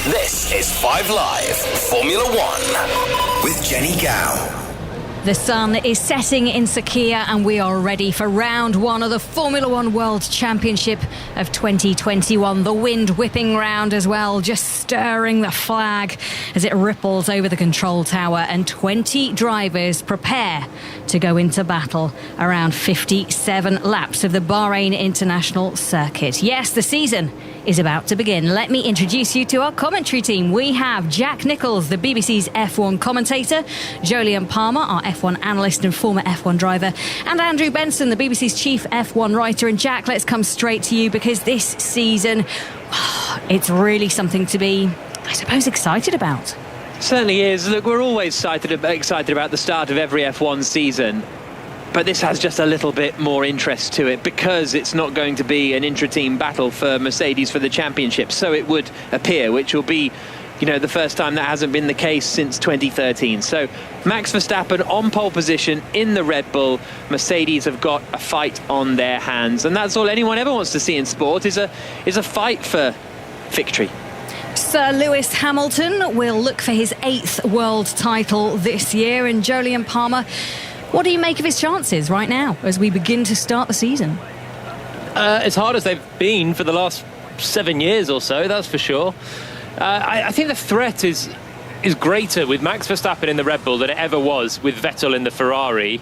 This is 5 Live Formula One with Jenny Gow. The sun is setting in Sakhir and we are ready for round one of the Formula One World Championship of 2021. The wind whipping round as well, just stirring the flag as it ripples over the control tower, and 20 drivers prepare to go into battle around 57 laps of the Bahrain International Circuit. Yes, the season is about to begin. Let me introduce you to our commentary team. We have Jack Nicholls, the BBC's F1 commentator, Jolyon Palmer, our F1 analyst and former F1 driver, and Andrew Benson, the BBC's chief F1 writer. And Jack, let's come straight to you, because this season, it's really something to be, I suppose, excited about. Certainly is. Look, we're always excited about the start of every F1 season. But this has just a little bit more interest to it because it's not going to be an intra-team battle for Mercedes for the championship. So it would appear, which will be, the first time that hasn't been the case since 2013. So Max Verstappen on pole position in the Red Bull. Mercedes have got a fight on their hands. And that's all anyone ever wants to see in sport, is a fight for victory. Sir Lewis Hamilton will look for his 8th world title this year. And Jolyon Palmer, what do you make of his chances right now as we begin to start the season? As hard as they've been for the last 7 years or so, that's for sure. I think the threat is greater with Max Verstappen in the Red Bull than it ever was with Vettel in the Ferrari.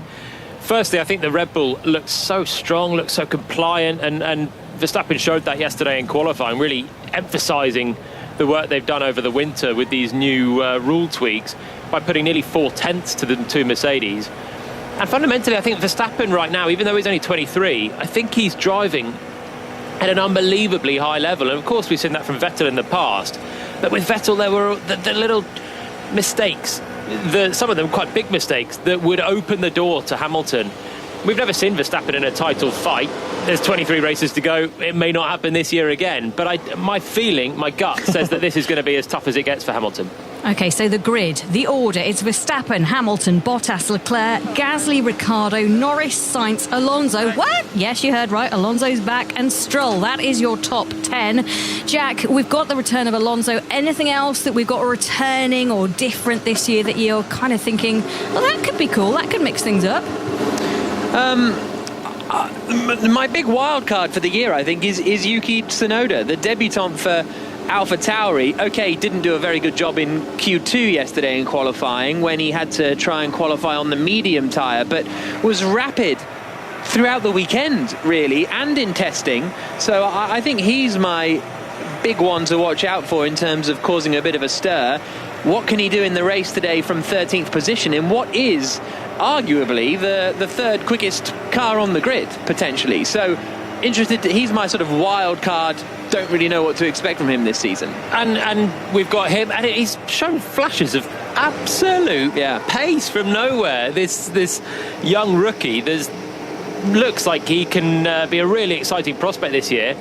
Firstly, I think the Red Bull looks so strong, looks so compliant, and Verstappen showed that yesterday in qualifying, really emphasising the work they've done over the winter with these new rule tweaks by putting nearly 4/10 to the two Mercedes. And fundamentally, I think Verstappen right now, even though he's only 23, I think he's driving at an unbelievably high level. And of course, we've seen that from Vettel in the past. But with Vettel, there were the little mistakes, some of them quite big mistakes, that would open the door to Hamilton. We've never seen Verstappen in a title fight. There's 23 races to go. It may not happen this year again. But my gut says that this is going to be as tough as it gets for Hamilton. OK, so the grid, the order, it's Verstappen, Hamilton, Bottas, Leclerc, Gasly, Ricciardo, Norris, Sainz, Alonso. What? Yes, you heard right. Alonso's back, and Stroll. That is your top 10. Jack, we've got the return of Alonso. Anything else that we've got returning or different this year that you're kind of thinking, well, that could be cool, that could mix things up? My big wild card for the year, I think, is Yuki Tsunoda, the debutant for AlphaTauri. OK, he didn't do a very good job in Q2 yesterday in qualifying when he had to try and qualify on the medium tyre, but was rapid throughout the weekend, really, and in testing. So I think he's my big one to watch out for in terms of causing a bit of a stir. What can he do in the race today from 13th position in what is arguably the third quickest car on the grid, potentially? So interested he's my sort of wild card. Don't really know what to expect from him this season. And we've got him, and he's shown flashes of absolute pace from nowhere. This young rookie, looks like he can be a really exciting prospect this year.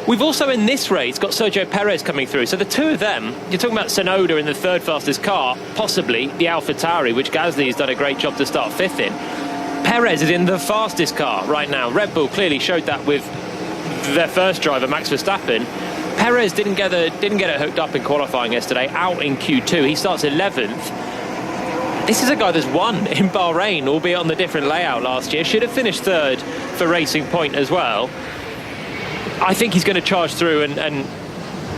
We've also in this race got Sergio Perez coming through. So the two of them, you're talking about Tsunoda in the third fastest car, possibly the AlphaTauri, which Gasly has done a great job to start 5th in. Perez is in the fastest car right now. Red Bull clearly showed that with their first driver, Max Verstappen. Perez didn't get it hooked up in qualifying yesterday, out in Q2. He starts 11th. This is a guy that's won in Bahrain, albeit on the different layout last year. Should have finished 3rd for Racing Point as well. I think he's going to charge through and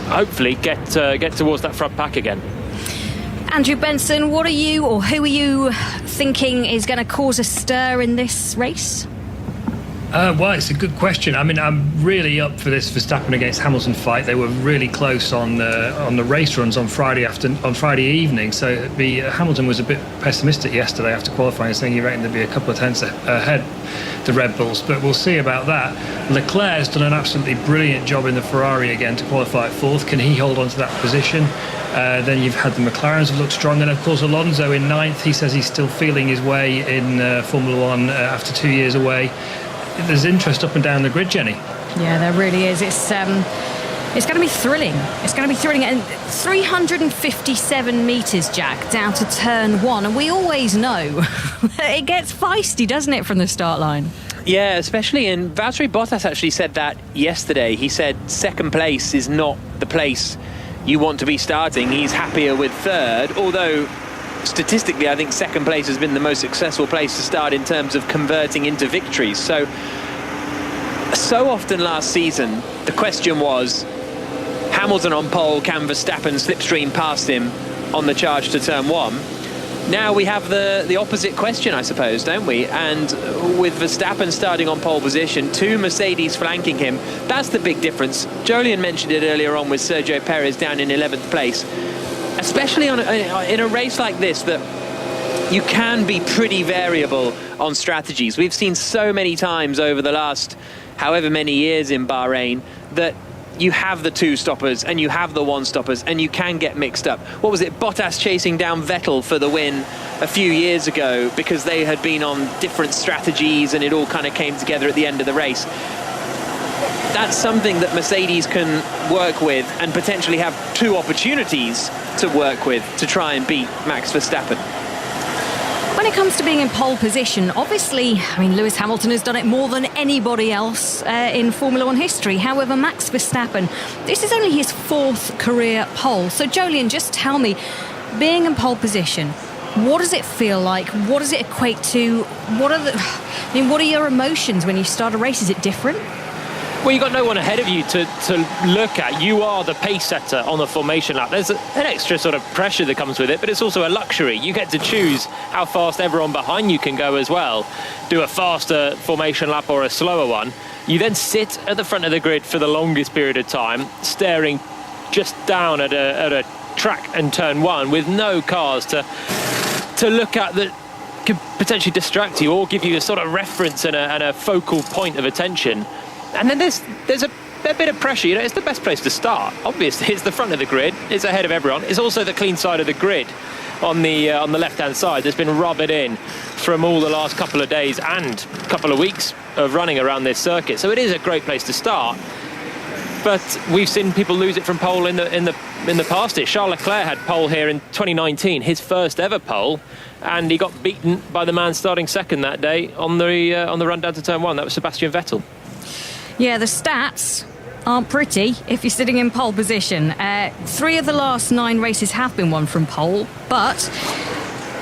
hopefully get towards that front pack again. Andrew Benson, what are you, or who are you thinking is going to cause a stir in this race? Well, it's a good question. I mean, I'm really up for this Verstappen against Hamilton fight. They were really close on the race runs on Friday evening. So Hamilton was a bit pessimistic yesterday after qualifying, saying he reckoned there'd be a couple of tenths ahead the Red Bulls. But we'll see about that. Leclerc's done an absolutely brilliant job in the Ferrari again to qualify at 4th. Can he hold on to that position? Then you've had the McLarens have looked strong, and of course Alonso in 9th. He says he's still feeling his way in Formula One after 2 years away. There's interest up and down the grid, Jenny. Yeah, there really is. It's going to be thrilling. It's going to be thrilling. And 357 metres, Jack, down to turn 1. And we always know it gets feisty, doesn't it, from the start line? Yeah, especially, and Valtteri Bottas actually said that yesterday. He said second place is not the place you want to be starting. He's happier with third, although statistically I think second place has been the most successful place to start in terms of converting into victories. So often last season the question was, Hamilton on pole, can Verstappen slipstream past him on the charge to turn 1? Now we have the opposite question, I suppose, don't we? And with Verstappen starting on pole position, 2 Mercedes flanking him, that's the big difference. Jolyon mentioned it earlier on with Sergio Perez down in 11th place. Especially in a race like this, that you can be pretty variable on strategies. We've seen so many times over the last however many years in Bahrain that you have the 2 stoppers and you have the 1 stoppers and you can get mixed up. What was it, Bottas chasing down Vettel for the win a few years ago because they had been on different strategies and it all kind of came together at the end of the race. That's something that Mercedes can work with and potentially have 2 opportunities to work with to try and beat Max Verstappen. When it comes to being in pole position, obviously, I mean, Lewis Hamilton has done it more than anybody else in Formula One history. However, Max Verstappen, this is only his 4th career pole. So, Jolyon, just tell me, being in pole position, what does it feel like? What does it equate to? What are your emotions when you start a race? Is it different? Well, you've got no one ahead of you to look at. You are the pace setter on the formation lap. There's an extra sort of pressure that comes with it, but it's also a luxury. You get to choose how fast everyone behind you can go as well. Do a faster formation lap or a slower one. You then sit at the front of the grid for the longest period of time, staring just down at a track and turn 1 with no cars to look at that could potentially distract you or give you a sort of reference and a focal point of attention. And then there's a bit of pressure. You know, it's the best place to start. Obviously, it's the front of the grid. It's ahead of everyone. It's also the clean side of the grid on the left-hand side. That's been rubbed in from all the last couple of days and couple of weeks of running around this circuit. So it is a great place to start. But we've seen people lose it from pole in the past. Charles Leclerc had pole here in 2019, his first ever pole, and he got beaten by the man starting second that day on the run down to turn 1. That was Sebastian Vettel. Yeah, the stats aren't pretty if you're sitting in pole position. 3 of the last 9 races have been won from pole, but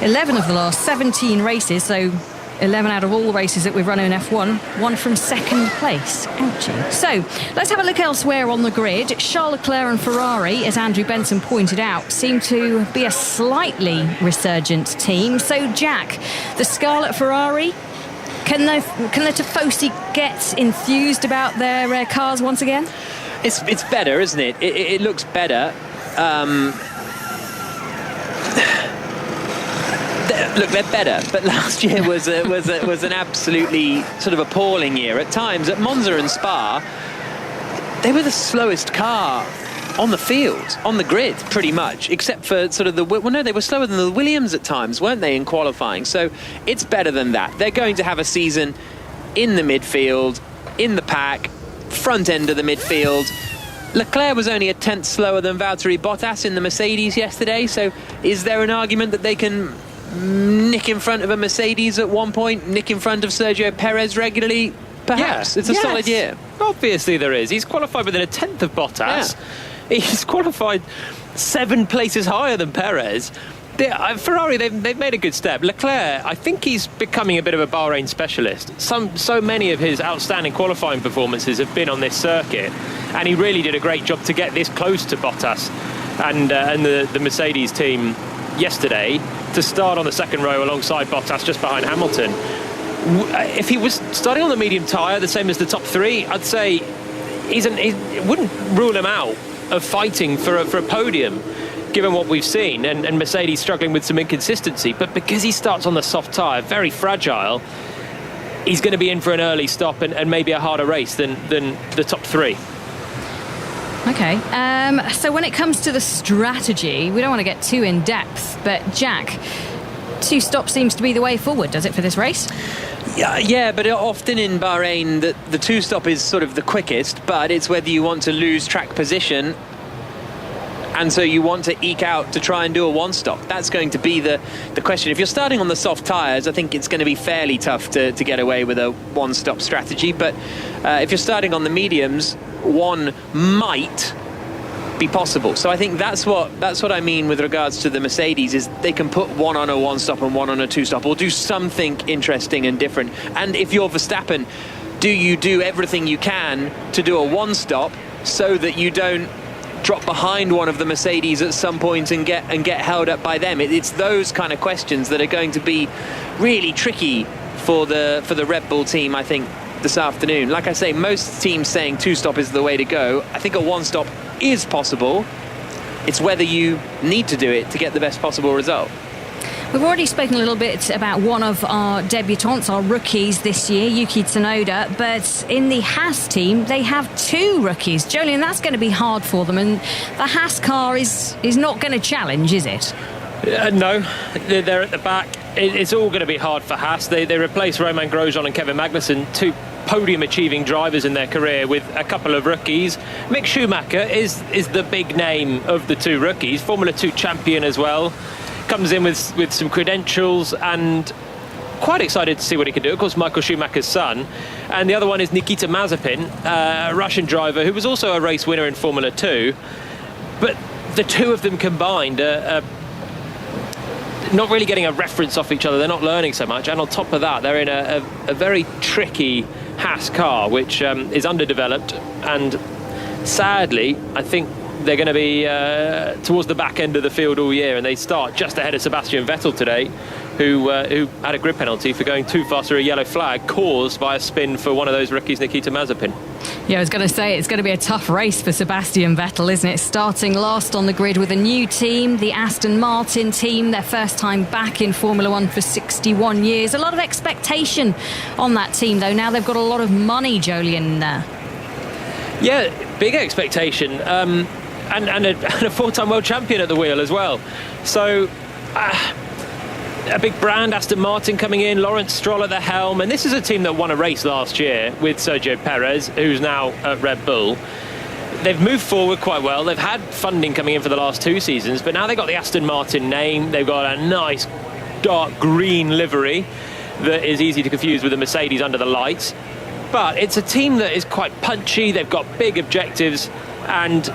11 of the last 17 races, so 11 out of all the races that we've run in F1, won from second place. Ouchie. So, let's have a look elsewhere on the grid. Charles Leclerc and Ferrari, as Andrew Benson pointed out, seem to be a slightly resurgent team. So, Jack, the Scarlet Ferrari, Can the Tifosi get enthused about their cars once again? It's better, isn't it? It looks better. Look, they're better, but last year was an absolutely sort of appalling year. At times, at Monza and Spa, they were the slowest car on the field, on the grid, pretty much, except for sort of they were slower than the Williams at times, weren't they, in qualifying? So it's better than that. They're going to have a season in the midfield, in the pack, front end of the midfield. Leclerc was only a tenth slower than Valtteri Bottas in the Mercedes yesterday, so is there an argument that they can nick in front of a Mercedes at one point, nick in front of Sergio Perez regularly? Perhaps. It's a solid year. Obviously there is. He's qualified within a tenth of Bottas. Yeah. He's qualified 7 places higher than Perez. Ferrari, they've made a good step. Leclerc, I think he's becoming a bit of a Bahrain specialist. So many of his outstanding qualifying performances have been on this circuit, and he really did a great job to get this close to Bottas and the Mercedes team yesterday, to start on the second row alongside Bottas, just behind Hamilton. If he was starting on the medium tyre, the same as the top 3, I'd say he wouldn't rule him out of fighting for a podium, given what we've seen, and Mercedes struggling with some inconsistency. But because he starts on the soft tyre, very fragile, he's going to be in for an early stop and maybe a harder race than the top 3. Okay, so when it comes to the strategy, we don't want to get too in depth, but Jack, 2 stops seems to be the way forward, does it, for this race? Yeah, but often in Bahrain, the 2-stop is sort of the quickest, but it's whether you want to lose track position, and so you want to eke out to try and do a 1-stop. That's going to be the question. If you're starting on the soft tyres, I think it's going to be fairly tough to get away with a 1-stop strategy, but if you're starting on the mediums, one might be possible. So I think that's what I mean with regards to the Mercedes, is they can put one on a one-stop and one on a two-stop, or do something interesting and different. And if you're Verstappen, do you do everything you can to do a one-stop so that you don't drop behind one of the Mercedes at some point and get held up by them? It's those kind of questions that are going to be really tricky for the Red Bull team, I think, this afternoon. Like I say, most teams saying two-stop is the way to go. I think a one-stop is possible. It's whether you need to do it to get the best possible result. We've already spoken a little bit about one of our debutants, our rookies this year, Yuki Tsunoda, but in the Haas team, they have two rookies. Jolien, that's going to be hard for them, and the Haas car is not going to challenge, is it? No, they're at the back. It's all going to be hard for Haas. They replace Romain Grosjean and Kevin Magnussen, two podium-achieving drivers in their career, with a couple of rookies. Mick Schumacher is the big name of the two rookies, Formula 2 champion as well. Comes in with some credentials, and quite excited to see what he can do. Of course, Michael Schumacher's son. And the other one is Nikita Mazepin, a Russian driver who was also a race winner in Formula 2. But the two of them combined are not really getting a reference off each other. They're not learning so much. And on top of that, they're in a very tricky Haas car, which is underdeveloped. And sadly, I think they're going to be towards the back end of the field all year, and they start just ahead of Sebastian Vettel today, who had a grid penalty for going too fast through a yellow flag caused by a spin for one of those rookies, Nikita Mazepin. Yeah, I was going to say, it's going to be a tough race for Sebastian Vettel, isn't it? Starting last on the grid with a new team, the Aston Martin team, their first time back in Formula 1 for 61 years. A lot of expectation on that team, though. Now they've got a lot of money, Jolien. Yeah, big expectation. And a four-time world champion at the wheel as well. So a big brand, Aston Martin coming in, Lawrence Stroll at the helm, and this is a team that won a race last year with Sergio Perez, who's now at Red Bull. They've moved forward quite well. They've had funding coming in for the last 2 seasons, but now they've got the Aston Martin name. They've got a nice dark green livery that is easy to confuse with the Mercedes under the lights. But it's a team that is quite punchy. They've got big objectives, and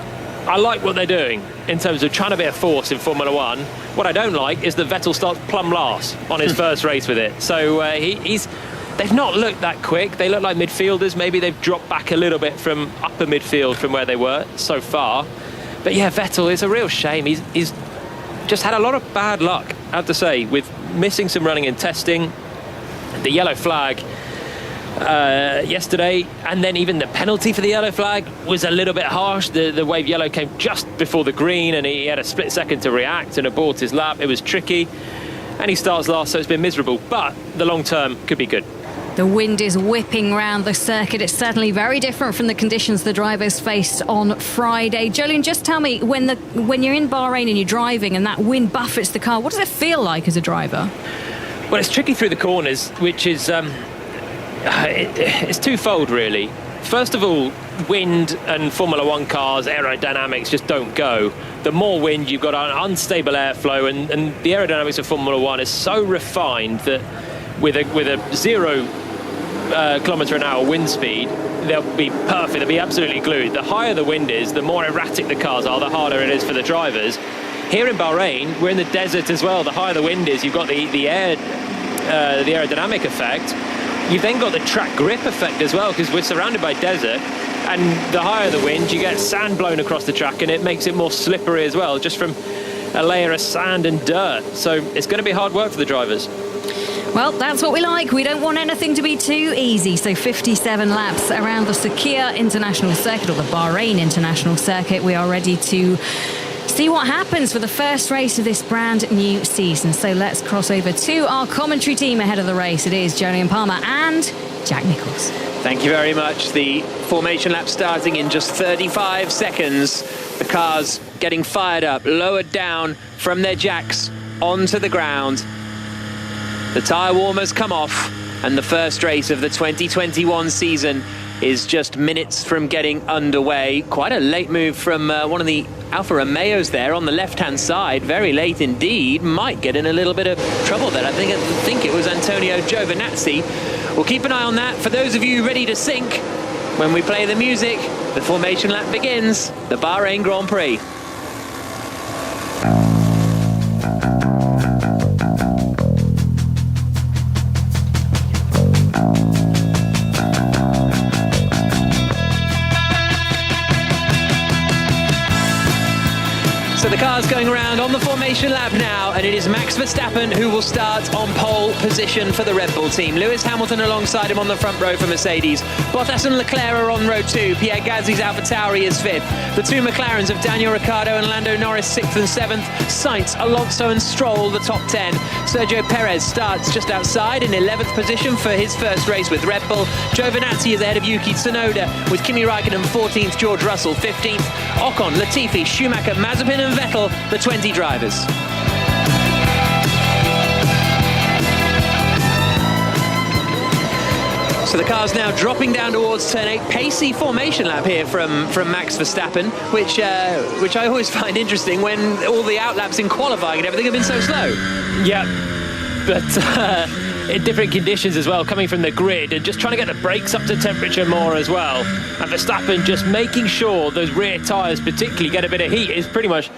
I like what they're doing in terms of trying to be a force in Formula 1. What I don't like is that Vettel starts plumb last on his first race with it. So they've not looked that quick. They look like midfielders. Maybe they've dropped back a little bit from upper midfield from where they were so far. But yeah, Vettel is a real shame. He's just had a lot of bad luck, I have to say, with missing some running and testing, the yellow flag yesterday, and then even the penalty for the yellow flag was a little bit harsh. The wave yellow came just before the green, and he had a split second to react and abort his lap. It was tricky, and he starts last, so it's been miserable, but the long term could be good. The wind is whipping round the circuit. It's certainly very different from the conditions the drivers faced on Friday. Jolien, just tell me, when you're in Bahrain and you're driving and that wind buffets the car, what does it feel like as a driver? Well, it's tricky through the corners, which is it's twofold, really. First of all, wind and Formula 1 cars, aerodynamics just don't go. The more wind, you've got an unstable airflow, and the aerodynamics of Formula 1 is so refined that with a 0 kilometre an hour wind speed, they'll be perfect, they'll be absolutely glued. The higher the wind is, the more erratic the cars are, the harder it is for the drivers. Here in Bahrain, we're in the desert as well. The higher the wind is, you've got the aerodynamic effect. You've then got the track grip effect as well, because we're surrounded by desert, and the higher the wind, you get sand blown across the track, and it makes it more slippery as well, just from a layer of sand and dirt. So it's going to be hard work for the drivers. Well, that's what we like. We don't want anything to be too easy. So 57 laps around the Sakhir International Circuit, or the Bahrain International Circuit. We are ready to see what happens for the first race of this brand new season. So let's cross over to our commentary team ahead of the race. It is Jolien Palmer and Jack Nicholls. Thank you very much. The formation lap starting in just 35 seconds. The cars getting fired up, lowered down from their jacks onto the ground. The tyre warmers come off, and the first race of the 2021 season is just minutes from getting underway. Quite a late move from one of the Alfa Romeos there on the left-hand side. Very late indeed. Might get in a little bit of trouble there. I think it was Antonio Giovinazzi. We'll keep an eye on that. For those of you ready to sync, when we play the music, The formation lap begins, the Bahrain Grand Prix. So the car's going around on the formation lap now, and it is Max Verstappen who will start on pole position for the Red Bull team. Lewis Hamilton alongside him on the front row for Mercedes. Bottas and Leclerc are on row 2. Pierre Gasly's AlphaTauri is 5th. The two McLarens of Daniel Ricciardo and Lando Norris 6th and 7th. Sainz, Alonso and Stroll the top 10. Sergio Perez starts just outside in 11th position for his first race with Red Bull. Giovinazzi is ahead of Yuki Tsunoda with Kimi Raikkonen 14th, George Russell 15th. Ocon, Latifi, Schumacher, Mazepin and Vettel, the 20 drivers. So the car's now dropping down towards turn 8. Pacey formation lap here from Max Verstappen, which I always find interesting when all the outlaps in qualifying and everything have been so slow. Yeah, but in different conditions as well, coming from the grid and just trying to get the brakes up to temperature more as well. And Verstappen just making sure those rear tyres particularly get a bit of heat is pretty much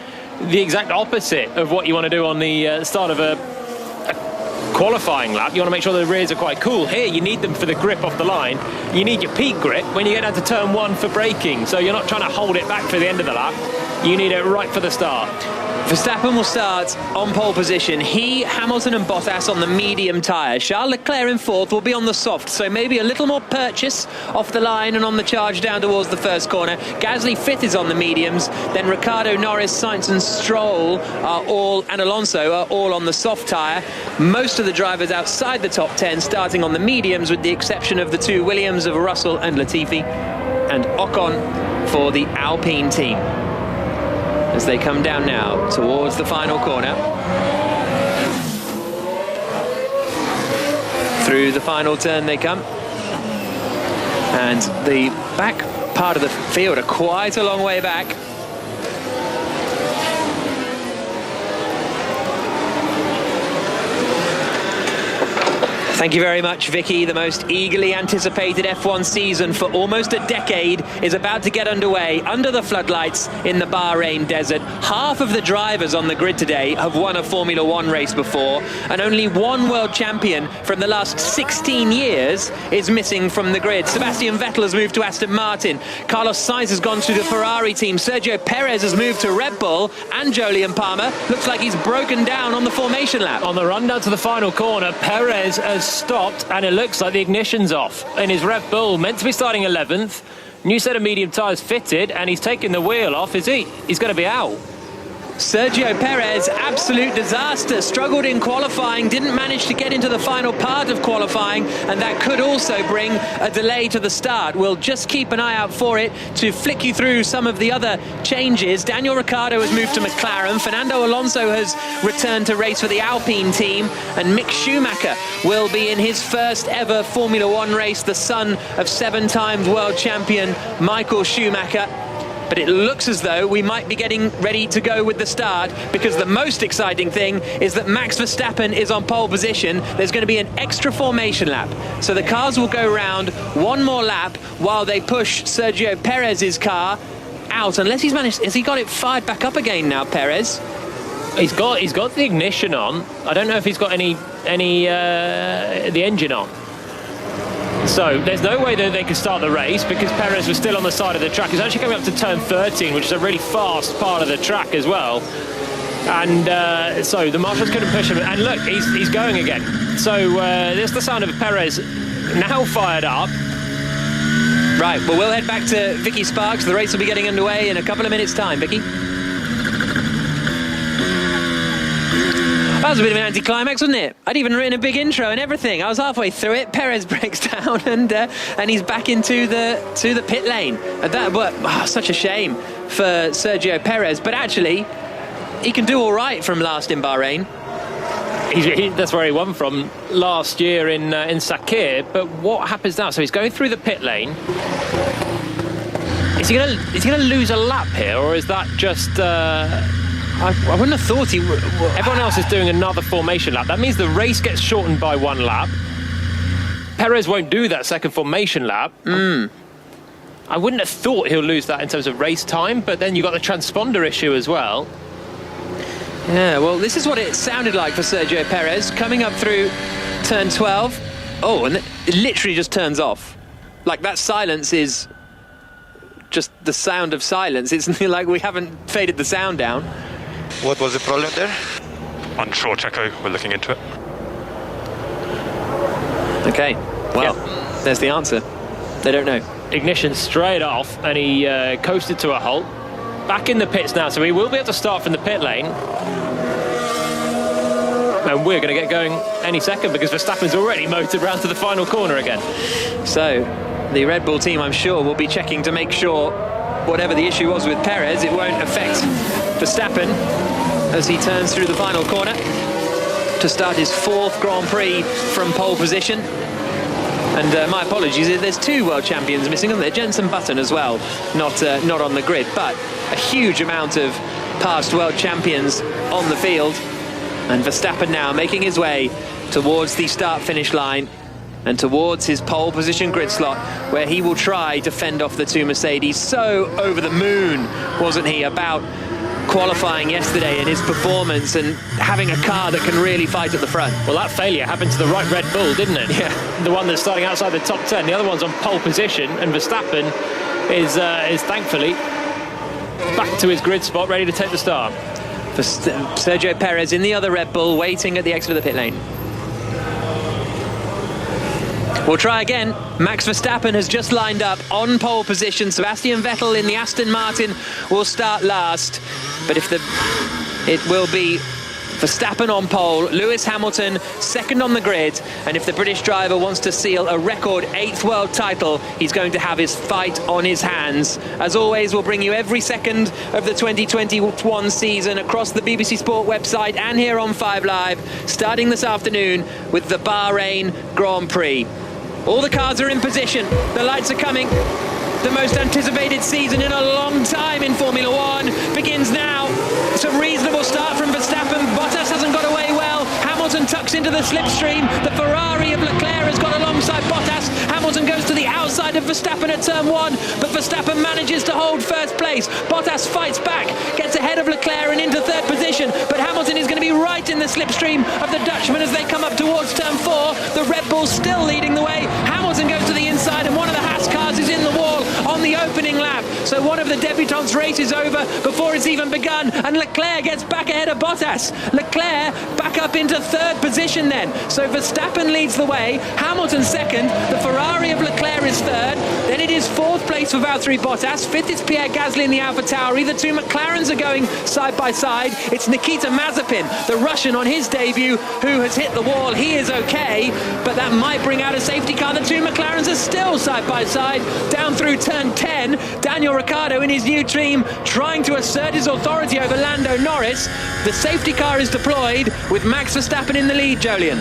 the exact opposite of what you want to do on the start of a qualifying lap. You want to make sure the rears are quite cool. Here you need them for the grip off the line. You need your peak grip when you get down to turn 1 for braking, so you're not trying to hold it back for the end of the lap. You need it right for the start. Verstappen will start on pole position. He, Hamilton and Bottas on the medium tyre. Charles Leclerc in 4th will be on the soft, so maybe a little more purchase off the line and on the charge down towards the first corner. Gasly 5th is on the mediums. Then Ricciardo, Norris, Sainz and Stroll and Alonso are all on the soft tyre. Most of the drivers outside the top 10 starting on the mediums, with the exception of the two Williams of Russell and Latifi, and Ocon for the Alpine team, as they come down now towards the final corner. Through the final turn they come. And the back part of the field are quite a long way back. Thank you very much, Vicky. The most eagerly anticipated F1 season for almost a decade is about to get underway under the floodlights in the Bahrain desert. Half of the drivers on the grid today have won a Formula One race before, and only one world champion from the last 16 years is missing from the grid. Sebastian Vettel has moved to Aston Martin. Carlos Sainz has gone to the Ferrari team. Sergio Perez has moved to Red Bull, and Jolyon Palmer looks like he's broken down on the formation lap. On the run down to the final corner, Perez has stopped, and it looks like the ignition's off in his Red Bull, meant to be starting 11th. New set of medium tyres fitted, and he's taken the wheel off. Is he? He's going to be out. Sergio Perez, absolute disaster, struggled in qualifying, didn't manage to get into the final part of qualifying, and that could also bring a delay to the start. We'll just keep an eye out for it to flick you through some of the other changes. Daniel Ricciardo has moved to McLaren, Fernando Alonso has returned to race for the Alpine team, and Mick Schumacher will be in his first ever Formula One race, the son of 7-time world champion Michael Schumacher. But it looks as though we might be getting ready to go with the start, because the most exciting thing is that Max Verstappen is on pole position. There's going to be an extra formation lap. So the cars will go round one more lap while they push Sergio Perez's car out. Unless he's managed... Has he got it fired back up again now, Perez? He's got the ignition on. I don't know if he's got the engine on. So there's no way that they could start the race, because Perez was still on the side of the track. He's actually coming up to turn 13, which is a really fast part of the track as well. And so the marshals couldn't push him. And look, he's going again. So there's the sound of Perez now fired up. Right, well, we'll head back to Vicky Sparks. The race will be getting underway in a couple of minutes' time. Vicky? That was a bit of an anticlimax, wasn't it? I'd even written a big intro and everything. I was halfway through it. Perez breaks down, and he's back into the pit lane. Such a shame for Sergio Perez. But actually, he can do all right from last in Bahrain. That's where he won from last year in Sakir. But what happens now? So he's going through the pit lane. Is he going to lose a lap here, or is that just? I wouldn't have thought he would. Everyone else is doing another formation lap. That means the race gets shortened by one lap. Perez won't do that second formation lap. I wouldn't have thought he'll lose that in terms of race time, but then you've got the transponder issue as well. Yeah, well, this is what it sounded like for Sergio Perez coming up through turn 12. Oh, and it literally just turns off. Like, that silence is just the sound of silence. It's like we haven't faded the sound down. What was the problem there? Unsure, Checo. We're looking into it. Okay, well, there's the answer. They don't know. Ignition straight off, and he coasted to a halt. Back in the pits now, so he will be able to start from the pit lane. And we're going to get going any second because Verstappen's already motored round to the final corner again. So, the Red Bull team, I'm sure, will be checking to make sure whatever the issue was with Perez, it won't affect Verstappen as he turns through the final corner to start his 4th Grand Prix from pole position. And my apologies, there's 2 world champions missing, and there Jenson Button as well, not on the grid, but a huge amount of past world champions on the field. And Verstappen now making his way towards the start-finish line and towards his pole position grid slot, where he will try to fend off the 2 Mercedes. So over the moon, wasn't he, about qualifying yesterday and his performance and having a car that can really fight at the front. Well, that failure happened to the right Red Bull, didn't it? Yeah. The one that's starting outside the top 10. The other one's on pole position, and Verstappen is thankfully back to his grid spot, ready to take the start. For Sergio Perez in the other Red Bull, waiting at the exit of the pit lane. We'll try again. Max Verstappen has just lined up on pole position. Sebastian Vettel in the Aston Martin will start last. But it will be Verstappen on pole, Lewis Hamilton second on the grid, and if the British driver wants to seal a record 8th world title, he's going to have his fight on his hands. As always, we'll bring you every second of the 2021 season across the BBC Sport website and here on 5 Live, starting this afternoon with the Bahrain Grand Prix. All the cars are in position, the lights are coming. The most anticipated season in a long time in Formula One begins now. It's a reasonable start from Verstappen. Bottas hasn't got away well. Hamilton tucks into the slipstream. The Ferrari of Leclerc has got alongside Bottas. Hamilton goes to the outside of Verstappen at turn 1, but Verstappen manages to hold first place. Bottas fights back, gets ahead of Leclerc and into 3rd position, but Hamilton is going to be right in the slipstream of the Dutchman as they come up towards turn 4. The Red Bull still leading the way. Hamilton goes to the inside, and one of the Haas cars is in the wall on the opening lap. So one of the debutants' race is over before it's even begun, and Leclerc gets back ahead of Bottas. Leclerc back up into 3rd position then. So Verstappen leads the way, Hamilton 2nd, the Ferrari of Leclerc is 3rd, then it is 4th place for Valtteri Bottas, 5th is Pierre Gasly in the AlphaTauri, the 2 McLarens are going side by side. It's Nikita Mazepin, the Russian on his debut, who has hit the wall. He is okay, but that might bring out a safety car. The 2 McLarens are still side by side down through turn 10. Daniel Ricciardo in his new team trying to assert his authority over Lando Norris. The safety car is deployed with Max Verstappen in the lead, Jolyon.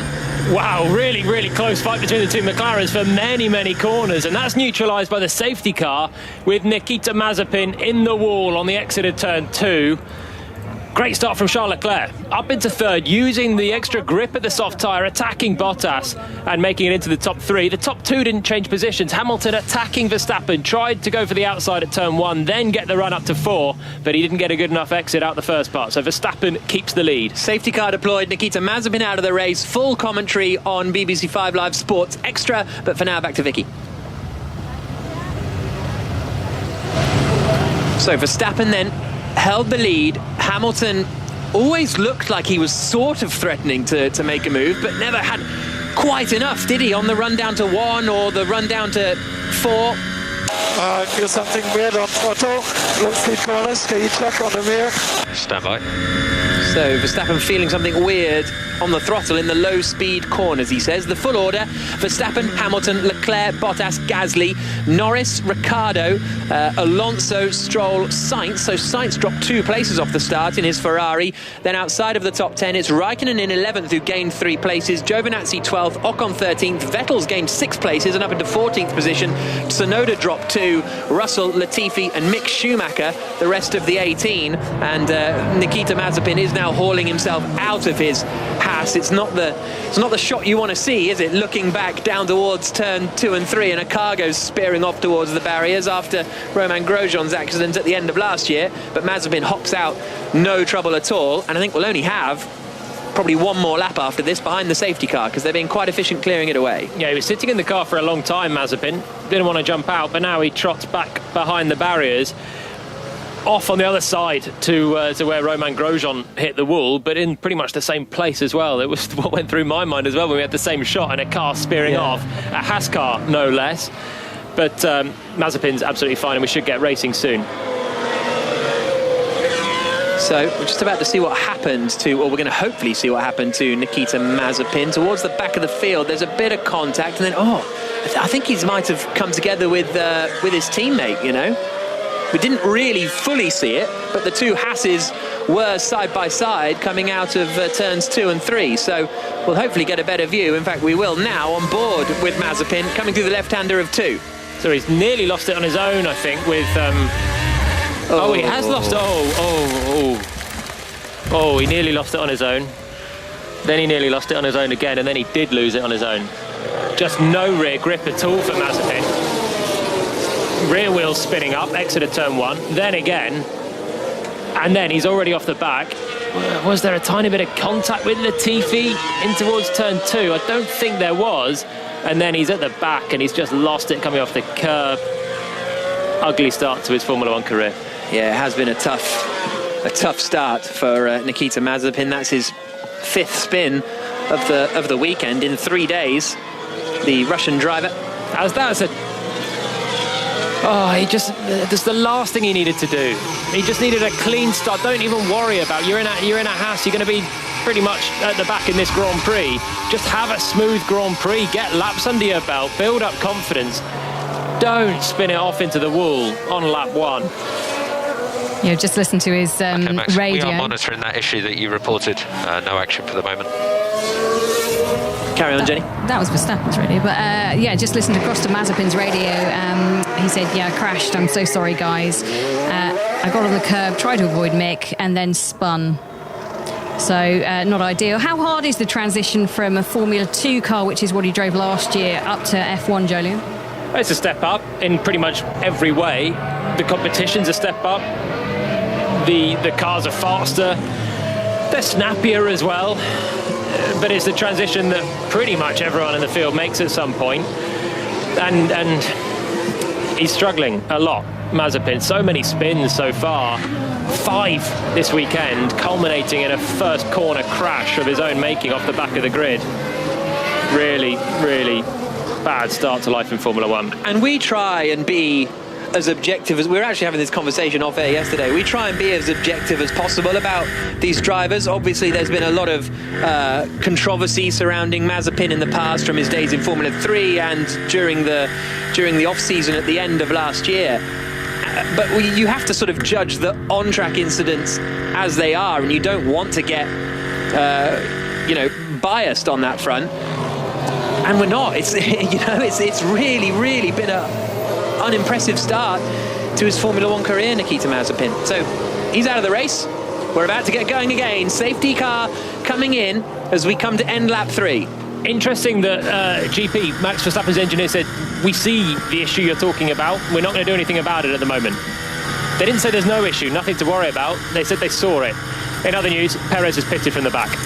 Wow, really, really close fight between the 2 McLarens for many, many corners, and that's neutralised by the safety car with Nikita Mazepin in the wall on the exit of turn 2. Great start from Charles Leclerc, up into 3rd, using the extra grip at the soft tyre, attacking Bottas and making it into the top 3. The top 2 didn't change positions. Hamilton attacking Verstappen, tried to go for the outside at turn 1, then get the run up to 4, but he didn't get a good enough exit out the first part. So Verstappen keeps the lead. Safety car deployed, Nikita Mazepin out of the race. Full commentary on BBC 5 Live Sports Extra, but for now, back to Vicky. So Verstappen then held the lead. Hamilton always looked like he was sort of threatening to make a move, but never had quite enough, did he, on the run down to 1 or the run down to 4? I feel something weird on throttle. Let's see corners. Can you check on the mirror? Stand by. So Verstappen feeling something weird on the throttle in the low-speed corners, he says. The full order: Verstappen, Hamilton, Leclerc, Bottas, Gasly, Norris, Ricciardo, Alonso, Stroll, Sainz. So Sainz dropped 2 places off the start in his Ferrari. Then outside of the top 10, it's Raikkonen in 11th, who gained 3 places, Giovinazzi 12th, Ocon 13th, Vettel's gained 6 places and up into 14th position. Tsunoda dropped up to Russell, Latifi and Mick Schumacher, the rest of the 18. And Nikita Mazepin is now hauling himself out of his Haas. It's not the shot you want to see, is it? Looking back down towards turn 2 and 3, and a car goes spearing off towards the barriers after Romain Grosjean's accident at the end of last year. But Mazepin hops out, no trouble at all. And I think we'll only have probably one more lap after this behind the safety car, because they're being quite efficient clearing it away. Yeah, he was sitting in the car for a long time, Mazepin. Didn't want to jump out, but now he trots back behind the barriers, off on the other side to where Romain Grosjean hit the wall, but in pretty much the same place as well. It was what went through my mind as well when we had the same shot and a car spearing off, a Haas car no less. But Mazepin's absolutely fine, and we should get racing soon. So we're just about to see what happened to, or we're going to hopefully see what happened to Nikita Mazepin. Towards the back of the field, there's a bit of contact, and then, I think he might have come together with his teammate, you know. We didn't really fully see it, but the two Hasses were side by side coming out of turns 2 and 3. So we'll hopefully get a better view. In fact, we will now on board with Mazepin coming through the left-hander of 2. So he's nearly lost it on his own, I think, with... he has lost it. He nearly lost it on his own. Then he nearly lost it on his own again, and then he did lose it on his own. Just no rear grip at all for Mazepin. Rear wheels spinning up, exit of turn 1, then again, and then he's already off the back. Was there a tiny bit of contact with Latifi in towards turn 2? I don't think there was. And then he's at the back, and he's just lost it coming off the curb. Ugly start to his Formula 1 career. Yeah, it has been a tough start for Nikita Mazepin. That's his 5th spin of the weekend in 3 days. The Russian driver. That's the last thing he needed to do. He just needed a clean start. Don't even worry about you're in a Haas. You're going to be pretty much at the back in this Grand Prix. Just have a smooth Grand Prix. Get laps under your belt. Build up confidence. Don't spin it off into the wall on lap 1. Yeah, just listen to his Max, radio. we are monitoring that issue that you reported. No action for the moment. Carry on, Jenny. That was Verstappen's radio, but just listened across to Mazepin's radio. He said, I crashed, I'm so sorry guys. I got on the curb, tried to avoid Mick, and then spun. So not ideal. How hard is the transition from a Formula 2 car, which is what he drove last year, up to F1, Jolyon? It's a step up in pretty much every way. The competition's a step up. The cars are faster. They're snappier as well. But it's the transition that pretty much everyone in the field makes at some point. And he's struggling a lot, Mazepin. So many spins so far. 5 this weekend, culminating in a first corner crash of his own making off the back of the grid. Really, really bad start to life in Formula 1. And we try and be as objective as... We were actually having this conversation off air yesterday. We try and be as objective as possible about these drivers. Obviously, there's been a lot of controversy surrounding Mazepin in the past, from his days in Formula 3 and during the off-season at the end of last year. But you have to sort of judge the on-track incidents as they are, and you don't want to get, biased on that front. And we're not. It's really, really been a unimpressive start to his Formula 1 career, Nikita Mazepin. So he's out of the race. We're about to get going again. Safety car coming in as we come to end lap 3. Interesting that GP, Max Verstappen's engineer, said, we see the issue you're talking about. We're not going to do anything about it at the moment. They didn't say there's no issue, nothing to worry about. They said they saw it. In other news, Perez has pitted from the back.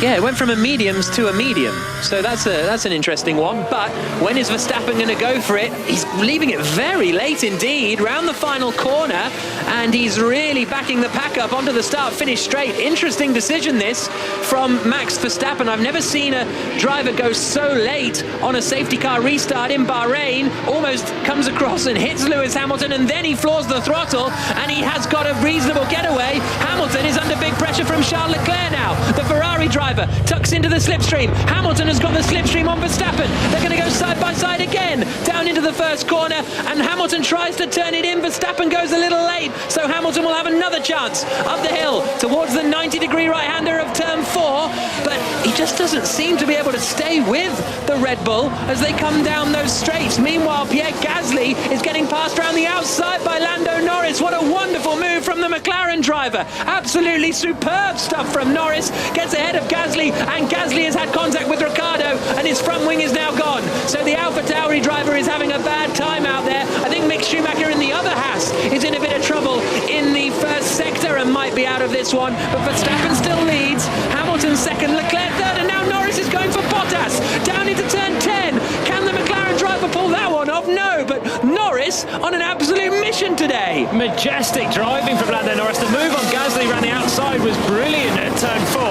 Yeah, it went from a mediums to a medium. So that's an interesting one. But when is Verstappen going to go for it? He's leaving it very late indeed, round the final corner, and he's really backing the pack up onto the start-finish straight. Interesting decision this from Max Verstappen. I've never seen a driver go so late on a safety car restart in Bahrain. Almost comes across and hits Lewis Hamilton, and then he floors the throttle, and he has got a reasonable getaway. Hamilton is under big pressure from Charles Leclerc now. The Ferrari driver tucks into the slipstream. Hamilton has got the slipstream on Verstappen. They're going to go side by side again down into the first corner, and Hamilton tries to turn it in. Verstappen goes a little late, so Hamilton will have another chance up the hill towards the 90-degree right-hander of turn 4, but he just doesn't seem to be able to stay with the Red Bull as they come down those straights. Meanwhile, Pierre Gasly is getting passed around the outside by Lando Norris. What a wonderful move from the McLaren driver. Absolutely superb stuff from Norris. Gets ahead of Gasly, and Gasly has had contact with Ricciardo, and his front wing is now gone. So the AlphaTauri driver is having a bad time out there. I think Mick Schumacher in the other Haas is in a bit of trouble in the first sector and might be out of this one. But Verstappen still leads. Hamilton second, Leclerc third, and now Norris is going for Bottas. Down into turn 10. Can the McLaren driver pull that one off? No, but Norris on an absolute mission today. Majestic driving from Lando Norris. The move on Gasly around the outside was brilliant at turn 4.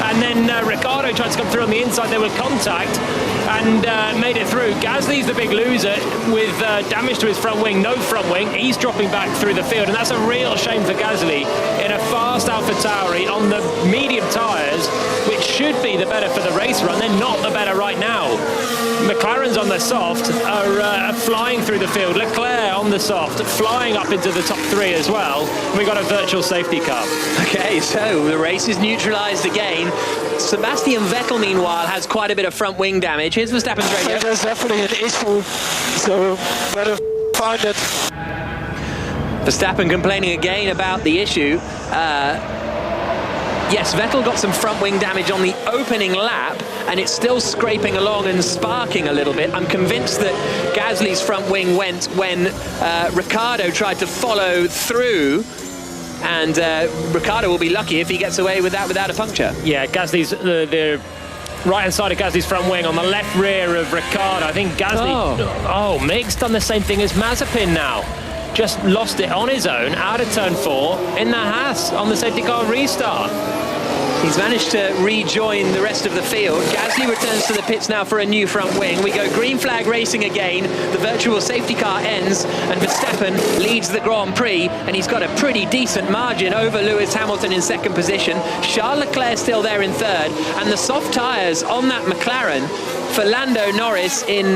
And then Ricciardo tried to come through on the inside. There was contact and made it through. Gasly's the big loser with damage to his front wing, no front wing. He's dropping back through the field, and that's a real shame for Gasly in a fast AlphaTauri on the medium tyres, which should be the better for the race run. They're not the better right now. McLaren's on the soft are flying through the field. Leclerc on the soft, flying up into the top 3 as well. We got a virtual safety car. Okay, so the race is neutralised again. Sebastian Vettel, meanwhile, has quite a bit of front wing damage. Here's Verstappen's radio. There's definitely an issue, so better find it. Verstappen complaining again about the issue. Yes, Vettel got some front wing damage on the opening lap, and it's still scraping along and sparking a little bit. I'm convinced that Gasly's front wing went when Ricciardo tried to follow through, and Ricciardo will be lucky if he gets away with that without a puncture. Yeah, Gasly's the right-hand side of Gasly's front wing on the left rear of Ricciardo. I think Gasly... Mick's done the same thing as Mazepin now. Just lost it on his own, out of turn 4, in the Haas on the safety car restart. He's managed to rejoin the rest of the field. Gasly returns to the pits now for a new front wing. We go green flag racing again. The virtual safety car ends, and Verstappen leads the Grand Prix, and he's got a pretty decent margin over Lewis Hamilton in second position. Charles Leclerc still there in third, and the soft tyres on that McLaren for Lando Norris in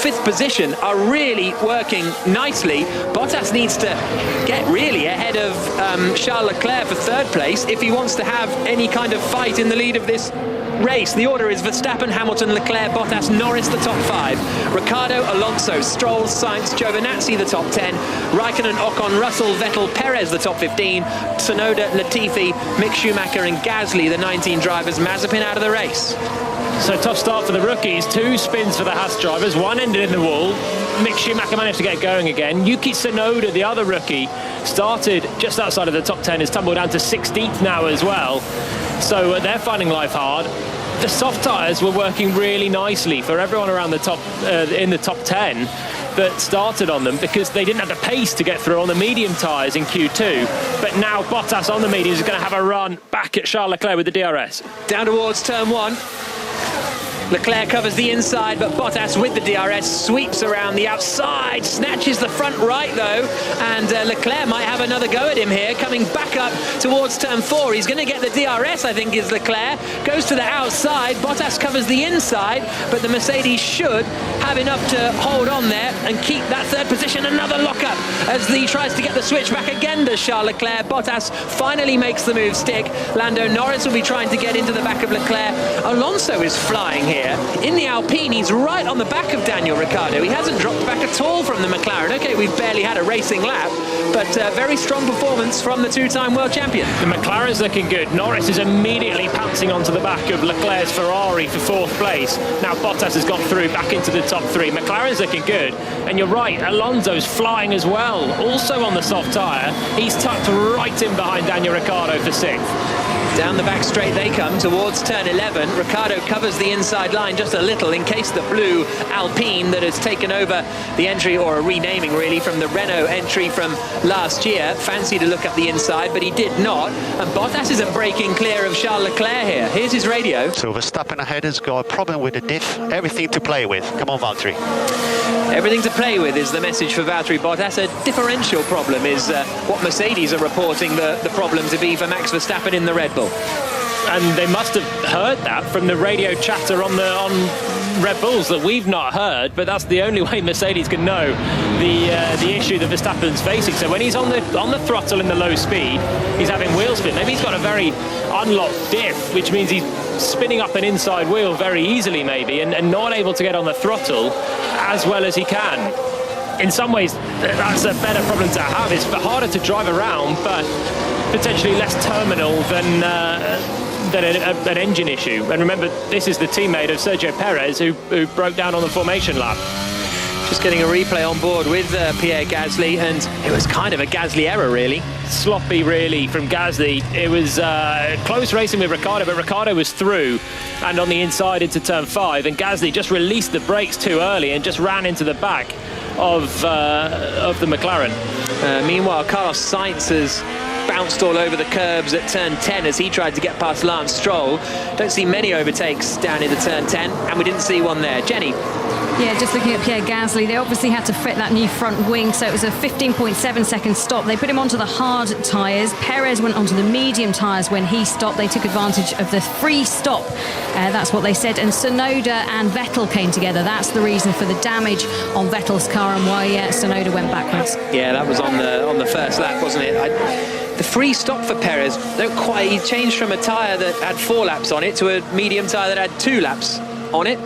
fifth position are really working nicely. Bottas needs to get really ahead of Charles Leclerc for third place if he wants to have any kind of fight in the lead of this race. The order is Verstappen, Hamilton, Leclerc, Bottas, Norris, the top 5. Ricciardo, Alonso, Stroll, Sainz, Giovinazzi, the top 10. Raikkonen, Ocon, Russell, Vettel, Perez, the top 15. Tsunoda, Latifi, Mick Schumacher and Gasly, the 19 drivers. Mazepin out of the race. So tough start for the rookies. 2 spins for the Haas drivers. 1 ended in the wall. Mick Schumacher managed to get going again. Yuki Tsunoda, the other rookie, started just outside of the top 10, has tumbled down to 16th now as well. So they're finding life hard. The soft tyres were working really nicely for everyone around the top in the top 10 that started on them, because they didn't have the pace to get through on the medium tyres in Q2. But now Bottas on the mediums is going to have a run back at Charles Leclerc with the DRS. Down towards turn 1. Leclerc covers the inside, but Bottas with the DRS sweeps around the outside, snatches the front right though, and Leclerc might have another go at him here, coming back up towards turn 4. He's going to get the DRS, I think, is Leclerc. Goes to the outside, Bottas covers the inside, but the Mercedes should have enough to hold on there and keep that third position. Another lockup as he tries to get the switch back again to Charles Leclerc. Bottas finally makes the move stick. Lando Norris will be trying to get into the back of Leclerc. Alonso is flying here. In the Alpine, he's right on the back of Daniel Ricciardo. He hasn't dropped back at all from the McLaren. Okay, we've barely had a racing lap, but very strong performance from the 2-time world champion. The McLaren's looking good. Norris is immediately pouncing onto the back of Leclerc's Ferrari for 4th place. Now Bottas has got through back into the top 3. McLaren's looking good. And you're right, Alonso's flying as well. Also on the soft tyre. He's tucked right in behind Daniel Ricciardo for 6th. Down the back straight they come towards turn 11. Ricciardo covers the inside line just a little in case the blue Alpine that has taken over the entry, or a renaming really, from the Renault entry from last year, fancied to look up the inside, but he did not. And Bottas isn't breaking clear of Charles Leclerc here. Here's his radio. So Verstappen ahead has got a problem with the diff. Everything to play with. Come on, Valtteri. Everything to play with is the message for Valtteri Bottas. A differential problem is what Mercedes are reporting the problem to be for Max Verstappen in the Red Bull. And they must have heard that from the radio chatter on Red Bulls that we've not heard, but that's the only way Mercedes can know the issue that Verstappen's facing. So when he's on the throttle in the low speed, he's having wheel spin. Maybe he's got a very unlocked diff, which means he's spinning up an inside wheel very easily maybe, and not able to get on the throttle as well as he can. In some ways, that's a better problem to have. It's harder to drive around, but potentially less terminal than an engine issue. And remember, this is the teammate of Sergio Perez who broke down on the formation lap. Just getting a replay on board with Pierre Gasly, and it was kind of a Gasly error, really. Sloppy, really, from Gasly. It was close racing with Ricciardo, but Ricciardo was through and on the inside into turn 5, and Gasly just released the brakes too early and just ran into the back of the McLaren. Meanwhile, Carlos Sainz has bounced all over the curbs at turn 10 as he tried to get past Lance Stroll. Don't see many overtakes down into turn 10, and we didn't see one there. Jenny? Yeah, just looking at Pierre Gasly, they obviously had to fit that new front wing, so it was a 15.7 second stop. They put him onto the hard tyres. Perez went onto the medium tyres when he stopped. They took advantage of the free stop. That's what they said. And Tsunoda and Vettel came together. That's the reason for the damage on Vettel's car and why Tsunoda went backwards. Yeah, that was on the first lap, wasn't it? The free stop for Perez, he changed from a tyre that had 4 laps on it to a medium tyre that had 2 laps on it.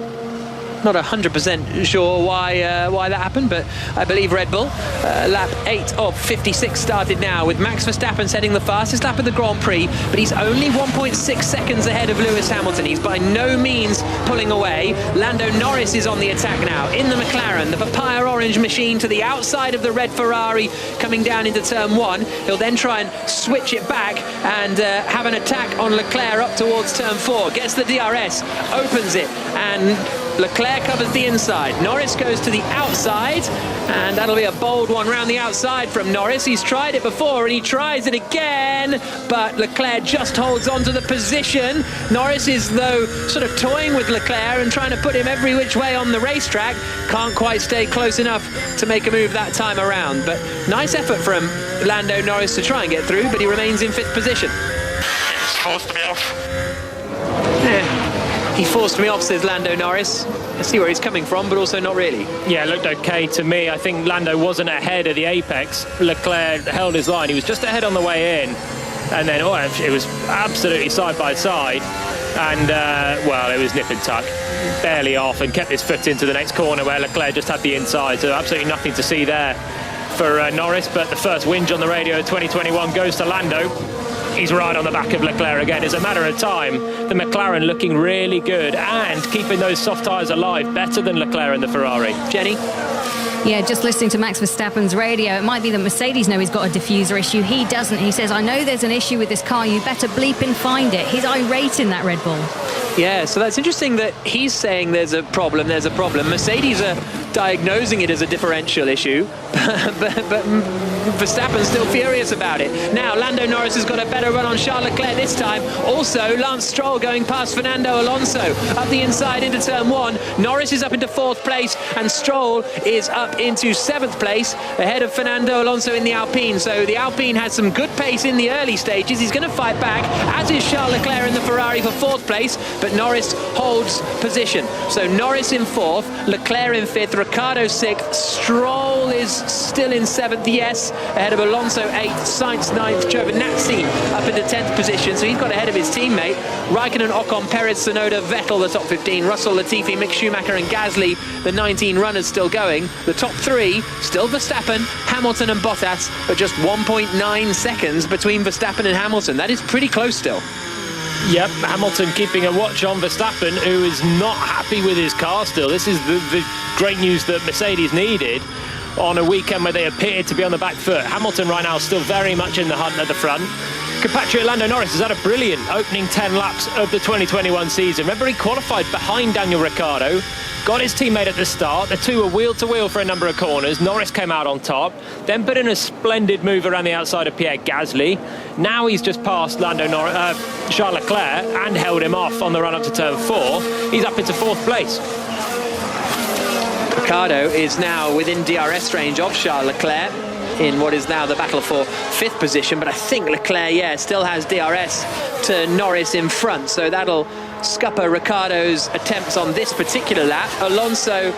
Not 100% sure why that happened, but I believe Red Bull. Lap 8 of 56 started now with Max Verstappen setting the fastest lap of the Grand Prix, but he's only 1.6 seconds ahead of Lewis Hamilton. He's by no means pulling away. Lando Norris is on the attack now in the McLaren, the papaya orange machine to the outside of the red Ferrari coming down into turn 1. He'll then try and switch it back and have an attack on Leclerc up towards turn 4. Gets the DRS, opens it, and Leclerc covers the inside. Norris goes to the outside, and that'll be a bold one round the outside from Norris. He's tried it before, and he tries it again, but Leclerc just holds on to the position. Norris is, though, sort of toying with Leclerc and trying to put him every which way on the racetrack. Can't quite stay close enough to make a move that time around, but nice effort from Lando Norris to try and get through, but he remains in 5th position. He's forced me off. He forced me off, says Lando Norris. I see where he's coming from, but also not really. Yeah, it looked okay to me. I think Lando wasn't ahead at the apex. Leclerc held his line. He was just ahead on the way in. And then, it was absolutely side by side. And, it was nip and tuck. Barely off and kept his foot into the next corner where Leclerc just had the inside. So absolutely nothing to see there for Norris. But the first whinge on the radio of 2021 goes to Lando. He's right on the back of Leclerc again. It's a matter of time. The McLaren looking really good and keeping those soft tyres alive, better than Leclerc and the Ferrari. Jenny? Yeah, just listening to Max Verstappen's radio, it might be that Mercedes know he's got a diffuser issue. He doesn't. He says, I know there's an issue with this car. You better bleep and find it. He's irate in that Red Bull. Yeah, so that's interesting that he's saying there's a problem. Mercedes are diagnosing it as a differential issue, but Verstappen's still furious about it. Now, Lando Norris has got a better run on Charles Leclerc this time. Also, Lance Stroll going past Fernando Alonso up the inside into turn 1. Norris is up into 4th place, and Stroll is up into 7th place, ahead of Fernando Alonso in the Alpine. So the Alpine has some good pace in the early stages. He's going to fight back, as is Charles Leclerc in the Ferrari for 4th place, but Norris holds position. So Norris in 4th, Leclerc in 5th, Ricciardo 6th, Stroll is still in 7th, yes, ahead of Alonso 8th, Sainz 9th, Giovinazzi up into 10th position, so he's got ahead of his teammate. Raikkonen, Ocon, Perez, Tsunoda, Vettel, the top 15, Russell, Latifi, Mick Schumacher and Gasly, the 19 runners still going. The top 3, still Verstappen, Hamilton and Bottas, but just 1.9 seconds between Verstappen and Hamilton. That is pretty close still. Yep, Hamilton keeping a watch on Verstappen, who is not happy with his car still. This is the great news that Mercedes needed on a weekend where they appeared to be on the back foot. Hamilton right now still very much in the hunt at the front. Compatriot Lando Norris has had a brilliant opening 10 laps of the 2021 season. Remember, he qualified behind Daniel Ricciardo, got his teammate at the start. The two were wheel to wheel for a number of corners. Norris came out on top, then put in a splendid move around the outside of Pierre Gasly. Now he's just passed Charles Leclerc and held him off on the run up to turn 4. He's up into 4th place. Ricciardo is now within DRS range of Charles Leclerc in what is now the battle for 5th position, but I think Leclerc, still has DRS to Norris in front, so that'll scupper Ricciardo's attempts on this particular lap. Alonso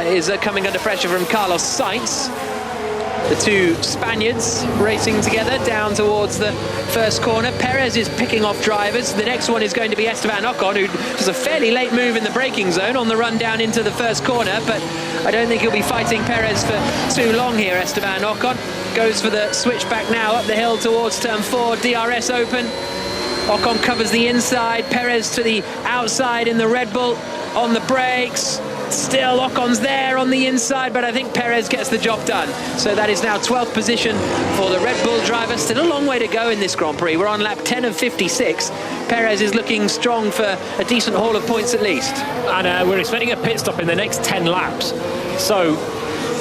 is coming under pressure from Carlos Sainz. The two Spaniards racing together down towards the first corner. Perez is picking off drivers. The next one is going to be Esteban Ocon, who does a fairly late move in the braking zone on the run down into the first corner, but I don't think he'll be fighting Perez for too long here. Esteban Ocon goes for the switchback now up the hill towards turn 4. DRS open. Ocon covers the inside. Perez to the outside in the Red Bull on the brakes. Still Ocon's there on the inside, but I think Perez gets the job done. So that is now 12th position for the Red Bull driver. Still a long way to go in this Grand Prix. We're on lap 10 of 56. Perez is looking strong for a decent haul of points at least. And we're expecting a pit stop in the next 10 laps. So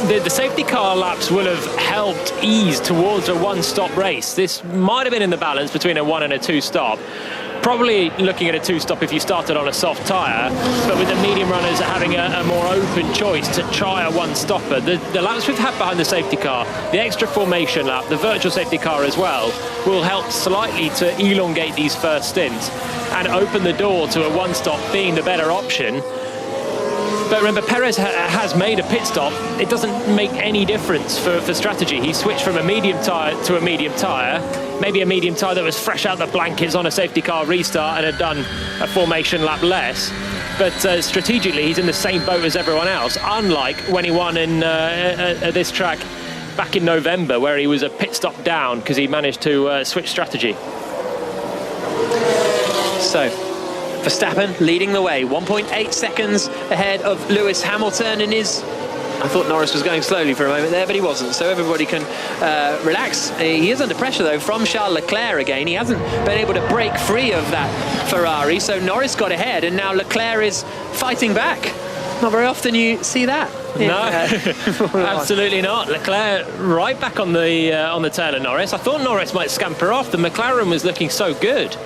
the safety car laps will have helped ease towards a one-stop race. This might have been in the balance between a 1 and a 2 stop. Probably looking at a 2 stop if you started on a soft tyre, but with the medium runners having a more open choice to try a 1 stopper. The laps we've had behind the safety car, the extra formation lap, the virtual safety car as well, will help slightly to elongate these first stints and open the door to a 1 stop being the better option. But remember, Perez has made a pit stop. It doesn't make any difference for strategy. He switched from a medium tyre to a medium tyre, maybe a medium tyre that was fresh out the blankets on a safety car restart and had done a formation lap less. But strategically, he's in the same boat as everyone else, unlike when he won at this track back in November, where he was a pit stop down because he managed to switch strategy. So Verstappen leading the way, 1.8 seconds ahead of Lewis Hamilton, and I thought Norris was going slowly for a moment there, but he wasn't, so everybody can relax. He is under pressure though from Charles Leclerc again. He hasn't been able to break free of that Ferrari, so Norris got ahead and now Leclerc is fighting back. Not very often you see that. No, absolutely not. Leclerc right back on the tail of Norris. I thought Norris might scamper off. The McLaren was looking so good.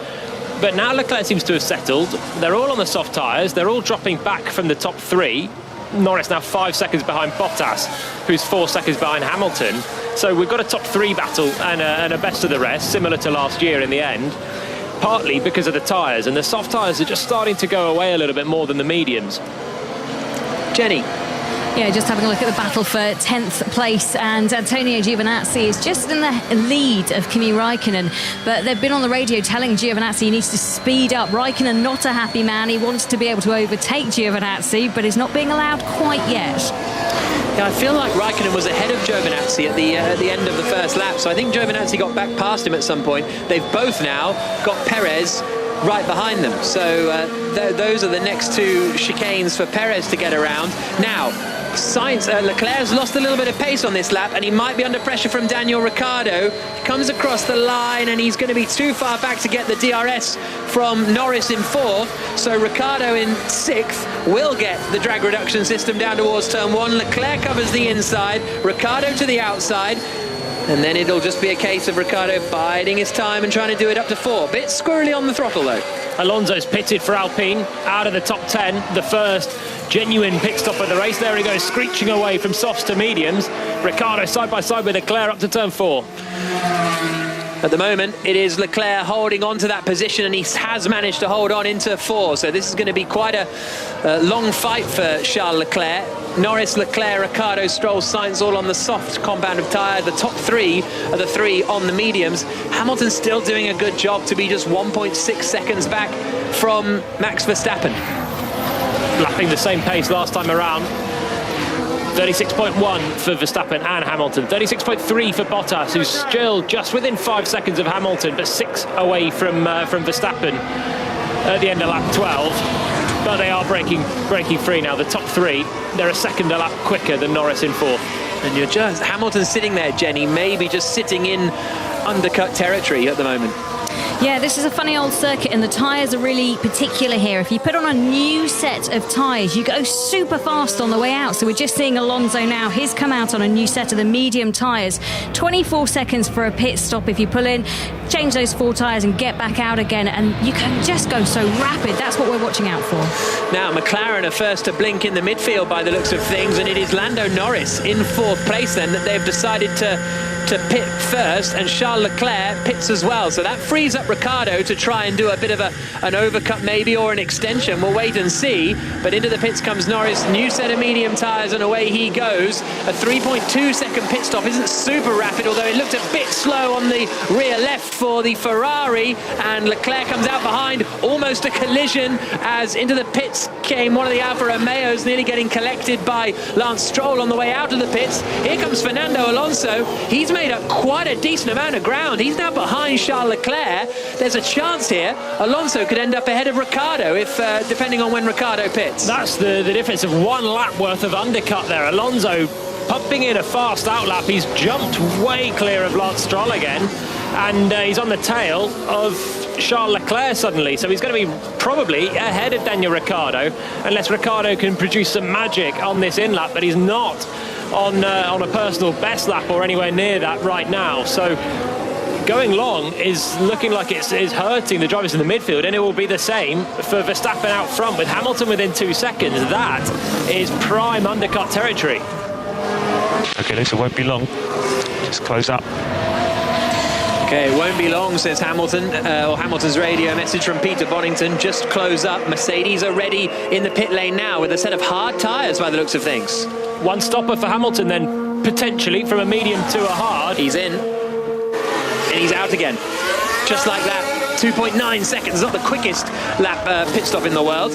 But now Leclerc seems to have settled. They're all on the soft tyres. They're all dropping back from the top 3. Norris now 5 seconds behind Bottas, who's 4 seconds behind Hamilton. So we've got a top 3 battle and a best of the rest, similar to last year in the end, partly because of the tyres. And the soft tyres are just starting to go away a little bit more than the mediums. Jenny. Yeah, just having a look at the battle for 10th place, and Antonio Giovinazzi is just in the lead of Kimi Raikkonen, but they've been on the radio telling Giovinazzi he needs to speed up. Raikkonen, not a happy man. He wants to be able to overtake Giovinazzi, but is not being allowed quite yet. Yeah, I feel like Raikkonen was ahead of Giovinazzi at the end of the first lap, so I think Giovinazzi got back past him at some point. They've both now got Perez right behind them, so those are the next 2 chicanes for Perez to get around. Now, Leclerc's lost a little bit of pace on this lap, and he might be under pressure from Daniel Ricciardo. He comes across the line and he's going to be too far back to get the DRS from Norris in 4th. So Ricciardo in 6th will get the drag reduction system down towards turn 1. Leclerc covers the inside, Ricciardo to the outside, and then it'll just be a case of Ricciardo biding his time and trying to do it up to 4. Bit squirrely on the throttle though. Alonso's pitted for Alpine, out of the top 10, the first genuine pit stop of the race. There he goes, screeching away from softs to mediums. Ricciardo side by side with Leclerc up to turn 4. At the moment, it is Leclerc holding on to that position, and he has managed to hold on into 4. So this is going to be quite a long fight for Charles Leclerc. Norris, Leclerc, Ricciardo, Stroll, Sainz all on the soft compound of tyre. The top 3 are the 3 on the mediums. Hamilton's still doing a good job to be just 1.6 seconds back from Max Verstappen. Lapping the same pace last time around. 36.1 for Verstappen and Hamilton. 36.3 for Bottas, who's still just within 5 seconds of Hamilton, but 6 away from Verstappen at the end of lap 12. But they are breaking free now. The top 3, they're a second a lap quicker than Norris in 4th. And you're just Hamilton sitting there, Jenny, maybe just sitting in undercut territory at the moment. Yeah, this is a funny old circuit, and the tyres are really particular here. If you put on a new set of tyres, you go super fast on the way out. So we're just seeing Alonso now. He's come out on a new set of the medium tyres. 24 seconds for a pit stop if you pull in, change those 4 tyres and get back out again. And you can just go so rapid. That's what we're watching out for. Now, McLaren are first to blink in the midfield by the looks of things, and it is Lando Norris in 4th place then that they've decided to to pit first, and Charles Leclerc pits as well. So that frees up Ricciardo to try and do a bit of an overcut maybe, or an extension. We'll wait and see. But into the pits comes Norris, new set of medium tyres, and away he goes. A 3.2 second pit stop isn't super rapid, although it looked a bit slow on the rear left for the Ferrari, and Leclerc comes out behind, almost a collision, as into the pits came one of the Alfa Romeos, nearly getting collected by Lance Stroll on the way out of the pits. Here comes Fernando Alonso. He's made up quite a decent amount of ground. He's now behind Charles Leclerc. There's a chance here Alonso could end up ahead of Ricciardo, if depending on when Ricciardo pits. That's the difference of 1 lap worth of undercut there. Alonso pumping in a fast outlap. He's jumped way clear of Lance Stroll again, and he's on the tail of Charles Leclerc suddenly, so he's going to be probably ahead of Daniel Ricciardo, unless Ricciardo can produce some magic on this in-lap, but he's not on a personal best lap or anywhere near that right now. So going long is looking like it's hurting the drivers in the midfield, and it will be the same for Verstappen out front with Hamilton within 2 seconds. That is prime undercut territory. Okay, this won't be long. Just close up. Okay, it won't be long, says Hamilton, or Hamilton's radio message from Peter Boddington. Just close up. Mercedes are ready in the pit lane now with a set of hard tyres by the looks of things. One stopper for Hamilton then, potentially, from a medium to a hard. He's in, and he's out again. Just like that, 2.9 seconds, not the quickest lap pit stop in the world.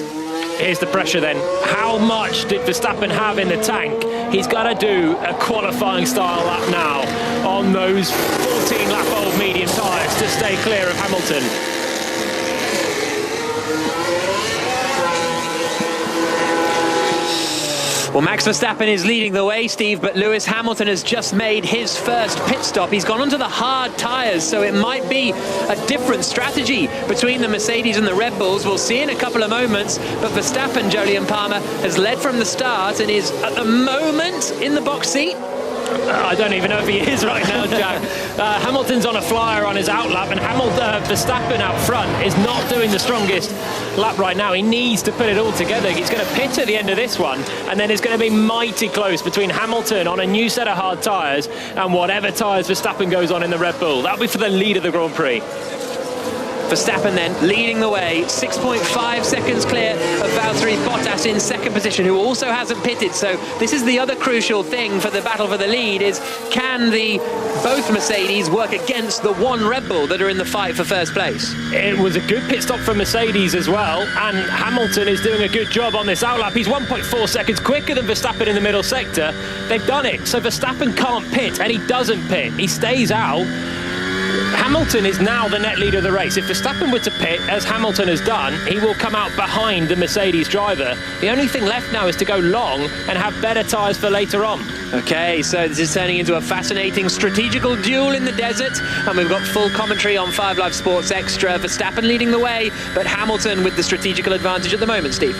Here's the pressure then. How much did Verstappen have in the tank? He's got to do a qualifying style lap now on those 14 lap old medium tyres to stay clear of Hamilton. Well, Max Verstappen is leading the way, Steve, but Lewis Hamilton has just made his first pit stop. He's gone onto the hard tyres, so it might be a different strategy between the Mercedes and the Red Bulls. We'll see in a couple of moments, but Verstappen, Jolyon Palmer, has led from the start and is at the moment in the box seat. I don't even know if he is right now, Jack. Hamilton's on a flyer on his outlap, and Verstappen out front is not doing the strongest lap right now. He needs to put it all together. He's going to pit at the end of this one, and then it's going to be mighty close between Hamilton on a new set of hard tyres and whatever tyres Verstappen goes on in the Red Bull. That'll be for the lead of the Grand Prix. Verstappen then leading the way, 6.5 seconds clear of Valtteri Bottas in second position, who also hasn't pitted. So this is the other crucial thing for the battle for the lead, is can both Mercedes work against the one Red Bull that are in the fight for first place? It was a good pit stop for Mercedes as well, and Hamilton is doing a good job on this outlap. He's 1.4 seconds quicker than Verstappen in the middle sector. They've done it, so Verstappen can't pit, and he doesn't pit. He stays out. Hamilton is now the net leader of the race. If Verstappen were to pit, as Hamilton has done, he will come out behind the Mercedes driver. The only thing left now is to go long and have better tyres for later on. Okay, so this is turning into a fascinating strategical duel in the desert, and we've got full commentary on 5 Live Sports Extra. Verstappen leading the way, but Hamilton with the strategical advantage at the moment, Steve.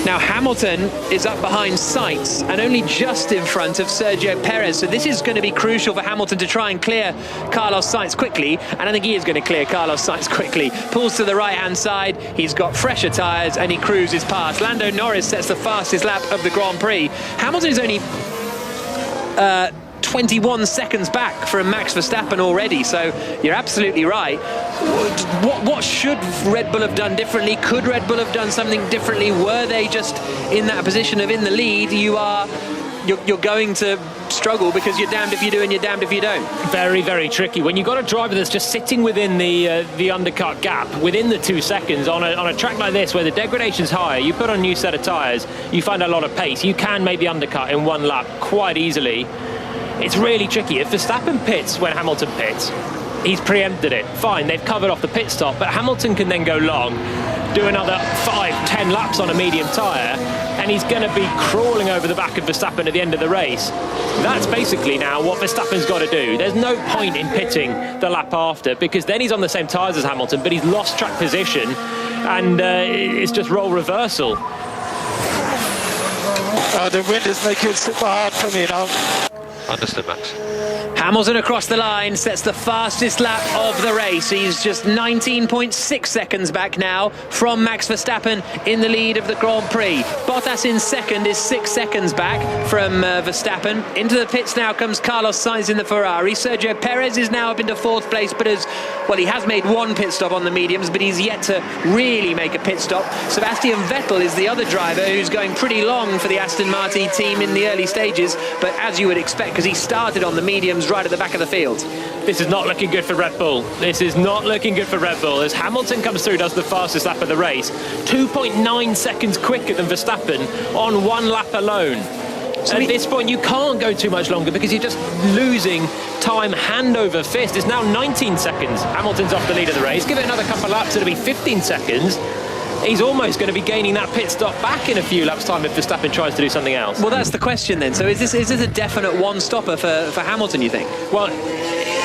Now Hamilton is up behind Sainz and only just in front of Sergio Perez, so this is going to be crucial for Hamilton to try and clear Carlos Sainz quickly, and I think he is going to clear Carlos Sainz quickly. Pulls to the right-hand side, he's got fresher tyres and he cruises past. Lando Norris sets the fastest lap of the Grand Prix. Hamilton is only 21 seconds back from Max Verstappen already, so you're absolutely right. What should Red Bull have done differently? Could Red Bull have done something differently? Were they just in that position of in the lead? You're going to struggle, because you're damned if you do and you're damned if you don't. Very, very tricky. When you've got a driver that's just sitting within the undercut gap, within the 2 seconds, on a track like this where the degradation's higher, you put on a new set of tyres, you find a lot of pace. You can make the undercut in 1 lap quite easily. It's really tricky. If Verstappen pits when Hamilton pits, he's preempted it. Fine, they've covered off the pit stop, but Hamilton can then go long, do another 5-10 laps on a medium tyre, and he's going to be crawling over the back of Verstappen at the end of the race. That's basically now what Verstappen's got to do. There's no point in pitting the lap after, because then he's on the same tyres as Hamilton, but he's lost track position, and it's just role reversal. The wind is making it super hard for me now. Understood, Max. Hamilton across the line sets the fastest lap of the race. He's just 19.6 seconds back now from Max Verstappen in the lead of the Grand Prix. Bottas in second is 6 seconds back from Verstappen. Into the pits now comes Carlos Sainz in the Ferrari. Sergio Perez is now up into fourth place, but he has made one pit stop on the mediums, but he's yet to really make a pit stop. Sebastian Vettel is the other driver who's going pretty long for the Aston Martin team in the early stages, but as you would expect, because he started on the mediums right at the back of the field. This is not looking good for Red Bull. This is not looking good for Red Bull. As Hamilton comes through, does the fastest lap of the race, 2.9 seconds quicker than Verstappen on one lap alone. So at this point, you can't go too much longer because you're just losing time hand over fist. It's now 19 seconds. Hamilton's off the lead of the race. Give it another couple of laps, it'll be 15 seconds. He's almost going to be gaining that pit stop back in a few laps' time if Verstappen tries to do something else. Well, that's the question then. So is this a definite one-stopper for Hamilton, you think? Well,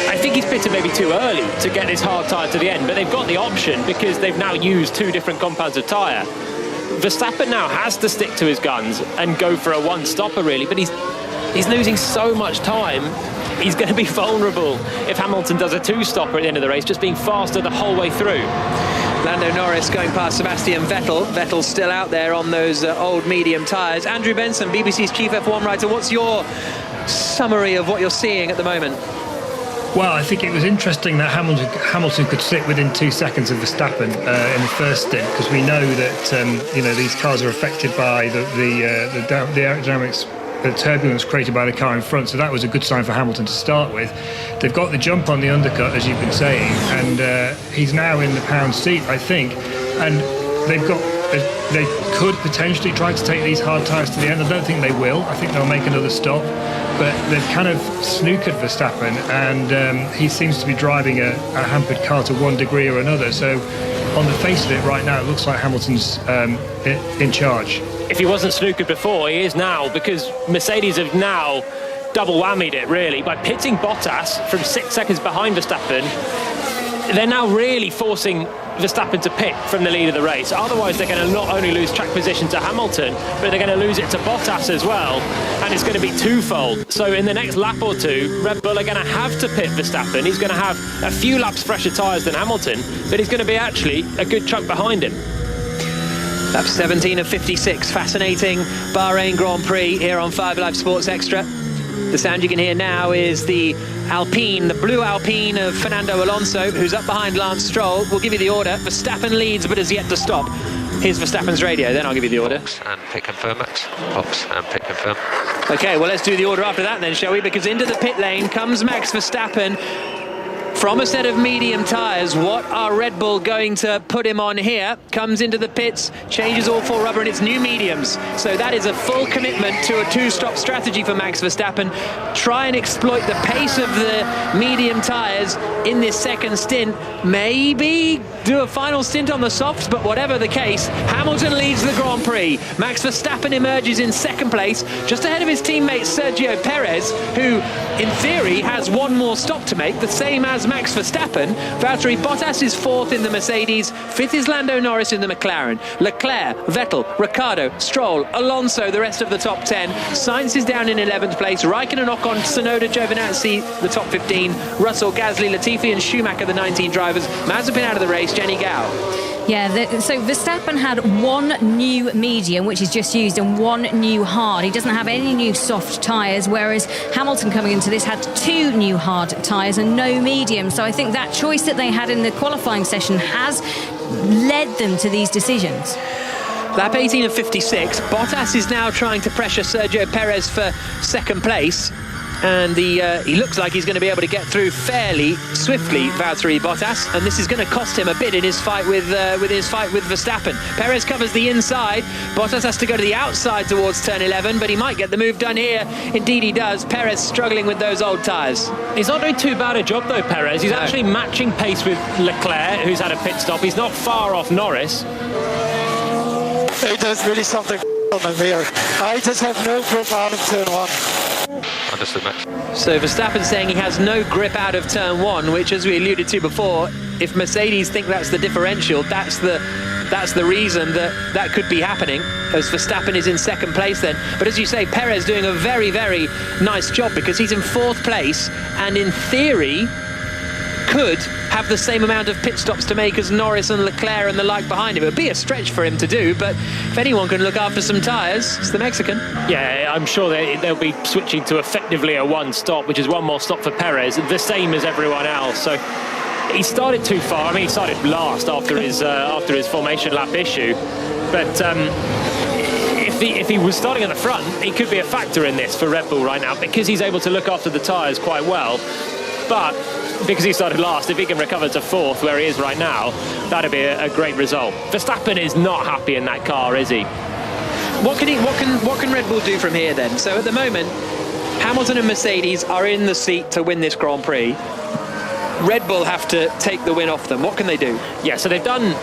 I think he's pitted maybe too early to get this hard tyre to the end, but they've got the option because they've now used two different compounds of tyre. Verstappen now has to stick to his guns and go for a one-stopper, really, but he's losing so much time. He's going to be vulnerable if Hamilton does a two-stopper at the end of the race, just being faster the whole way through. Lando Norris going past Sebastian Vettel. Vettel's still out there on those old medium tyres. Andrew Benson, BBC's chief F1 writer, what's your summary of what you're seeing at the moment? Well, I think it was interesting that Hamilton could sit within 2 seconds of Verstappen in the first stint, because we know that these cars are affected by the aerodynamics, the turbulence created by the car in front. So that was a good sign for Hamilton to start with. They've got the jump on the undercut, as you've been saying, and he's now in the pound seat, I think. And they could potentially try to take these hard tyres to the end. I don't think they will. I think they'll make another stop. But they've kind of snookered Verstappen, and he seems to be driving a hampered car to one degree or another. So on the face of it right now, it looks like Hamilton's in charge. If he wasn't snookered before, he is now, because Mercedes have now double whammied it, really, by pitting Bottas from 6 seconds behind Verstappen. They're now really forcing Verstappen to pit from the lead of the race. Otherwise, they're going to not only lose track position to Hamilton, but they're going to lose it to Bottas as well. And it's going to be twofold. So in the next lap or two, Red Bull are going to have to pit Verstappen. He's going to have a few laps fresher tyres than Hamilton, but he's going to be actually a good chunk behind him. Lap 17 of 56. Fascinating Bahrain Grand Prix here on 5 Live Sports Extra. The sound you can hear now is the Alpine, the blue Alpine of Fernando Alonso, who's up behind Lance Stroll. We'll give you the order. Verstappen leads, but has yet to stop. Here's Verstappen's radio, then I'll give you the order. Box and pit confirm, Max. Box and pit confirm. OK, well, let's do the order after that then, shall we? Because into the pit lane comes Max Verstappen from a set of medium tyres. What are Red Bull going to put him on here? Comes into the pits, changes all four rubber, and it's new mediums. So that is a full commitment to a two-stop strategy for Max Verstappen. Try and exploit the pace of the medium tyres in this second stint. Maybe do a final stint on the softs, but whatever the case, Hamilton leads the Grand Prix. Max Verstappen emerges in second place, just ahead of his teammate Sergio Perez, who, in theory, has one more stop to make, the same as Max Verstappen. Valtteri Bottas is fourth in the Mercedes, fifth is Lando Norris in the McLaren. Leclerc, Vettel, Ricciardo, Stroll, Alonso, the rest of the top 10. Sainz is down in 11th place. Raikkonen, Ocon, Tsunoda, Giovinazzi, the top 15. Russell, Gasly, Latifi and Schumacher, the 19 drivers. Mazepin out of the race, Jenny Gao. Yeah, so Verstappen had one new medium, which he's just used, and one new hard. He doesn't have any new soft tyres, whereas Hamilton coming into this had two new hard tyres and no medium. So I think that choice that they had in the qualifying session has led them to these decisions. Lap 18 of 56. Bottas is now trying to pressure Sergio Perez for second place. And he looks like he's going to be able to get through fairly swiftly, Valtteri Bottas, and this is going to cost him a bit in his fight with Verstappen. Perez covers the inside. Bottas has to go to the outside towards turn 11, but he might get the move done here. Indeed, he does. Perez struggling with those old tyres. He's not doing too bad a job though, Perez. He's actually matching pace with Leclerc, who's had a pit stop. He's not far off Norris. Hey, there's really something on the mirror. I just have no grip out of turn 1. I Just the match. So Verstappen saying he has no grip out of turn 1, which, as we alluded to before, if Mercedes think that's the differential, that's the reason that could be happening, as Verstappen is in second place then. But as you say, Perez doing a very, very nice job, because he's in 4th place and in theory could have the same amount of pit stops to make as Norris and Leclerc and the like behind him. It would be a stretch for him to do, but if anyone can look after some tyres, it's the Mexican. Yeah, I'm sure they'll be switching to effectively a 1 stop, which is 1 more stop for Perez, the same as everyone else. So he started too far. I mean, he started last after his formation lap issue, but if he was starting at the front, he could be a factor in this for Red Bull right now, because he's able to look after the tyres quite well. But because he started last, if he can recover to 4th where he is right now, that'd be a great result. Verstappen is not happy in that car, is he? What can Red Bull do from here then? So at the moment, Hamilton and Mercedes are in the seat to win this Grand Prix. Red Bull have to take the win off them. What can they do? Yeah, so they've done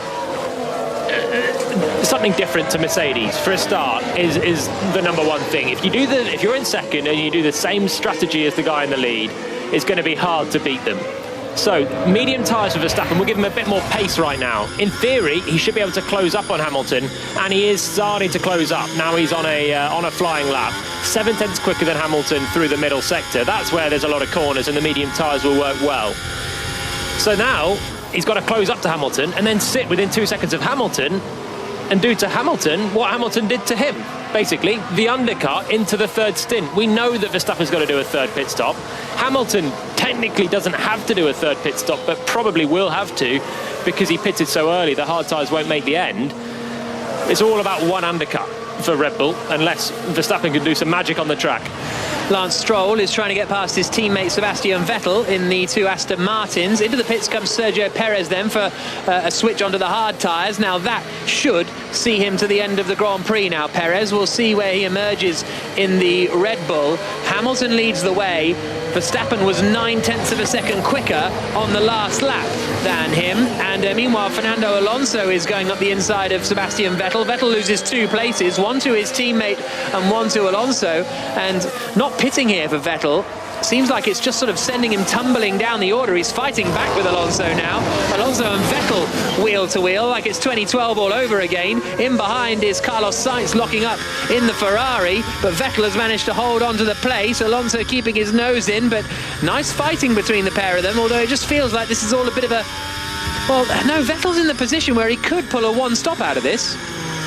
something different to Mercedes. For a start, is the number one thing. If you're in second and you do the same strategy as the guy in the lead, it's going to be hard to beat them. So medium tyres for Verstappen will give him a bit more pace right now. In theory, he should be able to close up on Hamilton, and he is starting to close up. Now he's on a flying lap, 7/10 quicker than Hamilton through the middle sector. That's where there's a lot of corners, and the medium tyres will work well. So now he's got to close up to Hamilton and then sit within 2 seconds of Hamilton and do to Hamilton what Hamilton did to him. Basically, the undercut into the 3rd stint. We know that Verstappen's got to do a 3rd pit stop. Hamilton technically doesn't have to do a 3rd pit stop, but probably will have to, because he pitted so early, the hard tyres won't make the end. It's all about 1 undercut for Red Bull, unless Verstappen can do some magic on the track. Lance Stroll is trying to get past his teammate Sebastian Vettel in the 2 Aston Martins. Into the pits comes Sergio Perez then for a switch onto the hard tyres. Now that should see him to the end of the Grand Prix now, Perez. We'll see where he emerges in the Red Bull. Hamilton leads the way. Verstappen was 9/10 of a second quicker on the last lap than him. And meanwhile, Fernando Alonso is going up the inside of Sebastian Vettel. Vettel loses 2 places, 1 to his teammate and 1 to Alonso. And not pitting here for Vettel. Seems like it's just sort of sending him tumbling down the order. He's fighting back with Alonso now. Alonso and Vettel wheel to wheel like it's 2012 all over again. In behind is Carlos Sainz locking up in the Ferrari, but Vettel has managed to hold on to the place. Alonso keeping his nose in, but nice fighting between the pair of them, although it just feels like this is all a bit of a... Well, no, Vettel's in the position where he could pull a 1 stop out of this.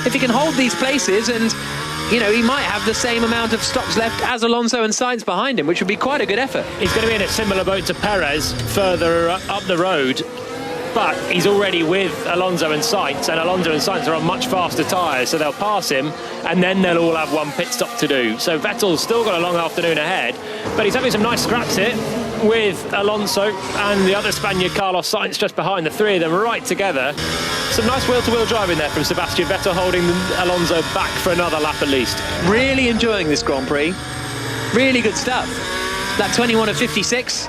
If he can hold these places, and you know, he might have the same amount of stops left as Alonso and Sainz behind him, which would be quite a good effort. He's going to be in a similar boat to Perez further up the road, but he's already with Alonso and Sainz are on much faster tyres, so they'll pass him, and then they'll all have 1 pit stop to do. So Vettel's still got a long afternoon ahead, but he's having some nice scraps here with Alonso and the other Spaniard, Carlos Sainz, just behind, the 3 of them right together. Some nice wheel-to-wheel driving there from Sebastian Vettel, holding Alonso back for another lap at least. Really enjoying this Grand Prix. Really good stuff. Lap 21 of 56.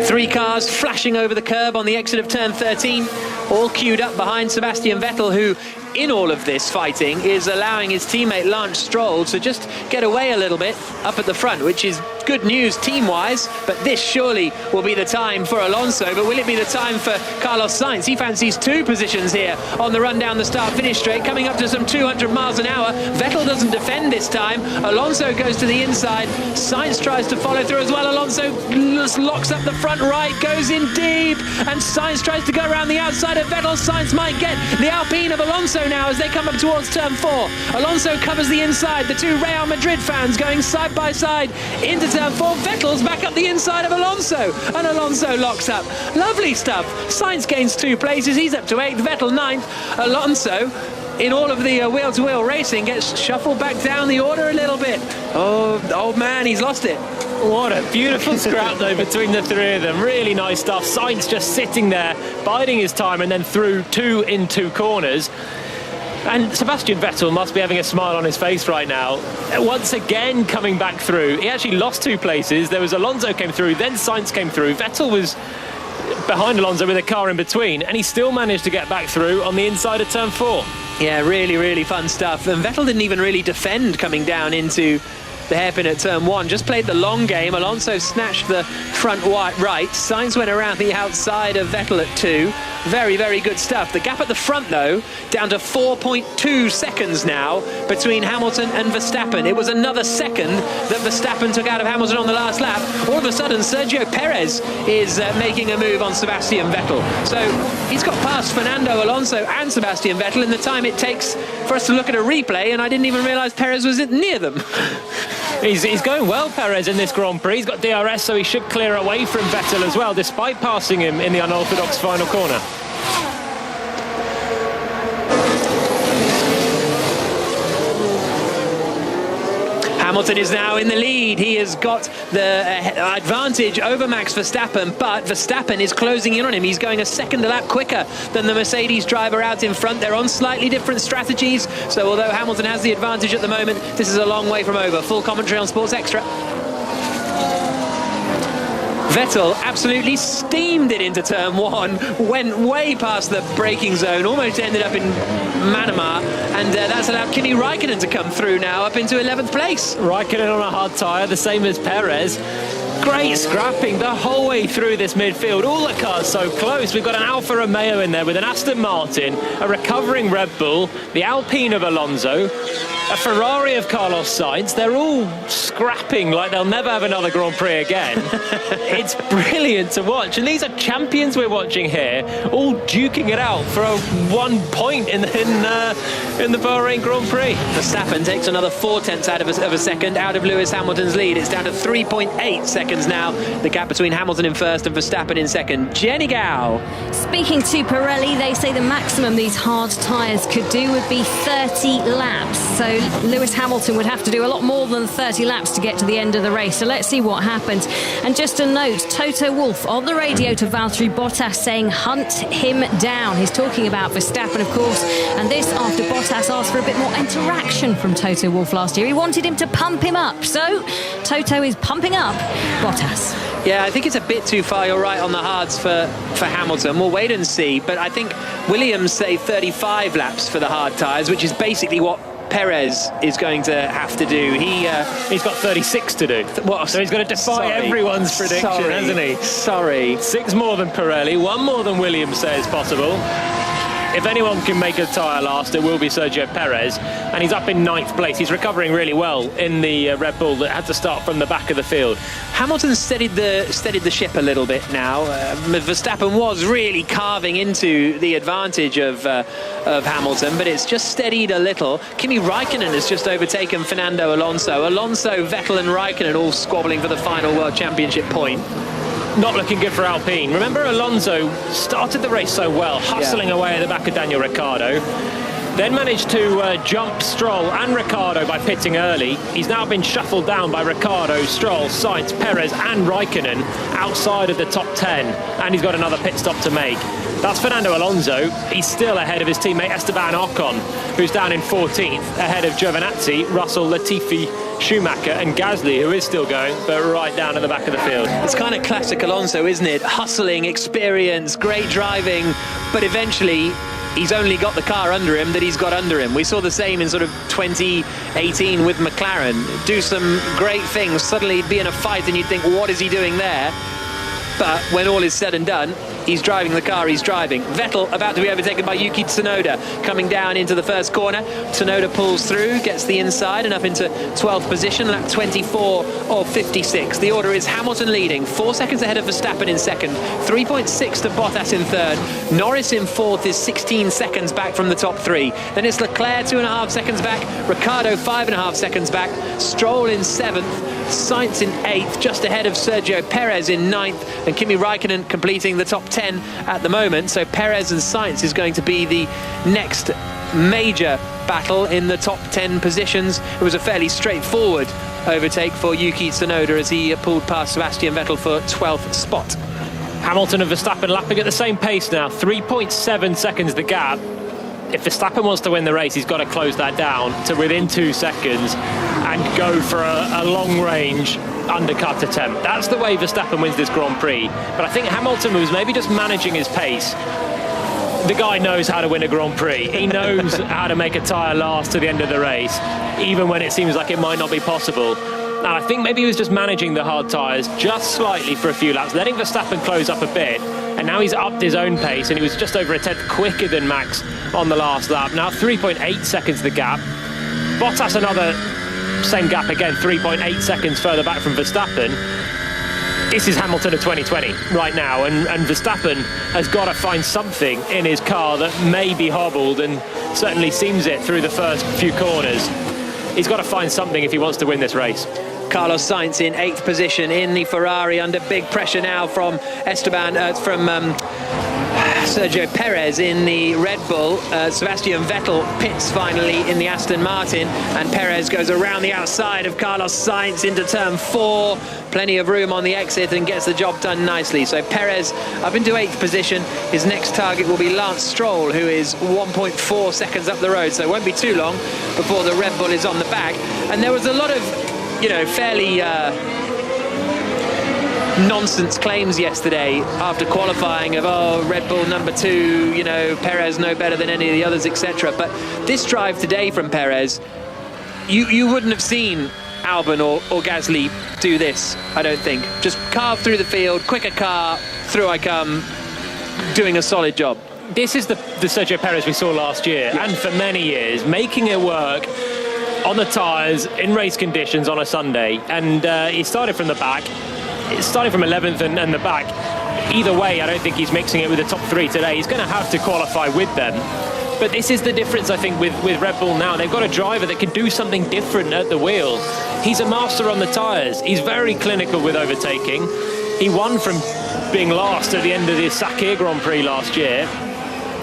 3 cars flashing over the curb on the exit of turn 13, all queued up behind Sebastian Vettel, who in all of this fighting is allowing his teammate Lance Stroll to just get away a little bit up at the front, which is good news team-wise, but this surely will be the time for Alonso. But will it be the time for Carlos Sainz? He fancies 2 positions here on the run down the start-finish straight, coming up to some 200 miles an hour. Vettel doesn't defend this time. Alonso goes to the inside. Sainz tries to follow through as well. Alonso locks up the front right, goes in deep, and Sainz tries to go around the outside of Vettel. Sainz might get the Alpine of Alonso now as they come up towards turn 4. Alonso covers the inside. The 2 Real Madrid fans going side by side into turn 4. Vettel's back up the inside of Alonso, and Alonso locks up. Lovely stuff. Sainz gains 2 places. He's up to 8th. Vettel 9th. Alonso, in all of the wheel-to-wheel racing, gets shuffled back down the order a little bit. Oh, old man, he's lost it. What a beautiful scrap, though, between the 3 of them. Really nice stuff. Sainz just sitting there, biding his time, and then through 2 in 2 corners. And Sebastian Vettel must be having a smile on his face right now. Once again coming back through. He actually lost 2 places. There was Alonso came through, then Sainz came through. Vettel was behind Alonso with a car in between, and he still managed to get back through on the inside of turn 4. Yeah, really, really fun stuff. And Vettel didn't even really defend coming down into the hairpin at turn 1. Just played the long game. Alonso snatched the front right. Sainz went around the outside of Vettel at 2. Very, very good stuff. The gap at the front, though, down to 4.2 seconds now between Hamilton and Verstappen. It was another second that Verstappen took out of Hamilton on the last lap. All of a sudden, Sergio Perez is making a move on Sebastian Vettel. So he's got past Fernando Alonso and Sebastian Vettel in the time it takes for us to look at a replay, and I didn't even realise Perez was near them. He's going well, Perez, in this Grand Prix. He's got DRS, so he should clear away from Vettel as well, despite passing him in the unorthodox final corner. Hamilton is now in the lead. He has got the advantage over Max Verstappen, but Verstappen is closing in on him. He's going a second a lap quicker than the Mercedes driver out in front. They're on slightly different strategies, so although Hamilton has the advantage at the moment, this is a long way from over. Full commentary on Sports Extra. Vettel absolutely steamed it into turn 1, went way past the braking zone, almost ended up in Manama, and that's allowed Kimi Raikkonen to come through now up into 11th place. Raikkonen on a hard tyre, the same as Perez. Great scrapping the whole way through this midfield. All the cars so close. We've got an Alfa Romeo in there with an Aston Martin, a recovering Red Bull, the Alpine of Alonso, a Ferrari of Carlos Sainz. They're all scrapping like they'll never have another Grand Prix again. It's brilliant to watch. And these are champions we're watching here, all duking it out for a 1 point in the Bahrain Grand Prix. Verstappen takes another 4/10 out of a second out of Lewis Hamilton's lead. It's down to 3.8 seconds now. The gap between Hamilton in first and Verstappen in second. Jenny Gao. Speaking to Pirelli, they say the maximum these hard tyres could do would be 30 laps. So Lewis Hamilton would have to do a lot more than 30 laps to get to the end of the race. So let's see what happens. And just a note, Toto Wolff on the radio to Valtteri Bottas saying hunt him down. He's talking about Verstappen, of course, and this after Bottas asked for a bit more interaction from Toto Wolff last year. He wanted him to pump him up. So Toto is pumping up Bottas. Yeah, I think it's a bit too far. You're right on the hards for Hamilton. We'll wait and see. But I think Williams say 35 laps for the hard tyres, which is basically what Perez is going to have to do. He's got 36 to do. So he's got to defy everyone's prediction, hasn't he? Sorry. 6 more than Pirelli, 1 more than Williams says possible. If anyone can make a tyre last, it will be Sergio Perez, and he's up in 9th place. He's recovering really well in the Red Bull that had to start from the back of the field. Hamilton steadied the ship a little bit now. Verstappen was really carving into the advantage of Hamilton, but it's just steadied a little. Kimi Raikkonen has just overtaken Fernando Alonso. Alonso, Vettel and Raikkonen all squabbling for the final World Championship point. Not looking good for Alpine. Remember, Alonso started the race so well, hustling away at the back of Daniel Ricciardo, then managed to jump Stroll and Ricciardo by pitting early. He's now been shuffled down by Ricciardo, Stroll, Sainz, Perez and Raikkonen outside of the top 10, and he's got another pit stop to make. That's Fernando Alonso. He's still ahead of his teammate Esteban Ocon, who's down in 14th, ahead of Giovinazzi, Russell, Latifi, Schumacher and Gasly, who is still going, but right down at the back of the field. It's kind of classic Alonso, isn't it? Hustling, experience, great driving, but eventually he's only got the car under him that he's got under him. We saw the same in sort of 2018 with McLaren. Do some great things, suddenly be in a fight and you'd think, what is he doing there? But when all is said and done, he's driving the car he's driving. Vettel about to be overtaken by Yuki Tsunoda, coming down into the first corner. Tsunoda pulls through, gets the inside and up into 12th position, lap 24 of 56. The order is Hamilton leading, 4 seconds ahead of Verstappen in second, 3.6 to Bottas in third. Norris in fourth is 16 seconds back from the top 3. Then it's Leclerc 2.5 seconds back, Ricciardo 5.5 seconds back, Stroll in 7th, Sainz in 8th, just ahead of Sergio Perez in 9th, and Kimi Raikkonen completing the top 10 at the moment. So Perez and Sainz is going to be the next major battle in the top 10 positions. It was a fairly straightforward overtake for Yuki Tsunoda as he pulled past Sebastian Vettel for 12th spot. Hamilton and Verstappen lapping at the same pace now, 3.7 seconds the gap. If Verstappen wants to win the race, he's got to close that down to within 2 seconds and go for a long-range undercut attempt. That's the way Verstappen wins this Grand Prix. But I think Hamilton was maybe just managing his pace. The guy knows how to win a Grand Prix. He knows how to make a tyre last to the end of the race. even when it seems like it might not be possible. And I think maybe he was just managing the hard tyres just slightly for a few laps, letting Verstappen close up a bit. And now he's upped his own pace, and he was just over a tenth quicker than Max on the last lap. Now 3.8 seconds the gap. Bottas another same gap again, 3.8 seconds further back from Verstappen. This is Hamilton of 2020 right now, and Verstappen has got to find something in his car that may be hobbled, and certainly seems it through the first few corners. He's got to find something if he wants to win this race. Carlos Sainz in 8th position in the Ferrari, under big pressure now from Sergio Perez in the Red Bull. Sebastian Vettel pits finally in the Aston Martin, and Perez goes around the outside of Carlos Sainz into turn 4. Plenty of room on the exit and gets the job done nicely. So Perez up into 8th position. His next target will be Lance Stroll, who is 1.4 seconds up the road, so it won't be too long before the Red Bull is on the back. And there was a lot of, fairly nonsense claims yesterday after qualifying of, Red Bull number 2, Perez no better than any of the others, etc. But this drive today from Perez, you wouldn't have seen Albon or Gasly do this, I don't think. Just carve through the field, quicker car, through I come, doing a solid job. This is the Sergio Perez we saw last year, and for many years, making it work on the tyres in race conditions on a Sunday. And he started from the back. Starting from 11th and the back. Either way, I don't think he's mixing it with the top 3 today. He's going to have to qualify with them. But this is the difference, I think, with Red Bull now. They've got a driver that can do something different at the wheel. He's a master on the tyres. He's very clinical with overtaking. He won from being last at the end of the Sakir Grand Prix last year.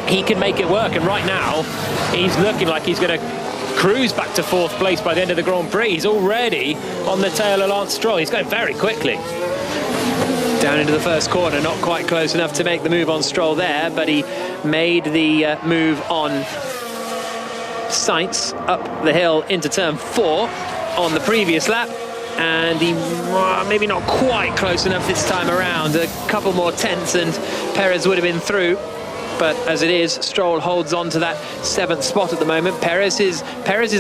He can make it work, and right now, he's looking like he's going to cruise back to 4th place by the end of the Grand Prix. He's already on the tail of Lance Stroll. He's going very quickly. Down into the first corner, not quite close enough to make the move on Stroll there, but he made the move on Sainz up the hill into turn 4 on the previous lap, and he maybe not quite close enough this time around. A couple more tenths and Perez would have been through. But as it is, Stroll holds on to that 7th spot at the moment. Perez's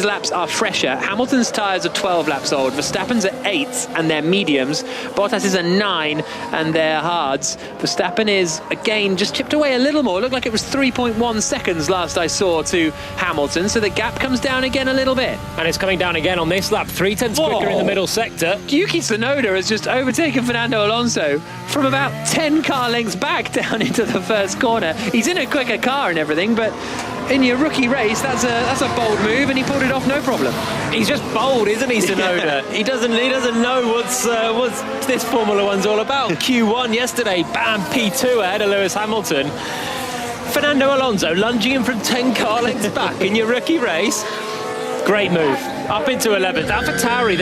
laps are fresher. Hamilton's tyres are 12 laps old. Verstappen's at 8s and they're mediums. Bottas is a 9 and they're hards. Verstappen is, again, just chipped away a little more. It looked like it was 3.1 seconds last I saw to Hamilton. So the gap comes down again a little bit. And it's coming down again on this lap. 3 tenths quicker in the middle sector. Yuki Tsunoda has just overtaken Fernando Alonso from about 10 car lengths back down into the first corner. He's in a quicker car and everything, but in your rookie race, that's a bold move, and he pulled it off no problem. He's just bold, isn't he, Tsunoda? Yeah. He doesn't know what's this Formula One's all about. Q1 yesterday, bam, P2 ahead of Lewis Hamilton. Fernando Alonso lunging him from 10 car lengths back in your rookie race. Great move. Up into 11th. AlphaTauri,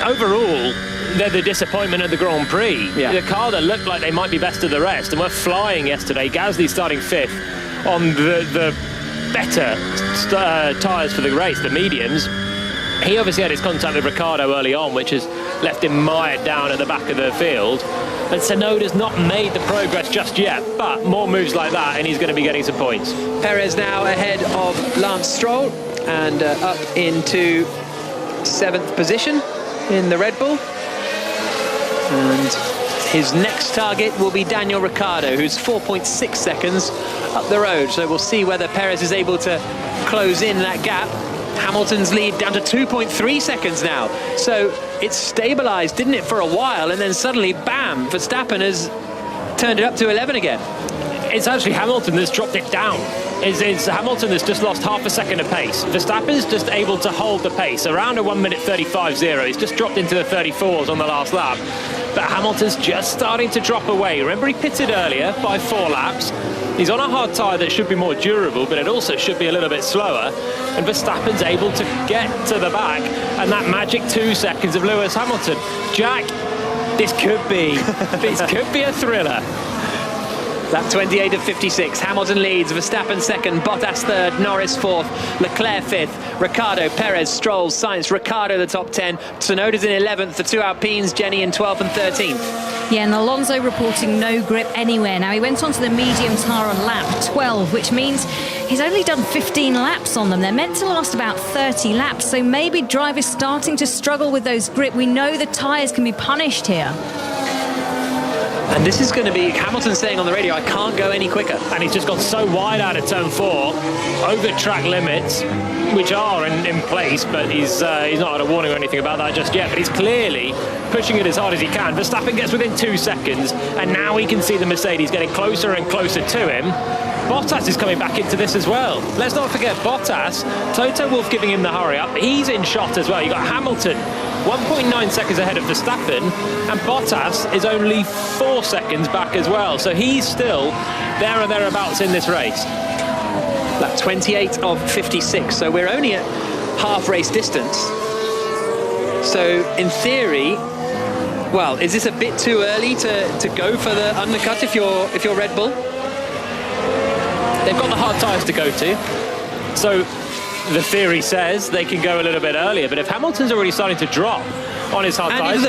overall, they're the disappointment of the Grand Prix. Yeah. The car that looked like they might be best of the rest, and were flying yesterday. Gasly starting 5th on the better tyres for the race, the mediums. He obviously had his contact with Ricciardo early on, which has left him mired down at the back of the field. And Tsunoda's not made the progress just yet, but more moves like that and he's going to be getting some points. Perez now ahead of Lance Stroll and up into 7th position in the Red Bull. And his next target will be Daniel Ricciardo, who's 4.6 seconds up the road. So we'll see whether Perez is able to close in that gap. Hamilton's lead down to 2.3 seconds now. So it's stabilized, didn't it, for a while? And then suddenly, bam, Verstappen has turned it up to 11 again. It's actually Hamilton that's dropped it down. It's Hamilton that's just lost half a second of pace. Verstappen's just able to hold the pace around a 1:35.0. He's just dropped into the 34s on the last lap. But Hamilton's just starting to drop away. Remember, he pitted earlier by 4 laps. He's on a hard tyre that should be more durable, but it also should be a little bit slower. And Verstappen's able to get to the back. And that magic 2 seconds of Lewis Hamilton. Jack, this could be a thriller. Lap 28 of 56. Hamilton leads, Verstappen second, Bottas third, Norris fourth, Leclerc fifth, Ricciardo, Perez, Stroll, Sainz, Ricciardo the top 10. Tsunoda's in 11th, the two Alpines, Jenny in 12th and 13th. Yeah, and Alonso reporting no grip anywhere. Now, he went onto the medium tyre on lap 12, which means he's only done 15 laps on them. They're meant to last about 30 laps, so maybe drivers starting to struggle with those grip. We know the tyres can be punished here. And this is going to be Hamilton saying on the radio, I can't go any quicker. And he's just gone so wide out of turn 4, over track limits, which are in place, but he's not had a warning or anything about that just yet. But he's clearly pushing it as hard as he can. Verstappen gets within 2 seconds, and now he can see the Mercedes getting closer and closer to him. Bottas is coming back into this as well. Let's not forget Bottas, Toto Wolff giving him the hurry up. He's in shot as well. You've got Hamilton 1.9 seconds ahead of Verstappen, and Bottas is only 4 seconds back as well. So he's still there or thereabouts in this race. Lap 28 of 56, so we're only at half race distance. So in theory, well, is this a bit too early to go for the undercut if you're Red Bull? They've got the hard tyres to go to, so the theory says they can go a little bit earlier. But if Hamilton's already starting to drop on his hard tyres...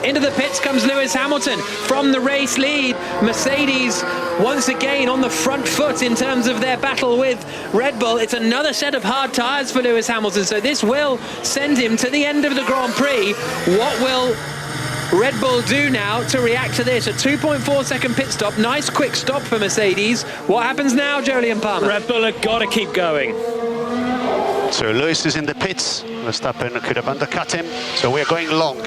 Into the pits comes Lewis Hamilton from the race lead. Mercedes once again on the front foot in terms of their battle with Red Bull. It's another set of hard tyres for Lewis Hamilton, so this will send him to the end of the Grand Prix. What will Red Bull do now to react to this? A 2.4 second pit stop. Nice quick stop for Mercedes. What happens now, Jolyon Palmer? Red Bull have got to keep going. So Lewis is in the pits. Verstappen could have undercut him. So we're going long.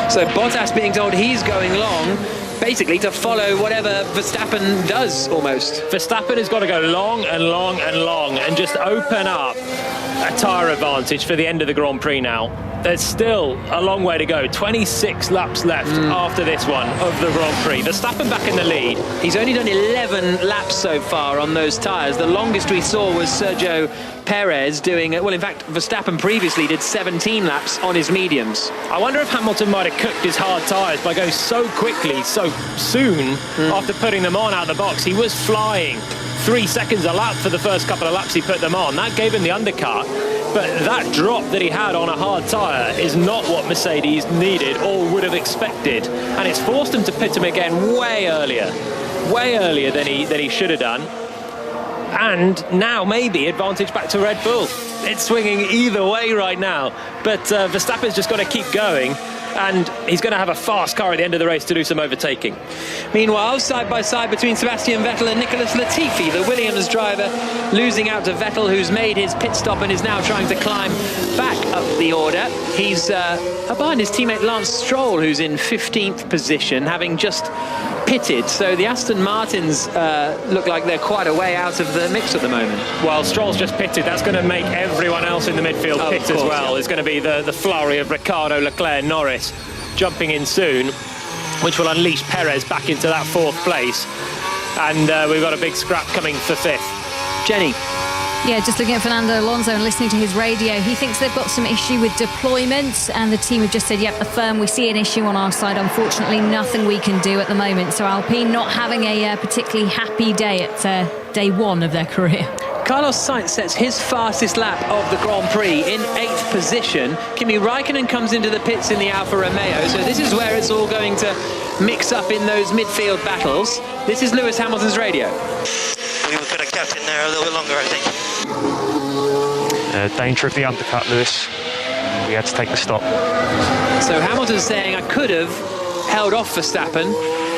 So Bottas being told he's going long, basically to follow whatever Verstappen does, almost. Verstappen has got to go long and long and long and just open up a tyre advantage for the end of the Grand Prix now. There's still a long way to go. 26 laps left after this one of the Grand Prix. Verstappen back in the lead. He's only done 11 laps so far on those tyres. The longest we saw was Sergio Perez doing, well, in fact, Verstappen previously did 17 laps on his mediums. I wonder if Hamilton might have cooked his hard tyres by going so quickly, so soon after putting them on out of the box. He was flying 3 seconds a lap for the first couple of laps he put them on. That gave him the undercut. But that drop that he had on a hard tyre is not what Mercedes needed or would have expected. And it's forced him to pit him again way earlier than he should have done. And now maybe advantage back to Red Bull. It's swinging either way right now. But Verstappen's just got to keep going. And he's going to have a fast car at the end of the race to do some overtaking. Meanwhile, side by side between Sebastian Vettel and Nicholas Latifi, the Williams driver, losing out to Vettel, who's made his pit stop and is now trying to climb back up the order. He's behind his teammate Lance Stroll, who's in 15th position, having just pitted. So the Aston Martins look like they're quite a way out of the mix at the moment. Well, Stroll's just pitted. That's going to make everyone else in the midfield pit as well. There's going to be the flurry of Ricciardo, Leclerc, Norris jumping in soon, which will unleash Perez back into that 4th place. And we've got a big scrap coming for 5th. Jenny. Yeah, just looking at Fernando Alonso and listening to his radio, he thinks they've got some issue with deployment, and the team have just said, yep, affirm, we see an issue on our side. Unfortunately, nothing we can do at the moment. So Alpine not having a particularly happy day at day 1 of their career. Carlos Sainz sets his fastest lap of the Grand Prix in 8th position. Kimi Raikkonen comes into the pits in the Alfa Romeo. So this is where it's all going to mix up in those midfield battles. This is Lewis Hamilton's radio. We could have kept in there a little bit longer, I think. Danger of the undercut, Lewis. We had to take the stop. So Hamilton's saying, I could have held off Verstappen.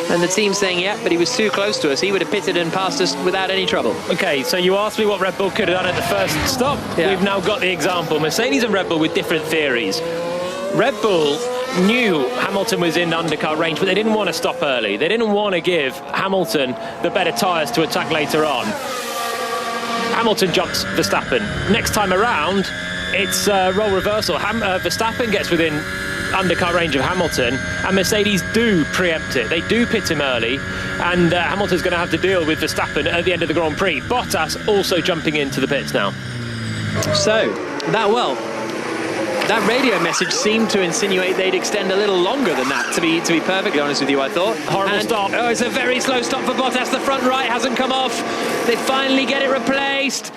And the team saying, yeah, but he was too close to us. He would have pitted and passed us without any trouble. OK, so you asked me what Red Bull could have done at the first stop. Yeah. We've now got the example. Mercedes and Red Bull with different theories. Red Bull knew Hamilton was in undercut range, but they didn't want to stop early. They didn't want to give Hamilton the better tyres to attack later on. Hamilton jumps Verstappen. Next time around, it's role reversal. Verstappen gets within undercut range of Hamilton, and Mercedes do preempt it. They do pit him early, and Hamilton's going to have to deal with Verstappen at the end of the Grand Prix. Bottas also jumping into the pits now. So, That radio message seemed to insinuate they'd extend a little longer than that, to be perfectly honest with you, I thought. Horrible stop. Oh, it's a very slow stop for Bottas. The front right hasn't come off. They finally get it replaced.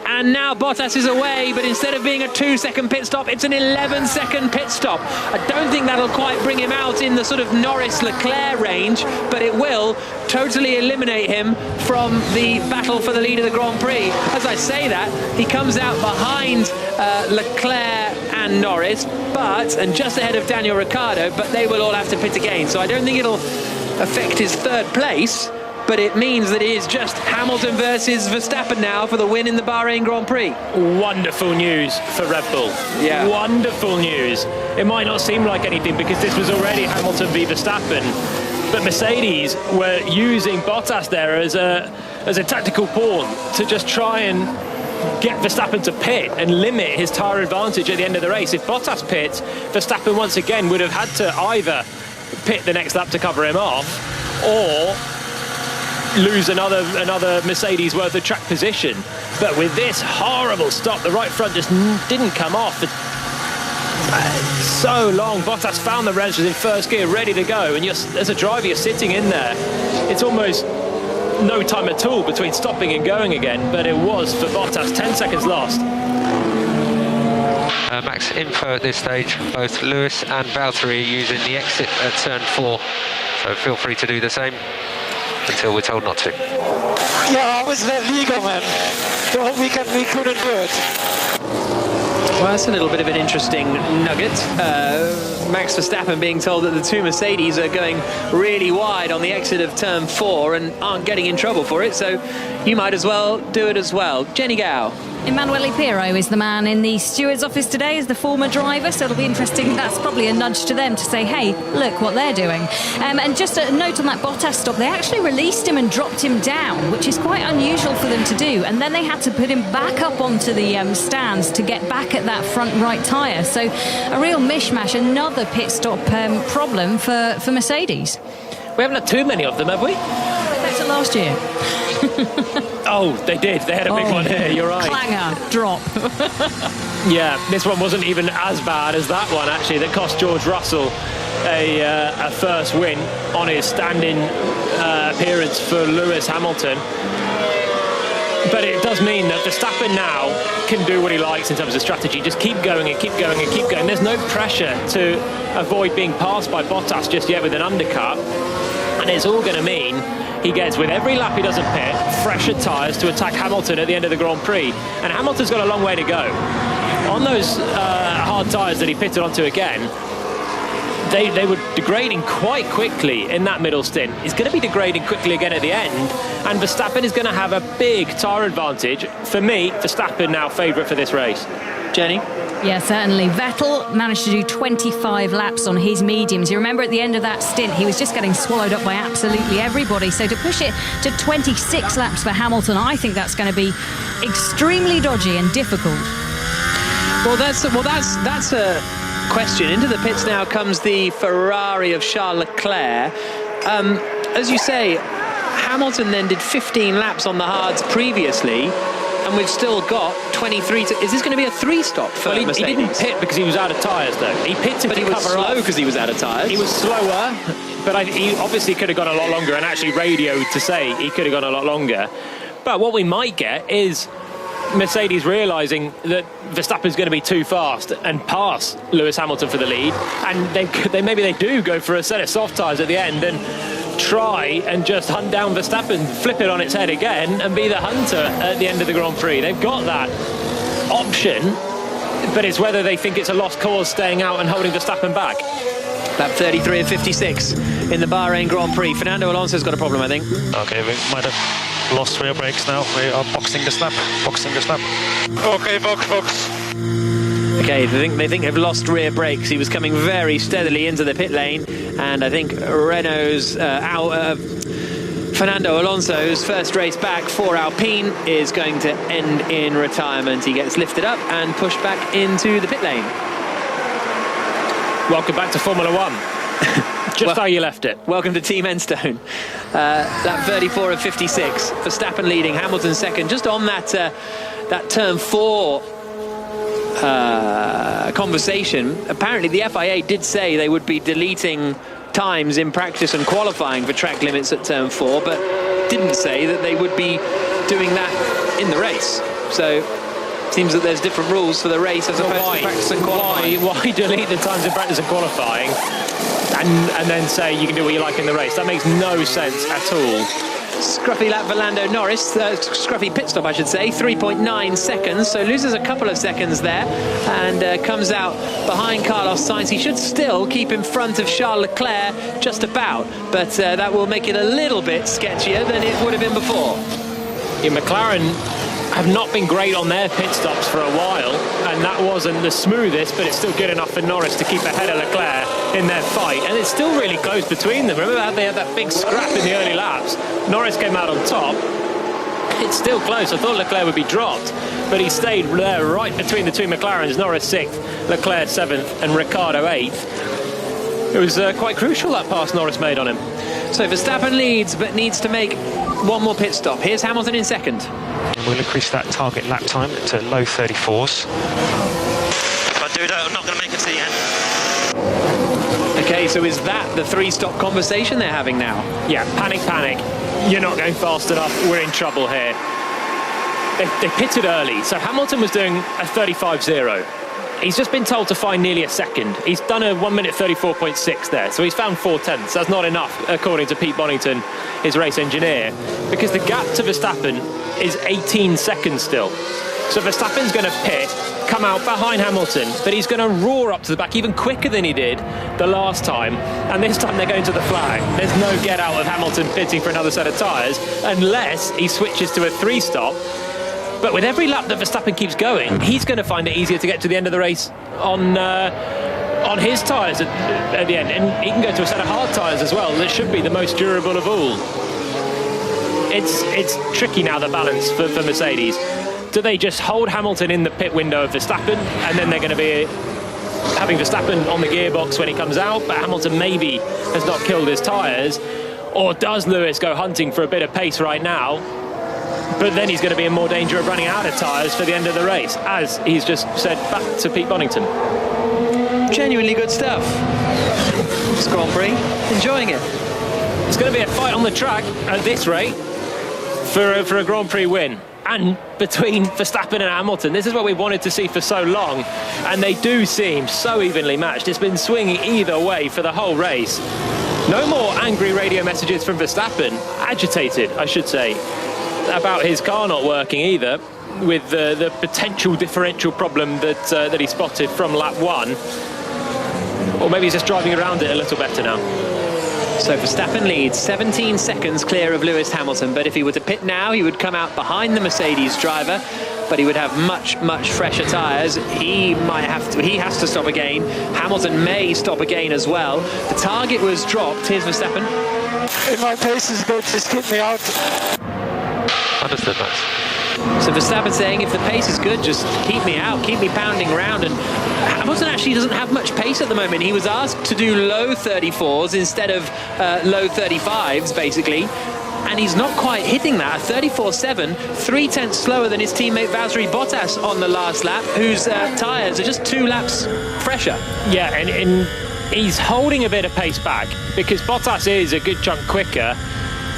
And now Bottas is away, but instead of being a 2-second pit stop, it's an 11-second pit stop. I don't think that'll quite bring him out in the sort of Norris-Leclerc range, but it will totally eliminate him from the battle for the lead of the Grand Prix. As I say that, he comes out behind Leclerc and Norris, and just ahead of Daniel Ricciardo, but they will all have to pit again. So I don't think it'll affect his third place, but it means that it is just Hamilton versus Verstappen now for the win in the Bahrain Grand Prix. Wonderful news for Red Bull. Yeah. Wonderful news. It might not seem like anything because this was already Hamilton v Verstappen, but Mercedes were using Bottas there as a tactical pawn to just try and get Verstappen to pit and limit his tyre advantage at the end of the race. If Bottas pits, Verstappen once again would have had to either pit the next lap to cover him off or lose another Mercedes worth of track position. But with this horrible stop, the right front just didn't come off for so long. Bottas found the res in first gear, ready to go, and as a driver you're sitting in there. It's almost no time at all between stopping and going again, but it was for Bottas. 10 seconds lost. Max info at this stage, both Lewis and Valtteri using the exit at turn 4, so feel free to do the same until we're told not to. Yeah, I was that legal, man. The whole weekend we couldn't do it. Well, that's a little bit of an interesting nugget. Max Verstappen being told that the two Mercedes are going really wide on the exit of turn 4 and aren't getting in trouble for it, so you might as well do it as well. Jenny Gow. Emanuele Pirro is the man in the steward's office today as the former driver, so it'll be interesting. That's probably a nudge to them to say, hey, look what they're doing. And just a note on that Bottas stop, they actually released him and dropped him down, which is quite unusual for them to do. And then they had to put him back up onto the stands to get back at that front right tyre. So a real mishmash, another pit stop problem for Mercedes. We haven't had too many of them, have we? Back to last year. Oh, they did. They had a big one here, you're right. Clanger, drop. Yeah, this one wasn't even as bad as that one, actually, that cost George Russell a first win on his stand-in appearance for Lewis Hamilton. But it does mean that Verstappen now can do what he likes in terms of strategy. Just keep going and keep going and keep going. There's no pressure to avoid being passed by Bottas just yet with an undercut. And it's all going to mean he gets, with every lap he doesn't pit, fresher tyres to attack Hamilton at the end of the Grand Prix. And Hamilton's got a long way to go. On those hard tyres that he pitted onto again, they were degrading quite quickly in that middle stint. He's going to be degrading quickly again at the end, and Verstappen is going to have a big tyre advantage. For me, Verstappen now favourite for this race. Jenny? Yeah, certainly. Vettel managed to do 25 laps on his mediums. You remember at the end of that stint, he was just getting swallowed up by absolutely everybody. So to push it to 26 laps for Hamilton, I think that's going to be extremely dodgy and difficult. Well, that's a question. Into the pits now comes the Ferrari of Charles Leclerc. As you say, Hamilton then did 15 laps on the hards previously, and we've still got 23 to... Is this going to be a 3-stop for Mercedes? He didn't pit because he was out of tyres, though. He pitted but to he was cover slow off. because he was out of tyres. He was slower, but he obviously could have gone a lot longer, and actually radioed to say he could have gone a lot longer. But what we might get is Mercedes realising that Verstappen's going to be too fast and pass Lewis Hamilton for the lead, and maybe they do go for a set of soft tyres at the end and try and just hunt down Verstappen, flip it on its head again and be the hunter at the end of the Grand Prix. They've got that option, but it's whether they think it's a lost cause staying out and holding Verstappen back. Lap 33 of 56 in the Bahrain Grand Prix. Fernando Alonso's got a problem, I think. Okay, we might have lost rear brakes now. We are boxing the snap. Okay, box. Okay, they think they've lost rear brakes. He was coming very steadily into the pit lane, and I think Renault's Fernando Alonso's first race back for Alpine is going to end in retirement. He gets lifted up and pushed back into the pit lane. Welcome back to Formula One. Just how you left it. Welcome to Team Enstone. Lap 34 of 56. Verstappen leading, Hamilton second. Just on that turn 4 conversation. Apparently the FIA did say they would be deleting times in practice and qualifying for track limits at turn 4, but didn't say that they would be doing that in the race. So seems that there's different rules for the race as opposed to practice and qualifying. Why delete the times in practice and qualifying and then say you can do what you like in the race? That makes no sense at all. Scruffy lap for Lando Norris, scruffy pit stop I should say, 3.9 seconds, so loses a couple of seconds there and comes out behind Carlos Sainz. He should still keep in front of Charles Leclerc just about, but that will make it a little bit sketchier than it would have been before. Yeah, McLaren have not been great on their pit stops for a while, and that wasn't the smoothest, but it's still good enough for Norris to keep ahead of Leclerc in their fight, and it's still really close between them. Remember how they had that big scrap in the early laps? Norris came out on top. It's still close. I thought Leclerc would be dropped, but he stayed there right between the two McLarens. Norris 6th, Leclerc 7th, and Ricciardo 8th. It was quite crucial, that pass Norris made on him. So Verstappen leads, but needs to make one more pit stop. Here's Hamilton in second. And we'll increase that target lap time to low 34s. If I do that, I'm not going to make it to the end. Okay, so is that the 3-stop conversation they're having now? Yeah, panic. You're not going fast enough. We're in trouble here. They pitted early, so Hamilton was doing a 35.0. He's just been told to find nearly a second. He's done a 1 minute 34.6 there, so he's found 4/10. That's not enough, according to Pete Bonington, his race engineer, because the gap to Verstappen is 18 seconds still. So Verstappen's going to pit, come out behind Hamilton, but he's going to roar up to the back even quicker than he did the last time, and this time they're going to the flag. There's no get out of Hamilton pitting for another set of tyres unless he switches to a 3-stop. But with every lap that Verstappen keeps going, he's going to find it easier to get to the end of the race on his tyres at the end. And he can go to a set of hard tyres as well. That should be the most durable of all. It's tricky now, the balance for Mercedes. Do they just hold Hamilton in the pit window of Verstappen, and then they're going to be having Verstappen on the gearbox when he comes out, but Hamilton maybe has not killed his tyres? Or does Lewis go hunting for a bit of pace right now? But then he's going to be in more danger of running out of tyres for the end of the race, as he's just said back to Pete Bonington. Genuinely good stuff. This Grand Prix, enjoying it. It's going to be a fight on the track at this rate for a Grand Prix win. And between Verstappen and Hamilton, this is what we wanted to see for so long, and they do seem so evenly matched. It's been swinging either way for the whole race. No more angry radio messages from Verstappen, agitated I should say, about his car not working either, with the potential differential problem that he spotted from lap 1. Or maybe he's just driving around it a little better now. So Verstappen leads 17 seconds clear of Lewis Hamilton, but if he were to pit now, he would come out behind the Mercedes driver, but he would have much fresher tyres. He has to stop again. Hamilton may stop again as well. The target was dropped. Here's Verstappen. If my pace is good, just keep me out. Understood, Max. So Verstappen saying, if the pace is good, just keep me out, keep me pounding around. And Hamilton actually doesn't have much pace at the moment. He was asked to do low 34s instead of low 35s, basically. And he's not quite hitting that. 34.7, 3/10 slower than his teammate Valtteri Bottas on the last lap, whose tyres are just 2 laps fresher. Yeah, and he's holding a bit of pace back, because Bottas is a good chunk quicker.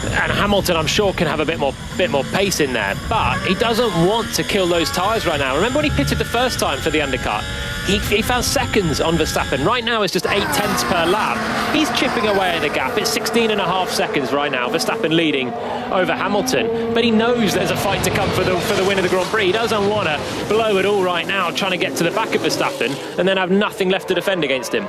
And Hamilton, I'm sure, can have a bit more pace in there, but he doesn't want to kill those tyres right now. Remember when he pitted the first time for the undercut? He found seconds on Verstappen. Right now it's just 0.8 per lap. He's chipping away at the gap. It's 16.5 seconds right now. Verstappen leading over Hamilton, but he knows there's a fight to come for the win of the Grand Prix. He doesn't want to blow it all right now, trying to get to the back of Verstappen and then have nothing left to defend against him.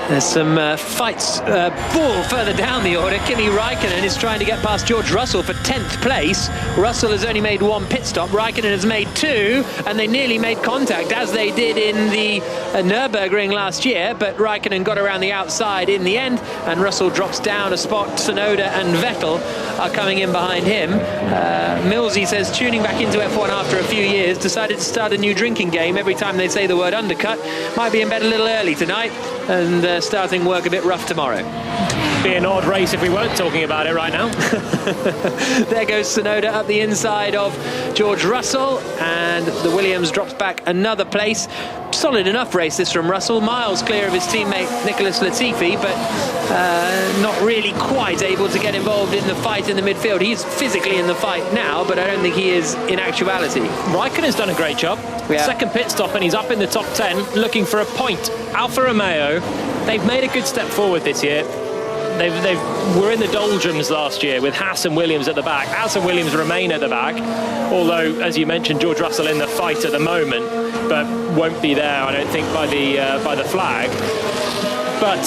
There's some fights further down the order. Kimi Raikkonen is trying to get past George Russell for 10th place. Russell has only made 1 pit stop. Raikkonen has made 2, and they nearly made contact, as they did in the Nürburgring last year, but Raikkonen got around the outside in the end, and Russell drops down a spot. Tsunoda and Vettel are coming in behind him. Millsy says, tuning back into F1 after a few years, decided to start a new drinking game every time they say the word undercut. Might be in bed a little early tonight. And starting work a bit rough tomorrow. Be an odd race if we weren't talking about it right now. There goes Tsunoda up the inside of George Russell, and the Williams drops back another place. Solid enough race this from Russell, miles clear of his teammate Nicholas Latifi, but not really quite able to get involved in the fight in the midfield. He's physically in the fight now, but I don't think he is in actuality. Raikkonen's done a great job. Yeah. Second pit stop, and he's up in the top 10 looking for a point. Alfa Romeo, they've made a good step forward this year. They were in the doldrums last year with Haas and Williams at the back. Haas and Williams remain at the back, although, as you mentioned, George Russell in the fight at the moment, but won't be there, I don't think, by the flag. But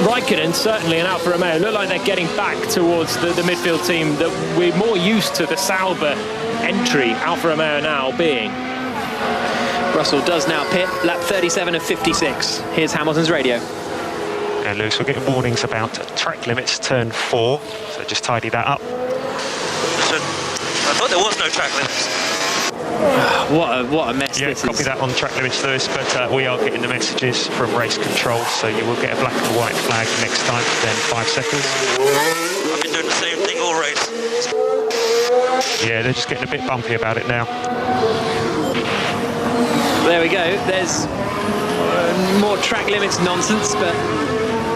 Raikkonen, certainly, and Alfa Romeo look like they're getting back towards the midfield team that we're more used to the Sauber entry, Alfa Romeo now being. Russell does now pit, lap 37 of 56. Here's Hamilton's radio. And Lewis, we're getting warnings about track limits, turn 4, so just tidy that up. So, I thought there was no track limits. What a mess this is. Copy that on track limits, Lewis, but we are getting the messages from race control, so you will get a black and white flag next time, then 5 seconds. I've been doing the same thing all race. Yeah, they're just getting a bit bumpy about it now. There we go. There's more track limits nonsense, but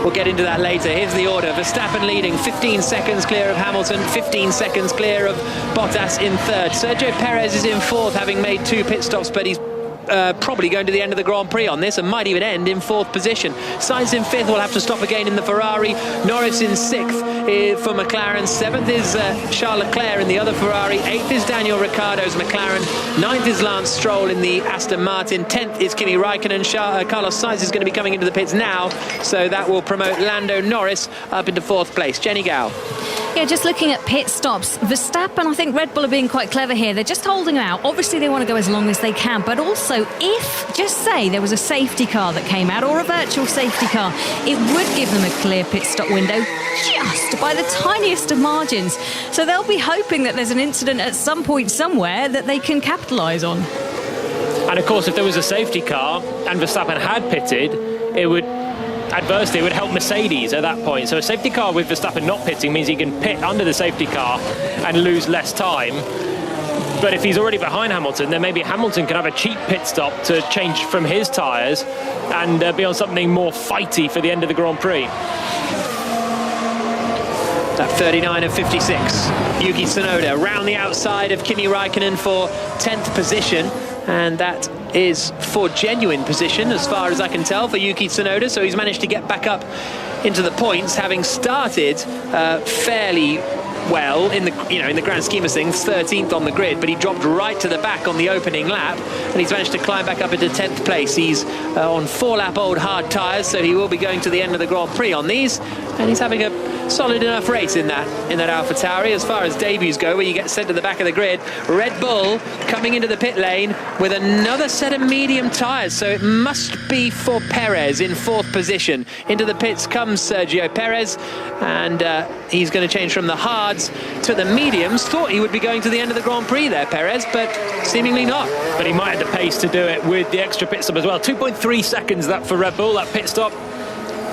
we'll get into that later. Here's the order. Verstappen leading, 15 seconds clear of Hamilton, 15 seconds clear of Bottas in third. Sergio Perez is in fourth, having made 2 pit stops, but he's probably going to the end of the Grand Prix on this and might even end in 4th position. Sainz in 5th, will have to stop again in the Ferrari. Norris in 6th for McLaren. 7th is Charles Leclerc in the other Ferrari. 8th is Daniel Ricciardo's McLaren. 9th is Lance Stroll in the Aston Martin. 10th is Kimi Raikkonen. Carlos Sainz is going to be coming into the pits now, so that will promote Lando Norris up into 4th place. Jenny Gow. Yeah, just looking at pit stops, Verstappen, I think Red Bull are being quite clever here. They're just holding out. Obviously, they want to go as long as they can, but also if, just say, there was a safety car that came out, or a virtual safety car, it would give them a clear pit stop window just by the tiniest of margins. So they'll be hoping that there's an incident at some point somewhere that they can capitalise on. And of course, if there was a safety car and Verstappen had pitted, it would adversely, it would help Mercedes at that point. So a safety car with Verstappen not pitting means he can pit under the safety car and lose less time. But if he's already behind Hamilton, then maybe Hamilton can have a cheap pit stop to change from his tyres and be on something more fighty for the end of the Grand Prix. That 39 of 56. Yuki Tsunoda round the outside of Kimi Raikkonen for 10th position. And that is for genuine position, as far as I can tell, for Yuki Tsunoda. So he's managed to get back up into the points, having started fairly well in the grand scheme of things, 13th on the grid, but he dropped right to the back on the opening lap, and he's managed to climb back up into 10th place. He's on 4-lap-old hard tyres, so he will be going to the end of the Grand Prix on these, and he's having a solid enough race in that AlphaTauri. As far as debuts go, where you get sent to the back of the grid, Red Bull coming into the pit lane with another set of medium tyres, so it must be for Perez in 4th position. Into the pits comes Sergio Perez, and he's going to change from the hards to the mediums. Thought he would be going to the end of the Grand Prix there, Perez, but seemingly not. But he might have the pace to do it with the extra pit stop as well. 2.3 seconds that for Red Bull, that pit stop.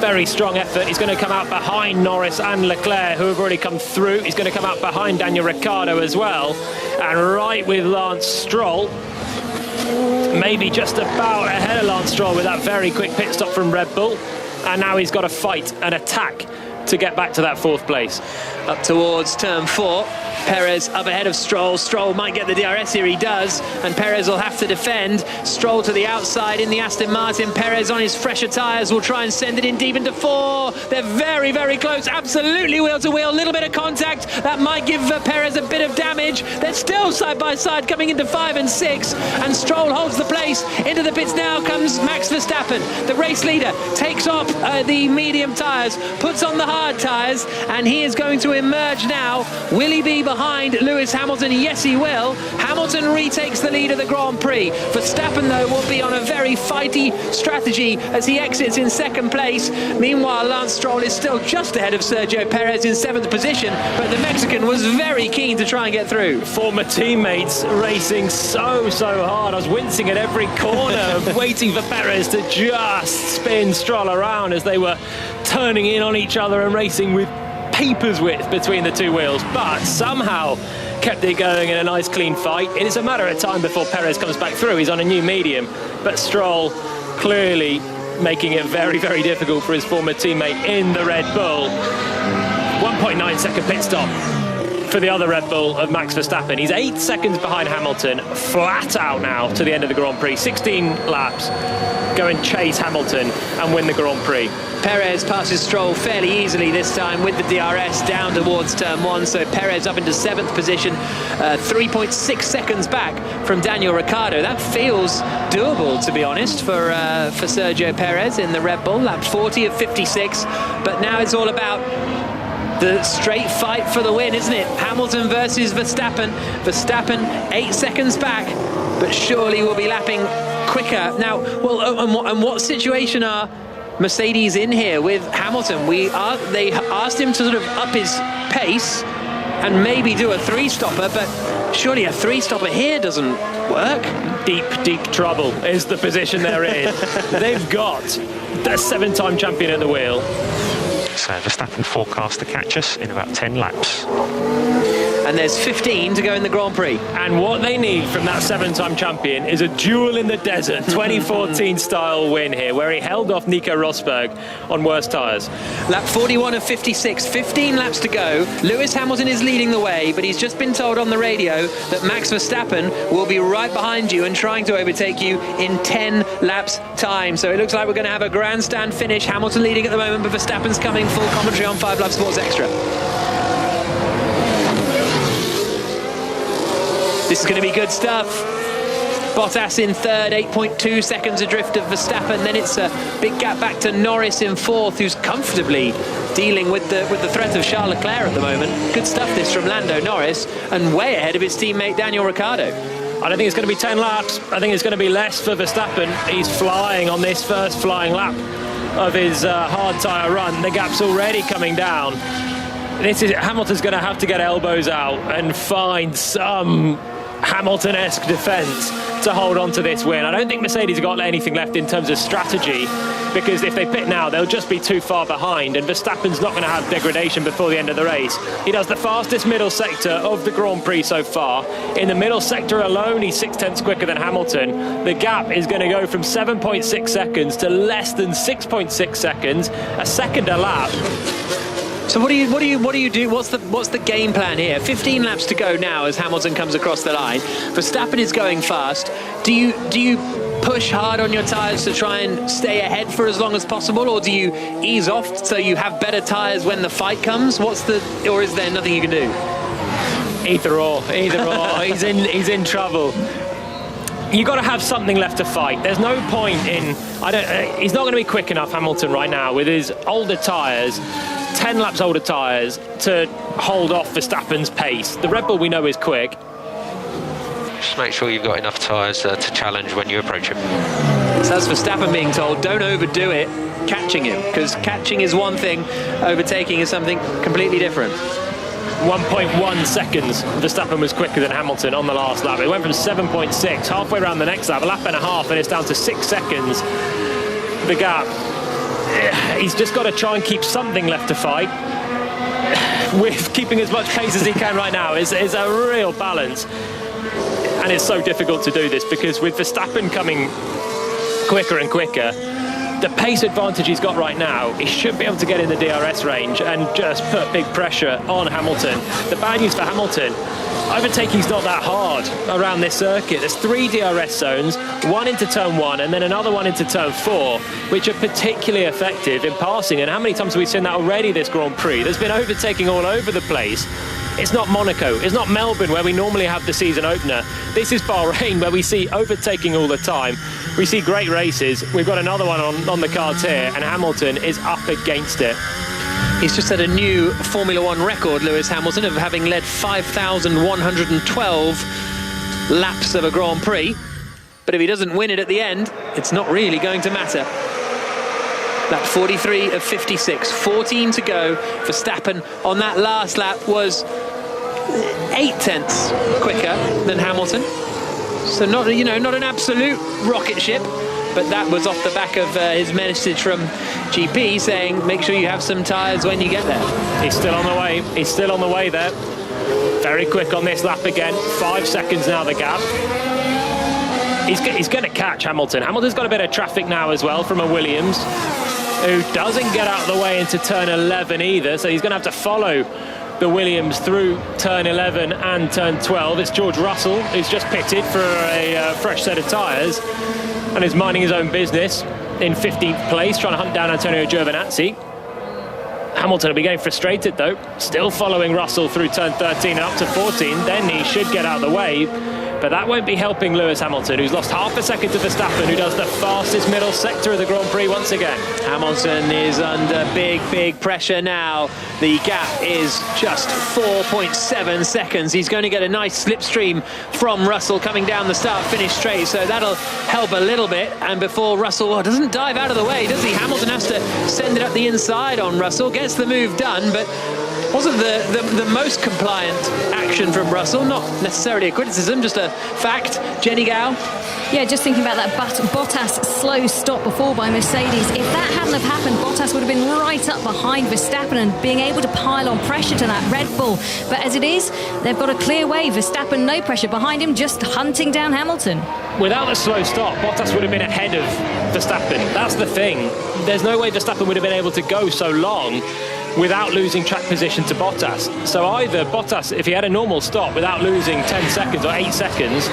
Very strong effort. He's going to come out behind Norris and Leclerc, who have already come through. He's going to come out behind Daniel Ricciardo as well. And right with Lance Stroll. Maybe just about ahead of Lance Stroll with that very quick pit stop from Red Bull. And now he's got to fight and attack to get back to that 4th place. Up towards turn 4. Perez up ahead of Stroll. Stroll might get the DRS here, he does, and Perez will have to defend. Stroll to the outside in the Aston Martin. Perez on his fresher tyres will try and send it in deep into 4. They're very, very close, absolutely wheel to wheel. A little bit of contact, that might give Perez a bit of damage. They're still side by side coming into 5 and 6, and Stroll holds the place. Into the pits now comes Max Verstappen, the race leader, takes off the medium tyres, puts on the hard tyres, and he is going to emerge now. Will he be be behind Lewis Hamilton? Yes, he will. Hamilton retakes the lead of the Grand Prix. Verstappen, though, will be on a very fighty strategy as he exits in second place. Meanwhile, Lance Stroll is still just ahead of Sergio Perez in 7th position, but the Mexican was very keen to try and get through. Former teammates racing so hard. I was wincing at every corner, waiting for Perez to just spin Stroll around as they were turning in on each other and racing with paper's width between the two wheels, but somehow kept it going in a nice clean fight. It is a matter of time before Perez comes back through. He's on a new medium, but Stroll clearly making it very difficult for his former teammate in the Red Bull. 1.9 second pit stop for the other Red Bull of Max Verstappen. He's 8 seconds behind Hamilton, flat out now to the end of the Grand Prix. 16 laps, go and chase Hamilton and win the Grand Prix. Perez passes Stroll fairly easily this time with the DRS down towards turn 1, so Perez up into 7th position, 3.6 seconds back from Daniel Ricciardo. That feels doable, to be honest, for Sergio Perez in the Red Bull. Lap 40 of 56, but now it's all about the straight fight for the win, isn't it? Hamilton versus Verstappen. Verstappen 8 seconds back, but surely will be lapping quicker. Now, well, and what situation are Mercedes in here with Hamilton? They asked him to sort of up his pace and maybe do a 3-stopper, but surely a 3-stopper here doesn't work. Deep trouble is the position they're in. They've got the 7-time champion at the wheel. So Verstappen forecast to catch us in about 10 laps. And there's 15 to go in the Grand Prix. And what they need from that 7-time champion is a duel in the desert 2014 style win here, where he held off Nico Rosberg on worse tyres. Lap 41 of 56, 15 laps to go. Lewis Hamilton is leading the way, but he's just been told on the radio that Max Verstappen will be right behind you and trying to overtake you in 10 laps time. So it looks like we're going to have a grandstand finish. Hamilton leading at the moment, but Verstappen's coming. Full commentary on 5 Live Sports Extra. This is going to be good stuff. Bottas in third, 8.2 seconds adrift of Verstappen. Then it's a big gap back to Norris in fourth, who's comfortably dealing with the threat of Charles Leclerc at the moment. Good stuff this from Lando Norris, and way ahead of his teammate Daniel Ricciardo. I don't think it's going to be 10 laps. I think it's going to be less for Verstappen. He's flying on this first flying lap of his hard tyre run. The gap's already coming down. Hamilton's going to have to get elbows out and find some Hamilton-esque defence to hold on to this win. I don't think Mercedes have got anything left in terms of strategy, because if they pit now, they'll just be too far behind, and Verstappen's not going to have degradation before the end of the race. He does the fastest middle sector of the Grand Prix so far. In the middle sector alone, he's 0.6 quicker than Hamilton. The gap is going to go from 7.6 seconds to less than 6.6 seconds, a second a lap. So what do you do? What's the game plan here? 15 laps to go now as Hamilton comes across the line. Verstappen is going fast. Do you push hard on your tyres to try and stay ahead for as long as possible, or do you ease off so you have better tyres when the fight comes? Or is there nothing you can do? Either or. He's in trouble. You've got to have something left to fight. There's no point in... he's not going to be quick enough, Hamilton, right now, with his older tyres, 10 laps older tyres, to hold off Verstappen's pace. The Red Bull we know is quick. Just make sure you've got enough tyres to challenge when you approach him. So that's Verstappen being told, don't overdo it catching him, because catching is one thing, overtaking is something completely different. 1.1 seconds Verstappen was quicker than Hamilton on the last lap. It went from 7.6 halfway around the next lap, a lap and a half, and it's down to 6 seconds. The gap. He's just got to try and keep something left to fight. With keeping as much pace as he can right now is a real balance. And it's so difficult to do this, because with Verstappen coming quicker and quicker, the pace advantage he's got right now, he should be able to get in the DRS range and just put big pressure on Hamilton. The bad news for Hamilton, overtaking's not that hard around this circuit. There's 3 DRS zones, one into turn 1 and then another one into turn 4, which are particularly effective in passing. And how many times have we seen that already this Grand Prix? There's been overtaking all over the place. It's not Monaco, it's not Melbourne, where we normally have the season opener. This is Bahrain, where we see overtaking all the time. We see great races. We've got another one on the cards here, and Hamilton is up against it. He's just set a new Formula One record, Lewis Hamilton, of having led 5,112 laps of a Grand Prix. But if he doesn't win it at the end, it's not really going to matter. Lap 43 of 56, 14 to go. Verstappen on that last lap was 8 tenths quicker than Hamilton. So not an absolute rocket ship, but that was off the back of his message from GP saying, make sure you have some tyres when you get there. He's still on the way. He's still on the way there. Very quick on this lap again. 5 seconds now, the gap. He's going to catch Hamilton. Hamilton's got a bit of traffic now as well from a Williams, who doesn't get out of the way into turn 11 either, so he's going to have to follow the Williams through turn 11 and turn 12. It's George Russell, who's just pitted for a fresh set of tyres and is minding his own business in 15th place, trying to hunt down Antonio Giovinazzi. Hamilton will be getting frustrated though, still following Russell through turn 13 and up to 14. Then he should get out of the way, but that won't be helping Lewis Hamilton, who's lost half a second to Verstappen, who does the fastest middle sector of the Grand Prix once again. Hamilton is under big pressure now. The gap is just 4.7 seconds. He's going to get a nice slipstream from Russell coming down the start-finish straight, so that'll help a little bit. And before Russell doesn't dive out of the way, does he? Hamilton has to send it up the inside on Russell, gets the move done, but wasn't the most compliant action from Russell. Not necessarily a criticism, just a fact. Jenny Gow? Yeah, just thinking about that Bottas slow stop before by Mercedes. If that hadn't have happened, Bottas would have been right up behind Verstappen and being able to pile on pressure to that Red Bull. But as it is, they've got a clear way. Verstappen, no pressure behind him, just hunting down Hamilton. Without the slow stop, Bottas would have been ahead of Verstappen. That's the thing. There's no way Verstappen would have been able to go so long without losing track position to Bottas. So either Bottas, if he had a normal stop without losing 10 seconds or 8 seconds,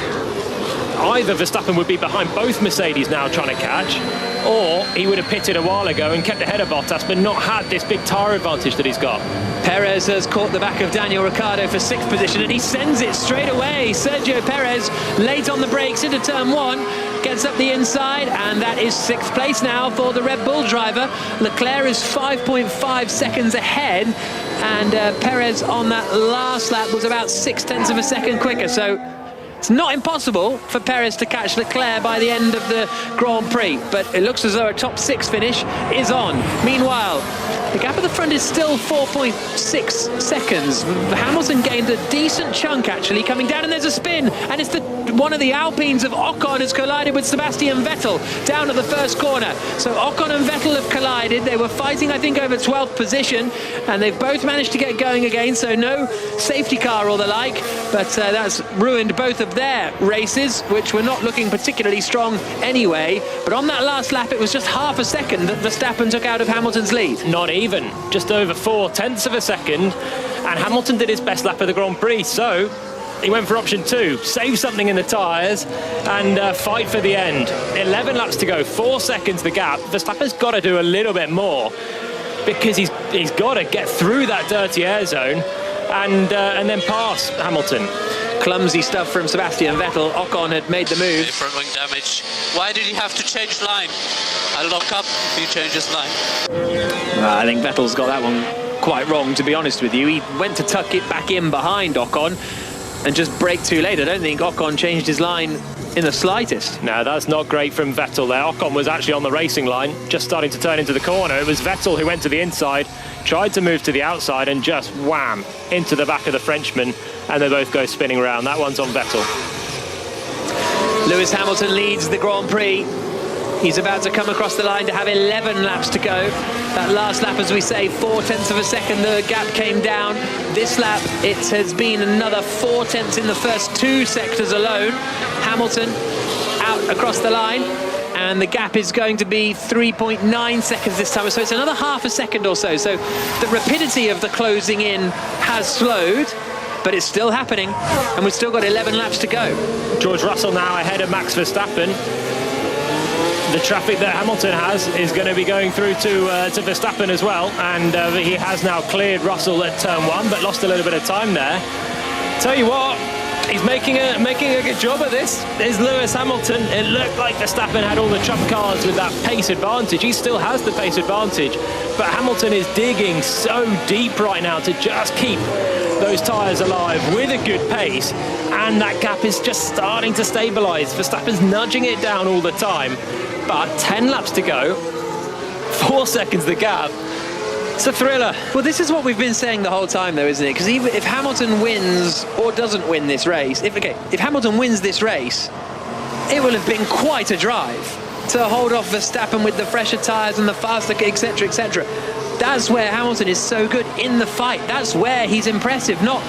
either Verstappen would be behind both Mercedes now trying to catch, or he would have pitted a while ago and kept ahead of Bottas but not had this big tyre advantage that he's got. Perez has caught the back of Daniel Ricciardo for 6th position, and he sends it straight away. Sergio Perez late on the brakes into turn 1, gets up the inside, and that is 6th place now for the Red Bull driver. Leclerc is 5.5 seconds ahead, and Perez on that last lap was about 0.6 of a second quicker, so it's not impossible for Perez to catch Leclerc by the end of the Grand Prix, but it looks as though a top 6 finish is on. Meanwhile, the gap at the front is still 4.6 seconds. Hamilton gained a decent chunk actually coming down, and there's a spin, and it's one of the Alpines of Ocon has collided with Sebastian Vettel down at the first corner. So Ocon and Vettel have collided. They were fighting, I think, over 12th position, and they've both managed to get going again, so no safety car or the like, but that's ruined both of their races, which were not looking particularly strong anyway. But on that last lap, it was just half a second that Verstappen took out of Hamilton's lead. Not even, just over 0.4 of a second, and Hamilton did his best lap of the Grand Prix, so he went for option 2, save something in the tyres and fight for the end. 11 laps to go, 4 seconds the gap. Verstappen's got to do a little bit more, because he's got to get through that dirty air zone and then pass Hamilton. Clumsy stuff from Sebastian Vettel. Ocon had made the move. Front wing damage. Why did he have to change line? I'll lock up if he changes line. I think Vettel's got that one quite wrong, to be honest with you. He went to tuck it back in behind Ocon and just brake too late. I don't think Ocon changed his line in the slightest. No, that's not great from Vettel there. Ocon was actually on the racing line, just starting to turn into the corner. It was Vettel who went to the inside, tried to move to the outside, and just wham, into the back of the Frenchman, and they both go spinning around. That one's on Vettel. Lewis Hamilton leads the Grand Prix. He's about to come across the line to have 11 laps to go. That last lap, as we say, 0.4 of a second, the gap came down. This lap, it has been another 0.4 in the first 2 sectors alone. Hamilton out across the line, and the gap is going to be 3.9 seconds this time, so it's another half a second or so. So the rapidity of the closing in has slowed, but it's still happening, and we've still got 11 laps to go. George Russell now ahead of Max Verstappen. The traffic that Hamilton has is going to be going through to Verstappen as well, and he has now cleared Russell at turn 1, but lost a little bit of time there. Tell you what, he's making a good job of this. There's Lewis Hamilton. It looked like Verstappen had all the trump cards with that pace advantage. He still has the pace advantage, but Hamilton is digging so deep right now to just keep those tyres alive with a good pace, and that gap is just starting to stabilise. Verstappen's nudging it down all the time, but 10 laps to go, 4 seconds the gap. It's a thriller. Well, this is what we've been saying the whole time, though, isn't it? Because even if Hamilton wins or doesn't win this race, if Hamilton wins this race, it will have been quite a drive to hold off Verstappen with the fresher tyres and the faster, etc., etc. That's where Hamilton is so good in the fight. That's where he's impressive, not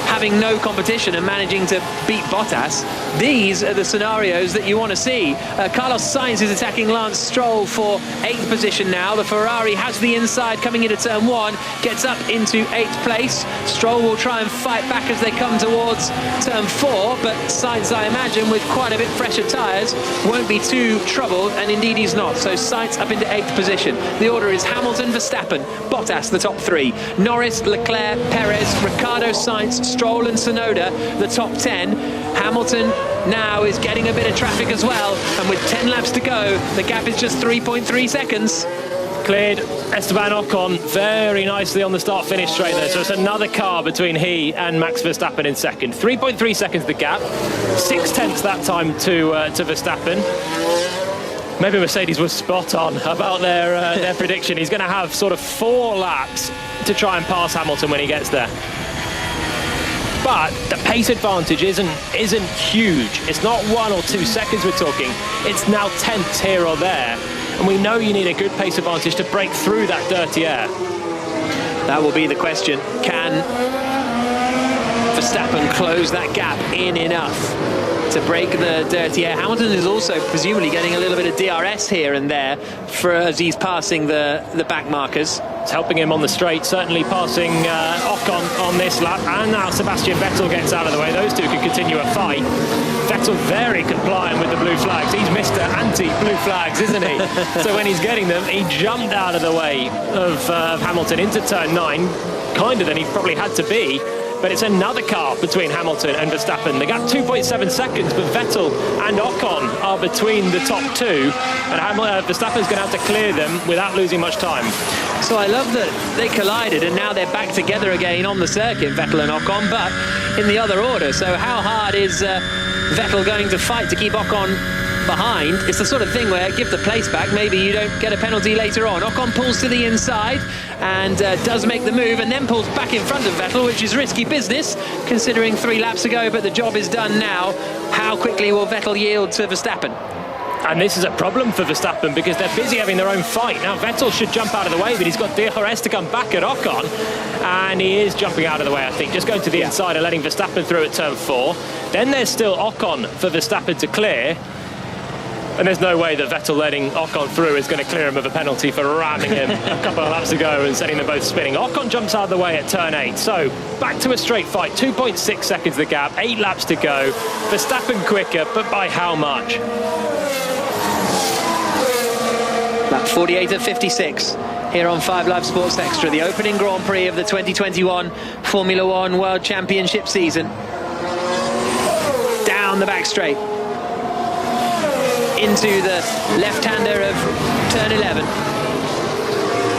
having no competition and managing to beat Bottas. These are the scenarios that you want to see. Carlos Sainz is attacking Lance Stroll for 8th position now. The Ferrari has the inside coming into turn 1, gets up into 8th place. Stroll will try and fight back as they come towards turn 4, but Sainz, I imagine, with quite a bit fresher tyres, won't be too troubled, and indeed he's not. So Sainz up into 8th position. The order is Hamilton, Verstappen, Bottas, the top 3. Norris, Leclerc, Perez, Ricciardo, Sainz, Stroll and Tsunoda, the top 10. Hamilton now is getting a bit of traffic as well, and with 10 laps to go, the gap is just 3.3 seconds. Cleared Esteban Ocon very nicely on the start-finish straight there, so it's another car between he and Max Verstappen in second. 3.3 seconds the gap, 0.6 that time to Verstappen. Maybe Mercedes was spot on about their prediction. He's going to have sort of 4 laps to try and pass Hamilton when he gets there. But the pace advantage isn't huge. It's not 1 or 2 seconds we're talking. It's now tenths here or there. And we know you need a good pace advantage to break through that dirty air. That will be the question. Can Verstappen close that gap in enough to break the dirty air? Hamilton is also presumably getting a little bit of DRS here and there as he's passing the back markers. It's helping him on the straight, certainly passing Ocon on this lap, and now Sebastian Vettel gets out of the way. Those two can continue a fight. Vettel very compliant with the blue flags. He's Mr. Anti-blue flags, isn't he? So when he's getting them, he jumped out of the way of Hamilton into turn 9, kinder than he probably had to be. But it's another car between Hamilton and Verstappen. The gap 2.7 seconds, but Vettel and Ocon are between the top 2, and Verstappen's going to have to clear them without losing much time. So I love that they collided and now they're back together again on the circuit, Vettel and Ocon, but in the other order. So how hard is Vettel going to fight to keep Ocon behind? It's the sort of thing where give the place back, maybe you don't get a penalty later on. Ocon pulls to the inside and does make the move, and then pulls back in front of Vettel, which is risky business considering 3 laps ago, but the job is done now. How quickly will Vettel yield to Verstappen? And this is a problem for Verstappen because they're busy having their own fight. Now Vettel should jump out of the way, but he's got DRS to come back at Ocon, and he is jumping out of the way, I think, just going to the inside and letting Verstappen through at turn 4. Then there's still Ocon for Verstappen to clear. And there's no way that Vettel letting Ocon through is going to clear him of a penalty for ramming him a couple of laps ago and setting them both spinning. Ocon jumps out of the way at turn 8. So back to a straight fight. 2.6 seconds the gap. 8 laps to go. Verstappen quicker, but by how much? Lap 48 of 56 here on 5 Live Sports Extra. The opening Grand Prix of the 2021 Formula One World Championship season. Down the back straight into the left-hander of turn 11,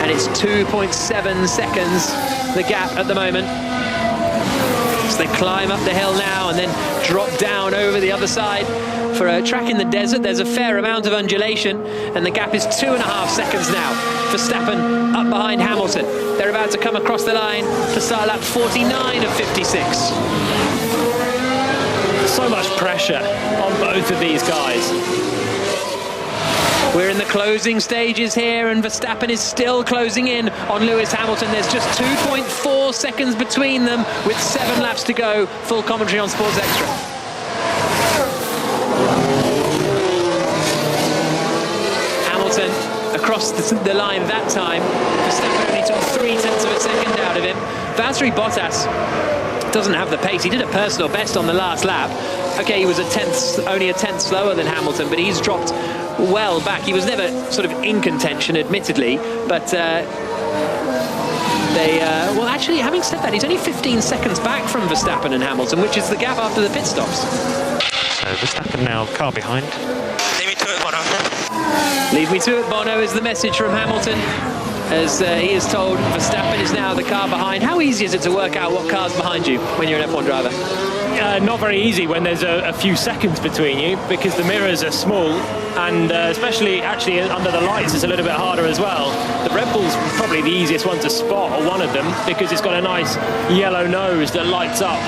and it's 2.7 seconds the gap at the moment. So they climb up the hill now and then drop down over the other side. For a track in the desert, there's a fair amount of undulation, and the gap is 2.5 seconds now. Verstappen up behind Hamilton. They're about to come across the line to start lap 49 of 56. So much pressure on both of these guys. We're in the closing stages here, and Verstappen is still closing in on Lewis Hamilton. There's just 2.4 seconds between them with 7 laps to go. Full commentary on Sports Extra. Hamilton across the line that time. Verstappen only took 0.3 of a second out of him. Valtteri Bottas doesn't have the pace. He did a personal best on the last lap. Okay, he was only a tenth slower than Hamilton, but he's dropped well back. He was never sort of in contention, admittedly, but Well, actually, having said that, he's only 15 seconds back from Verstappen and Hamilton, which is the gap after the pit stops. So Verstappen now car behind. Leave me to it, Bono. Leave me to it, Bono, is the message from Hamilton. As he is told, Verstappen is now the car behind. How easy is it to work out what car's behind you when you're an F1 driver? Not very easy when there's a few seconds between you, because the mirrors are small, and especially actually under the lights it's a little bit harder as well. The Red Bull's probably the easiest one to spot, or one of them, because it's got a nice yellow nose that lights up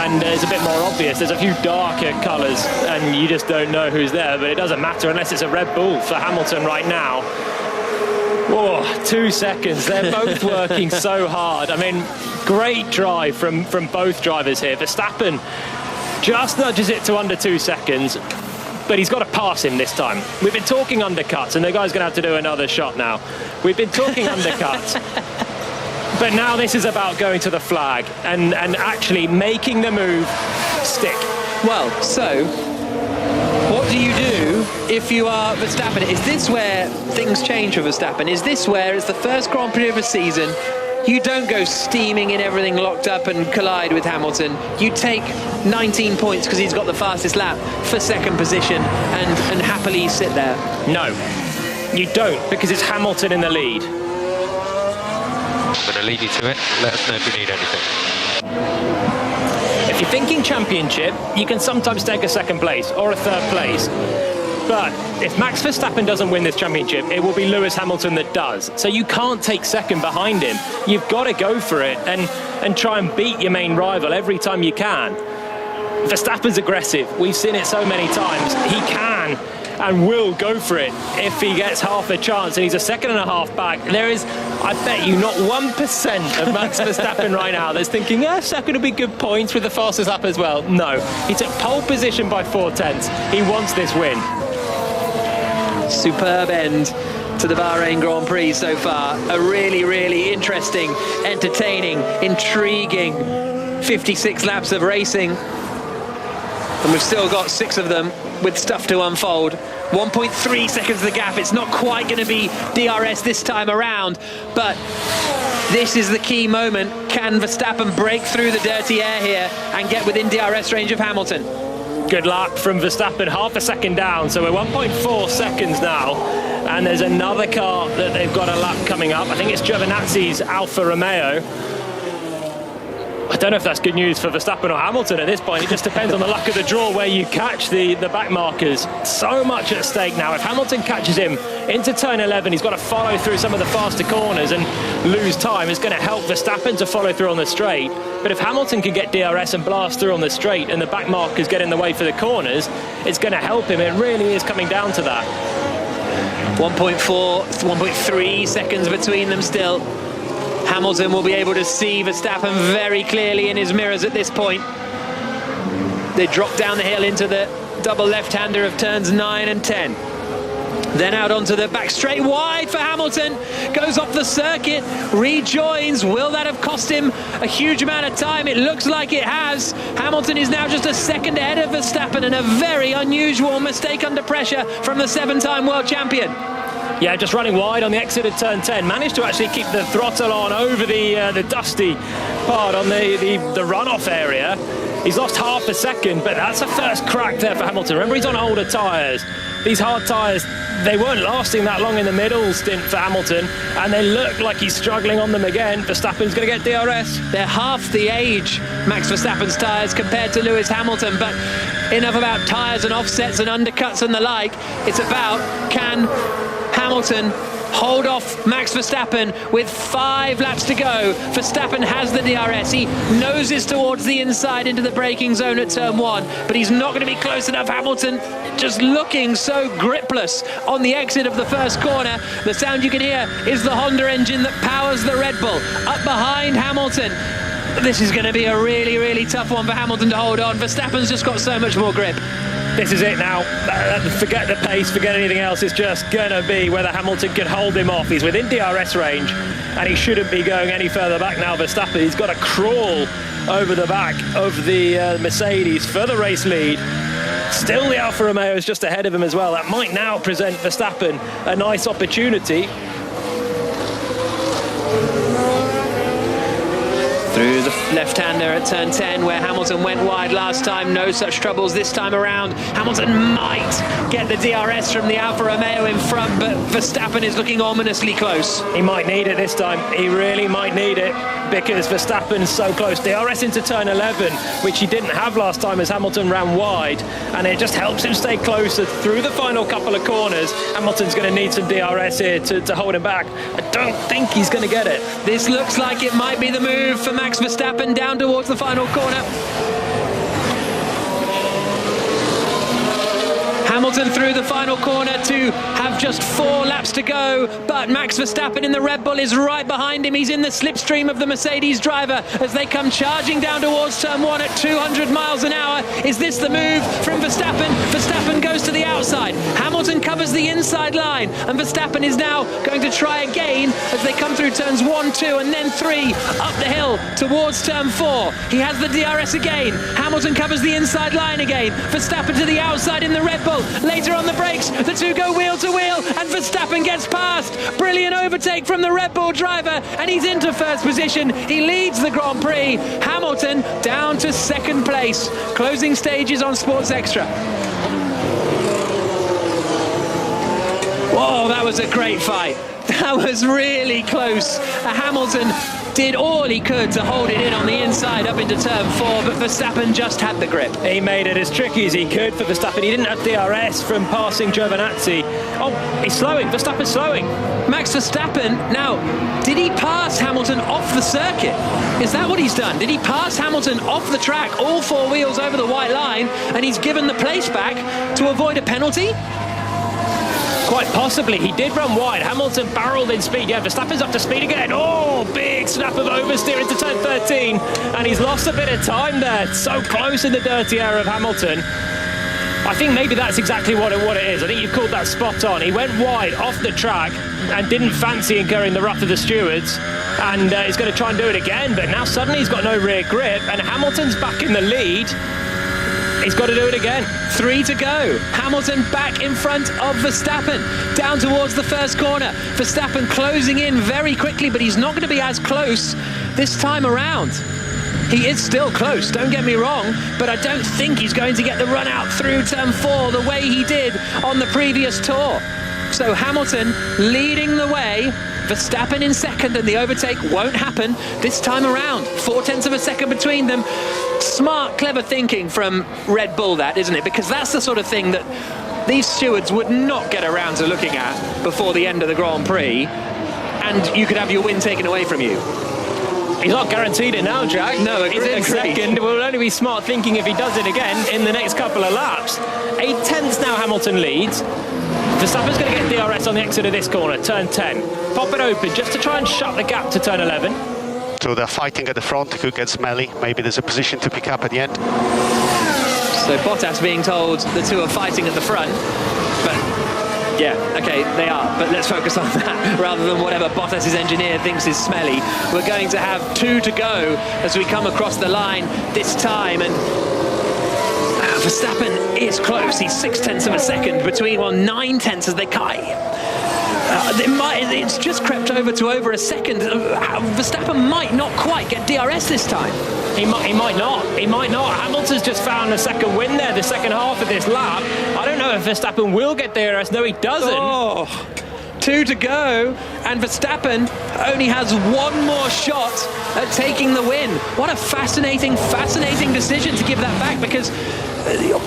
and is a bit more obvious. There's a few darker colours and you just don't know who's there, but it doesn't matter unless it's a Red Bull for Hamilton right now. Whoa, 2 seconds. They're both working so hard. I mean, great drive from both drivers here. Verstappen just nudges it to under 2 seconds, but he's got to pass him this time. We've been talking undercuts, and the guy's going to have to do another shot now. We've been talking undercuts, but now this is about going to the flag and actually making the move stick. Well, so what do you do if you are Verstappen? Is this where things change for Verstappen? Is this where it's the first Grand Prix of the season? You don't go steaming in everything locked up and collide with Hamilton. You take 19 points because he's got the fastest lap for second position and happily sit there. No, you don't, because it's Hamilton in the lead. I'm going to lead you to it. Let us know if you need anything. If you're thinking championship, you can sometimes take a second place or a third place. But if Max Verstappen doesn't win this championship, it will be Lewis Hamilton that does. So you can't take second behind him. You've got to go for it and try and beat your main rival every time you can. Verstappen's aggressive. We've seen it so many times. He can and will go for it if he gets half a chance, and he's a second and a half back. There is, I bet you, not 1% of Max Verstappen right now that's thinking, yeah, second will be good points with the fastest lap as well. No, he took pole position by 4/10. He wants this win. Superb end to the Bahrain Grand Prix so far. A really, really interesting, entertaining, intriguing 56 laps of racing. And we've still got 6 of them with stuff to unfold. 1.3 seconds the gap. It's not quite going to be DRS this time around, but this is the key moment. Can Verstappen break through the dirty air here and get within DRS range of Hamilton? Good lap from Verstappen, half a second down, so we're 1.4 seconds now, and there's another car that they've got a lap coming up. I think it's Giovinazzi's Alfa Romeo. I don't know if that's good news for Verstappen or Hamilton at this point. It just depends on the luck of the draw where you catch the back markers. So much at stake now. If Hamilton catches him into turn 11, he's got to follow through some of the faster corners and lose time. It's going to help Verstappen to follow through on the straight. But if Hamilton can get DRS and blast through on the straight and the back markers get in the way for the corners, it's going to help him. It really is coming down to that. 1.3 seconds between them still. Hamilton will be able to see Verstappen very clearly in his mirrors at this point. They drop down the hill into the double left-hander of turns 9 and 10. Then out onto the back straight, wide for Hamilton. Goes off the circuit, rejoins. Will that have cost him a huge amount of time? It looks like it has. Hamilton is now just a second ahead of Verstappen, and a very unusual mistake under pressure from the 7-time world champion. Yeah, just running wide on the exit of turn 10. Managed to actually keep the throttle on over the dusty part on the runoff area. He's lost half a second, but that's a first crack there for Hamilton. Remember, he's on older tyres. These hard tyres, they weren't lasting that long in the middle stint for Hamilton, and they look like he's struggling on them again. Verstappen's going to get DRS. They're half the age, Max Verstappen's tyres, compared to Lewis Hamilton, but enough about tyres and offsets and undercuts and the like. It's about, can Hamilton hold off Max Verstappen with 5 laps to go? Verstappen has the DRS. He noses towards the inside into the braking zone at turn 1, but he's not going to be close enough. Hamilton just looking so gripless on the exit of the first corner. The sound you can hear is the Honda engine that powers the Red Bull up behind Hamilton. This is going to be a really, really tough one for Hamilton to hold on. Verstappen's just got so much more grip. This is it now. Forget the pace, forget anything else. It's just going to be whether Hamilton can hold him off. He's within DRS range, and he shouldn't be going any further back now. Verstappen, he's got to crawl over the back of the Mercedes for the race lead. Still, the Alfa Romeo is just ahead of him as well. That might now present Verstappen a nice opportunity. Through the left-hander at turn 10, where Hamilton went wide last time. No such troubles this time around. Hamilton might get the DRS from the Alfa Romeo in front, but Verstappen is looking ominously close. He might need it this time. He really might need it, because Verstappen's so close. DRS into turn 11, which he didn't have last time as Hamilton ran wide, and it just helps him stay closer through the final couple of corners. Hamilton's going to need some DRS here to hold him back. I don't think he's going to get it. This looks like it might be the move for Max Verstappen down towards the final corner. Hamilton through the final corner to have just 4 laps to go, but Max Verstappen in the Red Bull is right behind him. He's in the slipstream of the Mercedes driver as they come charging down towards turn 1 at 200 miles an hour. Is this the move from Verstappen? Verstappen goes to the outside. Hamilton covers the inside line, and Verstappen is now going to try again as they come through turns 1, 2 and then 3 up the hill towards turn 4. He has the DRS again. Hamilton covers the inside line again. Verstappen to the outside in the Red Bull. Later on the brakes, the two go wheel to wheel, and Verstappen gets past. Brilliant overtake from the Red Bull driver, and he's into first position. He leads the Grand Prix. Hamilton down to second place. Closing stages on Sports Extra. Whoa, that was a great fight. That was really close. Hamilton did all he could to hold it in on the inside up into turn 4, but Verstappen just had the grip. He made it as tricky as he could for Verstappen. He didn't have DRS from passing Giovinazzi. Oh, he's slowing. Verstappen's slowing. Max Verstappen, now, did he pass Hamilton off the circuit? Is that what he's done? Did he pass Hamilton off the track, all 4 wheels over the white line, and he's given the place back to avoid a penalty? Quite possibly. He did run wide. Hamilton barreled in speed. Yeah, Verstappen's up to speed again. Oh, big snap of oversteer into turn 13. And he's lost a bit of time there. So close in the dirty area of Hamilton. I think maybe that's exactly what it is. I think you've called that spot on. He went wide off the track and didn't fancy incurring the wrath of the stewards. And he's going to try and do it again. But now suddenly he's got no rear grip. And Hamilton's back in the lead. He's got to do it again. 3 to go. Hamilton back in front of Verstappen. Down towards the first corner. Verstappen closing in very quickly, but he's not going to be as close this time around. He is still close, don't get me wrong, but I don't think he's going to get the run out through turn 4 the way he did on the previous tour. So Hamilton leading the way. Verstappen in second, and the overtake won't happen this time around. 0.4 of a second between them. Smart, clever thinking from Red Bull, that, isn't it? Because that's the sort of thing that these stewards would not get around to looking at before the end of the Grand Prix, and you could have your win taken away from you. He's not guaranteed it now, Jack. No, he's in second. It will only be smart thinking if he does it again in the next couple of laps. 8/10 now Hamilton leads. Verstappen's going to get DRS on the exit of this corner, turn 10. Pop it open just to try and shut the gap to turn 11. So they're fighting at the front, it could get smelly. Maybe there's a position to pick up at the end. So Bottas being told the two are fighting at the front, but yeah, okay, they are, but let's focus on that rather than whatever Bottas' engineer thinks is smelly. We're going to have 2 to go as we come across the line this time, and Verstappen is close. He's 0.6 of a second between, well, 0.9 as they kite. It's just crept over a second. Verstappen might not quite get DRS this time. He might not. Hamilton's just found a second win there, the second half of this lap. I don't know if Verstappen will get DRS. No, he doesn't. Oh, 2 to go, and Verstappen only has 1 more shot at taking the win. What a fascinating decision to give that back, because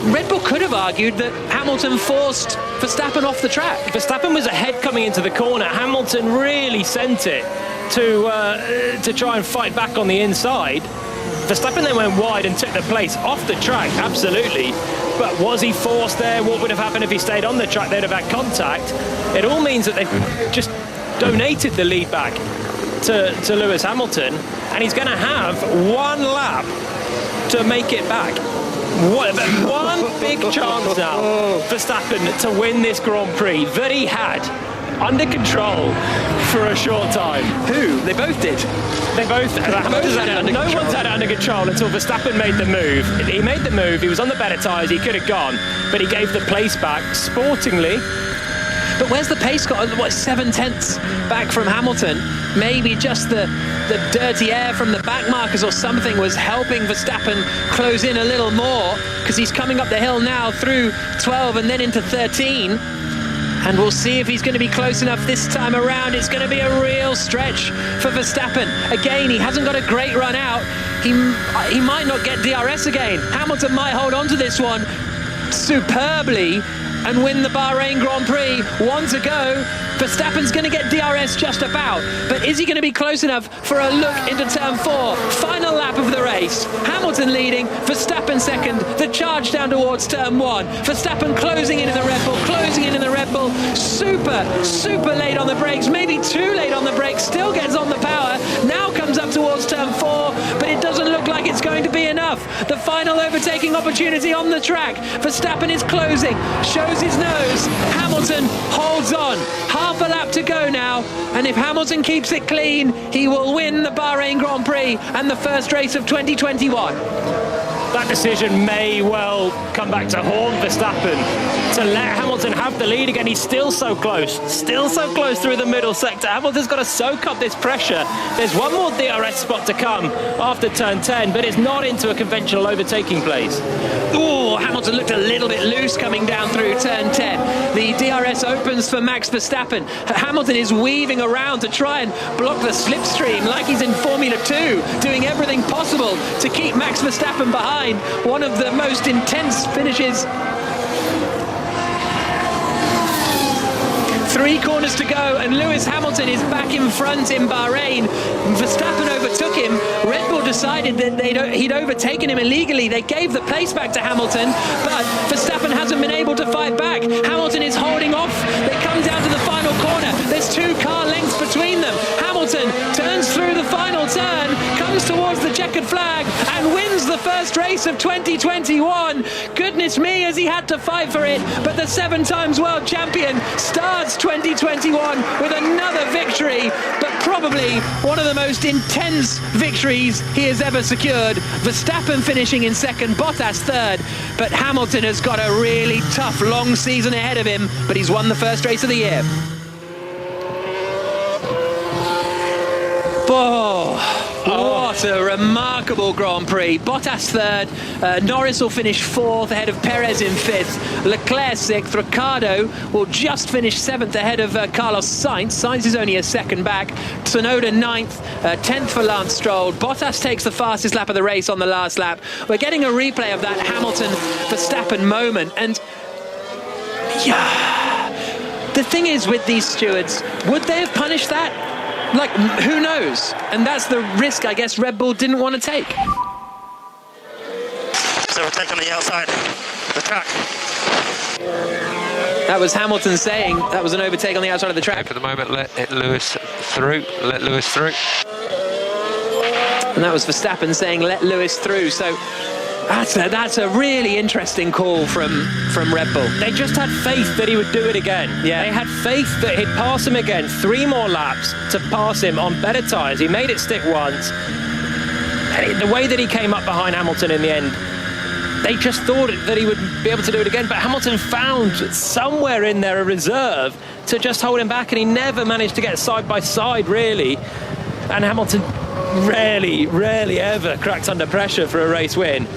Red Bull could have argued that Hamilton forced Verstappen off the track. Verstappen was ahead coming into the corner. Hamilton really sent it to try and fight back on the inside. Verstappen then went wide and took the place off the track, absolutely. But was he forced there? What would have happened if he stayed on the track? They'd have had contact. It all means that they've just donated the lead back to Lewis Hamilton, and he's going to have 1 lap to make it back. One big chance now, Verstappen, to win this Grand Prix that he had under control for a short time. Who? They both did. They both had it under control. No one's had it under control until Verstappen made the move. He made the move, he was on the better tyres, he could have gone, but he gave the place back sportingly. But where's the pace got? What, 7/10 back from Hamilton? Maybe just the dirty air from the back markers or something was helping Verstappen close in a little more, because he's coming up the hill now through 12 and then into 13. And we'll see if he's going to be close enough this time around. It's going to be a real stretch for Verstappen. Again, he hasn't got a great run out. He might not get DRS again. Hamilton might hold on to this one superbly and win the Bahrain Grand Prix. 1 to go. Verstappen's going to get DRS just about, but is he going to be close enough for a look into turn 4? Final lap of the race. Hamilton leading, Verstappen second. The charge down towards turn 1. Verstappen closing in the Red Bull, closing in the Red Bull. Super late on the brakes, maybe too late on the brakes. Still gets on the power. Now comes up towards turn 4, but it doesn't look like it's going to be enough. The final overtaking opportunity on the track. Verstappen is closing, shows his nose. Hamilton holds on. Half a lap to go now, and if Hamilton keeps it clean, he will win the Bahrain Grand Prix and the first race of 2021. That decision may well come back to haunt Verstappen, to let Hamilton have the lead again. He's still so close through the middle sector. Hamilton's got to soak up this pressure. There's one more DRS spot to come after turn 10, but it's not into a conventional overtaking place. Oh, Hamilton looked a little bit loose coming down through turn 10. The DRS opens for Max Verstappen. Hamilton is weaving around to try and block the slipstream like he's in Formula 2, doing everything possible to keep Max Verstappen behind. One of the most intense finishes. 3 corners to go, and Lewis Hamilton is back in front in Bahrain. Verstappen overtook him. Red Bull decided that he'd overtaken him illegally. They gave the place back to Hamilton, but Verstappen hasn't been able to fight back. Hamilton is holding off. They come down to the final corner. There's 2 car lengths between them. Hamilton turns through the final turn, comes towards the checkered flag, and wins the first race of 2021. Goodness me, as he had to fight for it, but the 7 times world champion starts 2021 with another victory, but probably one of the most intense victories he has ever secured. Verstappen finishing in second, Bottas third, but Hamilton has got a really tough long season ahead of him, but he's won the first race of the year. What a remarkable Grand Prix. Bottas third, Norris will finish 4th ahead of Perez in 5th, Leclerc 6th, Ricciardo will just finish 7th ahead of Carlos Sainz. Sainz is only a second back, Tsunoda 9th, 10th for Lance Stroll. Bottas takes the fastest lap of the race on the last lap. We're getting a replay of that Hamilton-Verstappen moment, and yeah, the thing is with these stewards, would they have punished that? Like, who knows? And that's the risk, I guess, Red Bull didn't want to take. So we're taking the outside the track. That was Hamilton saying that was an overtake on the outside of the track. For the moment, let Lewis through. Let Lewis through. And that was Verstappen saying, let Lewis through. So that's a really interesting call from Red Bull. They just had faith that he would do it again. Yeah. They had faith that he'd pass him again. 3 more laps to pass him on better tyres. He made it stick once. And the way that he came up behind Hamilton in the end, they just thought that he would be able to do it again. But Hamilton found somewhere in there a reserve to just hold him back, and he never managed to get side by side, really. And Hamilton rarely ever cracks under pressure for a race win.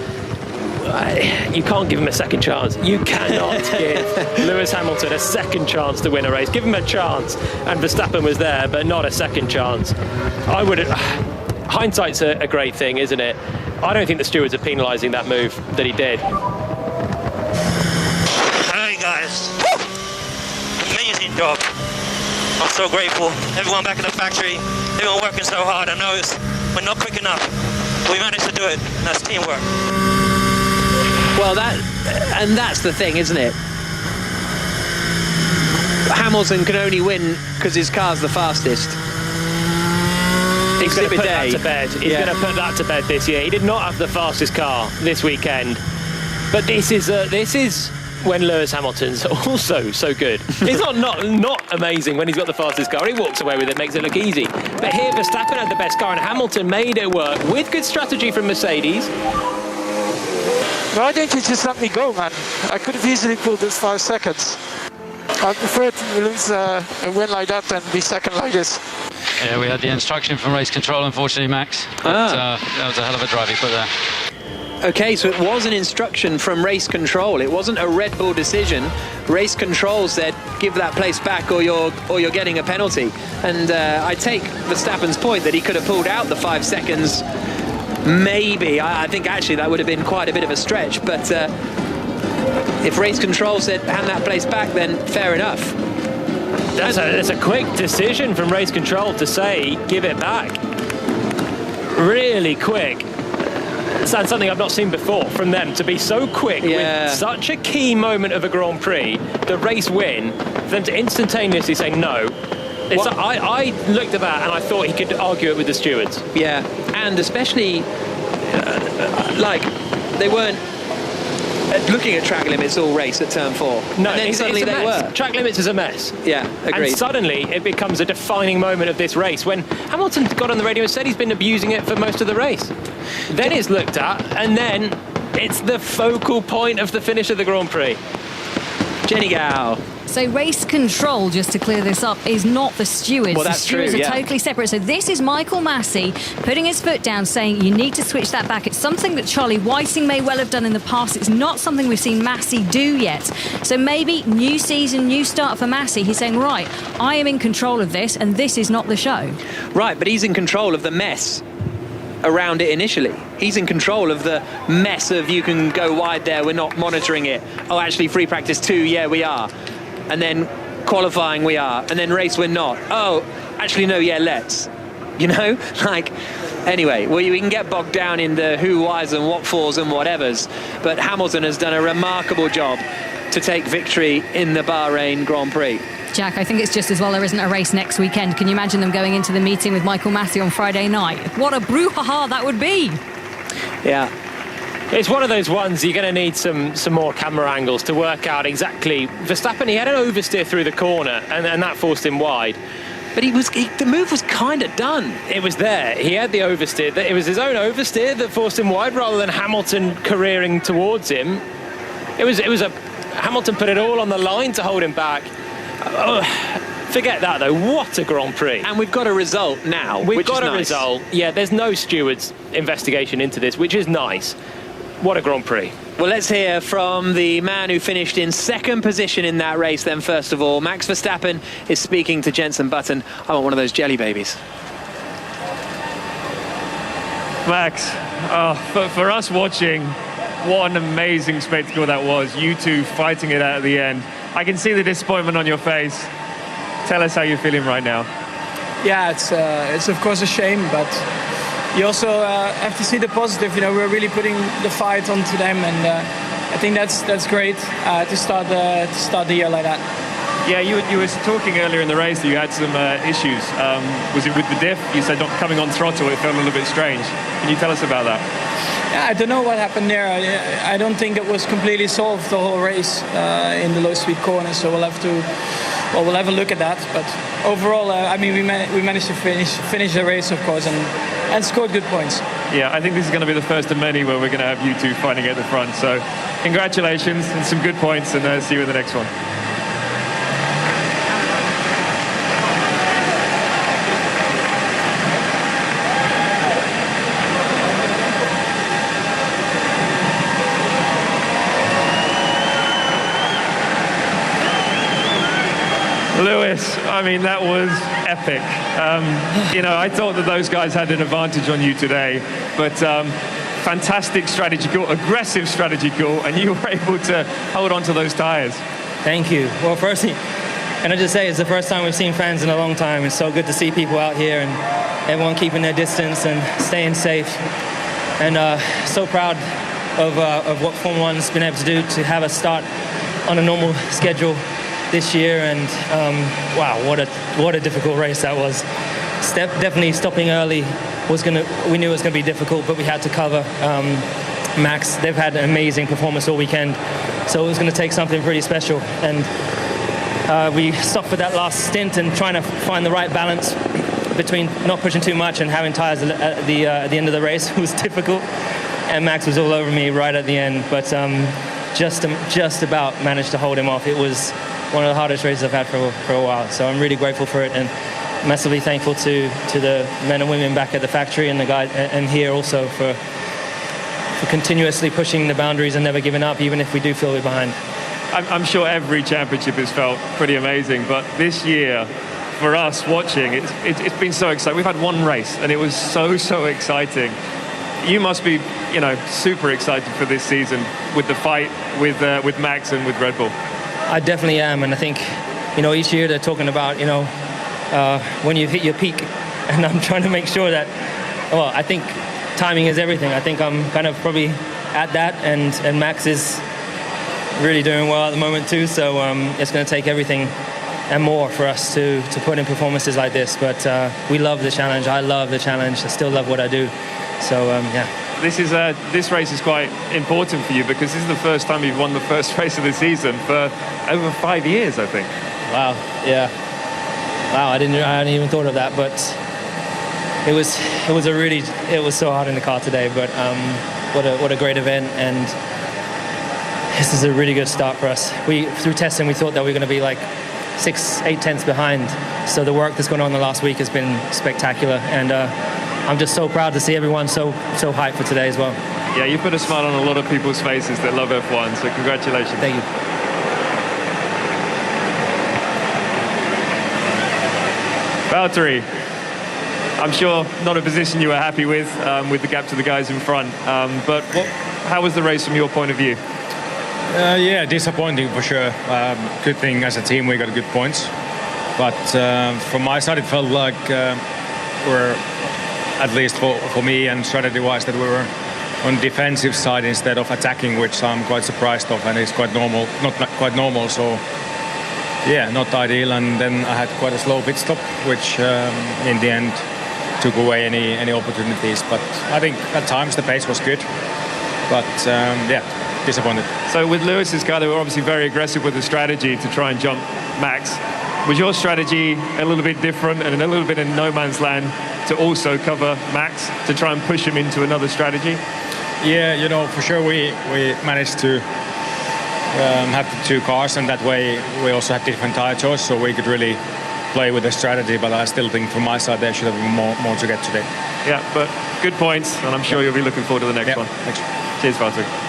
You can't give him a second chance. You cannot give Lewis Hamilton a second chance to win a race. Give him a chance, and Verstappen was there, but not a second chance. Hindsight's a great thing, isn't it? I don't think the stewards are penalising that move that he did. Hey guys, amazing job. I'm so grateful. Everyone back in the factory, everyone working so hard. I know we're not quick enough. We managed to do it. That's teamwork. Well, that's the thing, isn't it? Hamilton can only win because his car's the fastest. He's going to put that to bed. He's going to put that to bed this year. He did not have the fastest car this weekend, but this is when Lewis Hamilton's also so good. He's not amazing when he's got the fastest car. He walks away with it, makes it look easy. But here, Verstappen had the best car, and Hamilton made it work with good strategy from Mercedes. Why didn't you just let me go, man? I could have easily pulled this 5 seconds. I prefer to lose a win like that than be second like this. Yeah, we had the instruction from race control, unfortunately, Max. But, that was a hell of a drive he put there. Okay, so it was an instruction from race control. It wasn't a Red Bull decision. Race control said, give that place back or you're getting a penalty. And I take Verstappen's point that he could have pulled out the 5 seconds. Maybe. I think actually that would have been quite a bit of a stretch. But if race control said, hand that place back, then fair enough. That's a quick decision from race control to say, give it back. Really quick. It's something I've not seen before from them, to be so quick with such a key moment of a Grand Prix, the race win, for them to instantaneously say no. I looked at that and I thought he could argue it with the stewards. Yeah, and especially, like, they weren't looking at track limits all race at turn 4. No, and then suddenly they were. Track limits is a mess. Yeah, agreed. And suddenly it becomes a defining moment of this race when Hamilton got on the radio and said he's been abusing it for most of the race. Then it's looked at, and then it's the focal point of the finish of the Grand Prix. Jenny Gow. So race control, just to clear this up, is not the stewards. Well, the that's stewards true, are totally separate. So this is Michael Massey putting his foot down, saying you need to switch that back. It's something that Charlie Whiting may well have done in the past. It's not something we've seen Massey do yet. So maybe new season, new start for Massey. He's saying, right, I am in control of this, and this is not the show. Right, but he's in control of the mess around it initially. He's in control of the mess of you can go wide there, we're not monitoring it. Oh, actually, free practice 2, yeah, we are. And then qualifying, we are. And then race, we're not. Oh, actually, no, yeah, let's. You know? Like, anyway, well, we can get bogged down in the who, whys and what fors and whatevers. But Hamilton has done a remarkable job to take victory in the Bahrain Grand Prix. Jack, I think it's just as well there isn't a race next weekend. Can you imagine them going into the meeting with Michael Massey on Friday night? What a brouhaha that would be. Yeah. It's one of those ones you're going to need some more camera angles to work out exactly. Verstappen, he had an oversteer through the corner, and that forced him wide. But the move was kind of done. It was there. He had the oversteer. It was his own oversteer that forced him wide rather than Hamilton careering towards him. It was Hamilton put it all on the line to hold him back. Forget that, though. What a Grand Prix. And we've got a result now, We've got a result. Yeah, there's no stewards' investigation into this, which is nice. What a Grand Prix. Well, let's hear from the man who finished in second position in that race then, first of all. Max Verstappen is speaking to Jenson Button. I want one of those jelly babies. Max, for us watching, what an amazing spectacle that was. You two fighting it out at the end. I can see the disappointment on your face. Tell us how you're feeling right now. Yeah, it's of course a shame, but you also have to see the positive. You know, we're really putting the fight onto them, and I think that's great to start the year like that. Yeah, you were talking earlier in the race that you had some issues. Was it with the diff? You said not coming on throttle, it felt a little bit strange. Can you tell us about that? Yeah, I don't know what happened there. I don't think it was completely solved the whole race in the low speed corner, so we'll have a look at that. But overall, I mean, we managed to finish the race, of course, and scored good points. Yeah, I think this is going to be the first of many where we're going to have you two fighting at the front. So congratulations and some good points, and see you in the next one. Lewis, I mean, that was epic. I thought that those guys had an advantage on you today, but fantastic strategy call, aggressive strategy call, and you were able to hold on to those tires. Thank you. Well, firstly, can I just say it's the first time we've seen fans in a long time. It's so good to see people out here and everyone keeping their distance and staying safe. And so proud of what Formula One's been able to do to have us start on a normal schedule this year, and wow, what a difficult race that was. Definitely stopping early we knew it was going to be difficult, but we had to cover. Max, they've had an amazing performance all weekend, so it was going to take something pretty special, and we stopped for that last stint and trying to find the right balance between not pushing too much and having tires at the end of the race. It was difficult, and Max was all over me right at the end, but just about managed to hold him off. It was one of the hardest races I've had for a while. So I'm really grateful for it, and massively thankful to the men and women back at the factory and the guys and here also for continuously pushing the boundaries and never giving up, even if we do feel we're behind. I'm sure every championship has felt pretty amazing, but this year, for us watching, it's been so exciting. We've had one race, and it was so exciting. You must be, super excited for this season with the fight with Max and with Red Bull. I definitely am, and I think, each year they're talking about, when you've hit your peak, and I'm trying to make sure that, I think timing is everything. I think I'm kind of probably at that, and Max is really doing well at the moment too, so it's going to take everything and more for us to put in performances like this, but we love the challenge. I love the challenge. I still love what I do, so yeah. This race is quite important for you because this is the first time you've won the first race of the season for over 5 years, I think. Wow, yeah. Wow, I hadn't even thought of that, but it was so hard in the car today, but what a great event, and this is a really good start for us. Through testing, we thought that we were going to be like 6-8 tenths behind, so the work that's gone on the last week has been spectacular, and I'm just so proud to see everyone so hyped for today as well. Yeah, you put a smile on a lot of people's faces that love F1, so congratulations. Thank you. Valtteri, I'm sure not a position you were happy with the gap to the guys in front, but how was the race from your point of view? Yeah, disappointing for sure. Good thing as a team we got good points, but from my side it felt like we're, at least for me and strategy-wise, that we were on defensive side instead of attacking, which I'm quite surprised of, and it's quite normal, not quite normal, so yeah, not ideal. And then I had quite a slow pit stop, which in the end took away any opportunities, but I think at times the pace was good, but yeah, disappointed. So with Lewis's car, they were obviously very aggressive with the strategy to try and jump Max. Was your strategy a little bit different and a little bit in no man's land to also cover Max, to try and push him into another strategy? Yeah, for sure we managed to have the two cars, and that way we also had different tire choice, so we could really play with the strategy, but I still think from my side there should have been more to get today. Yeah, but good points, and I'm sure you'll be looking forward to the next one. Thanks. Cheers, Valtteri.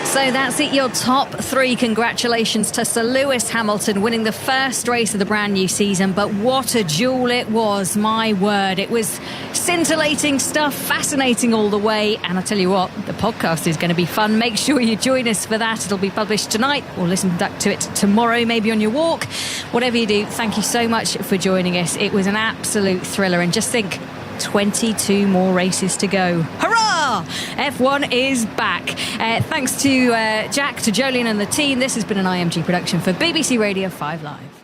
So that's it, your top three. Congratulations to Sir Lewis Hamilton winning the first race of the brand new season. But what a duel it was, my word. It was scintillating stuff, fascinating all the way. And I tell you what, the podcast is going to be fun. Make sure you join us for that. It'll be published tonight, or listen back to it tomorrow, maybe on your walk. Whatever you do, thank you so much for joining us. It was an absolute thriller. And just think, 22 more races to go. Hurrah! F1 is back. Thanks to Jack, to Jolene and the team. This has been an IMG production for BBC Radio 5 Live.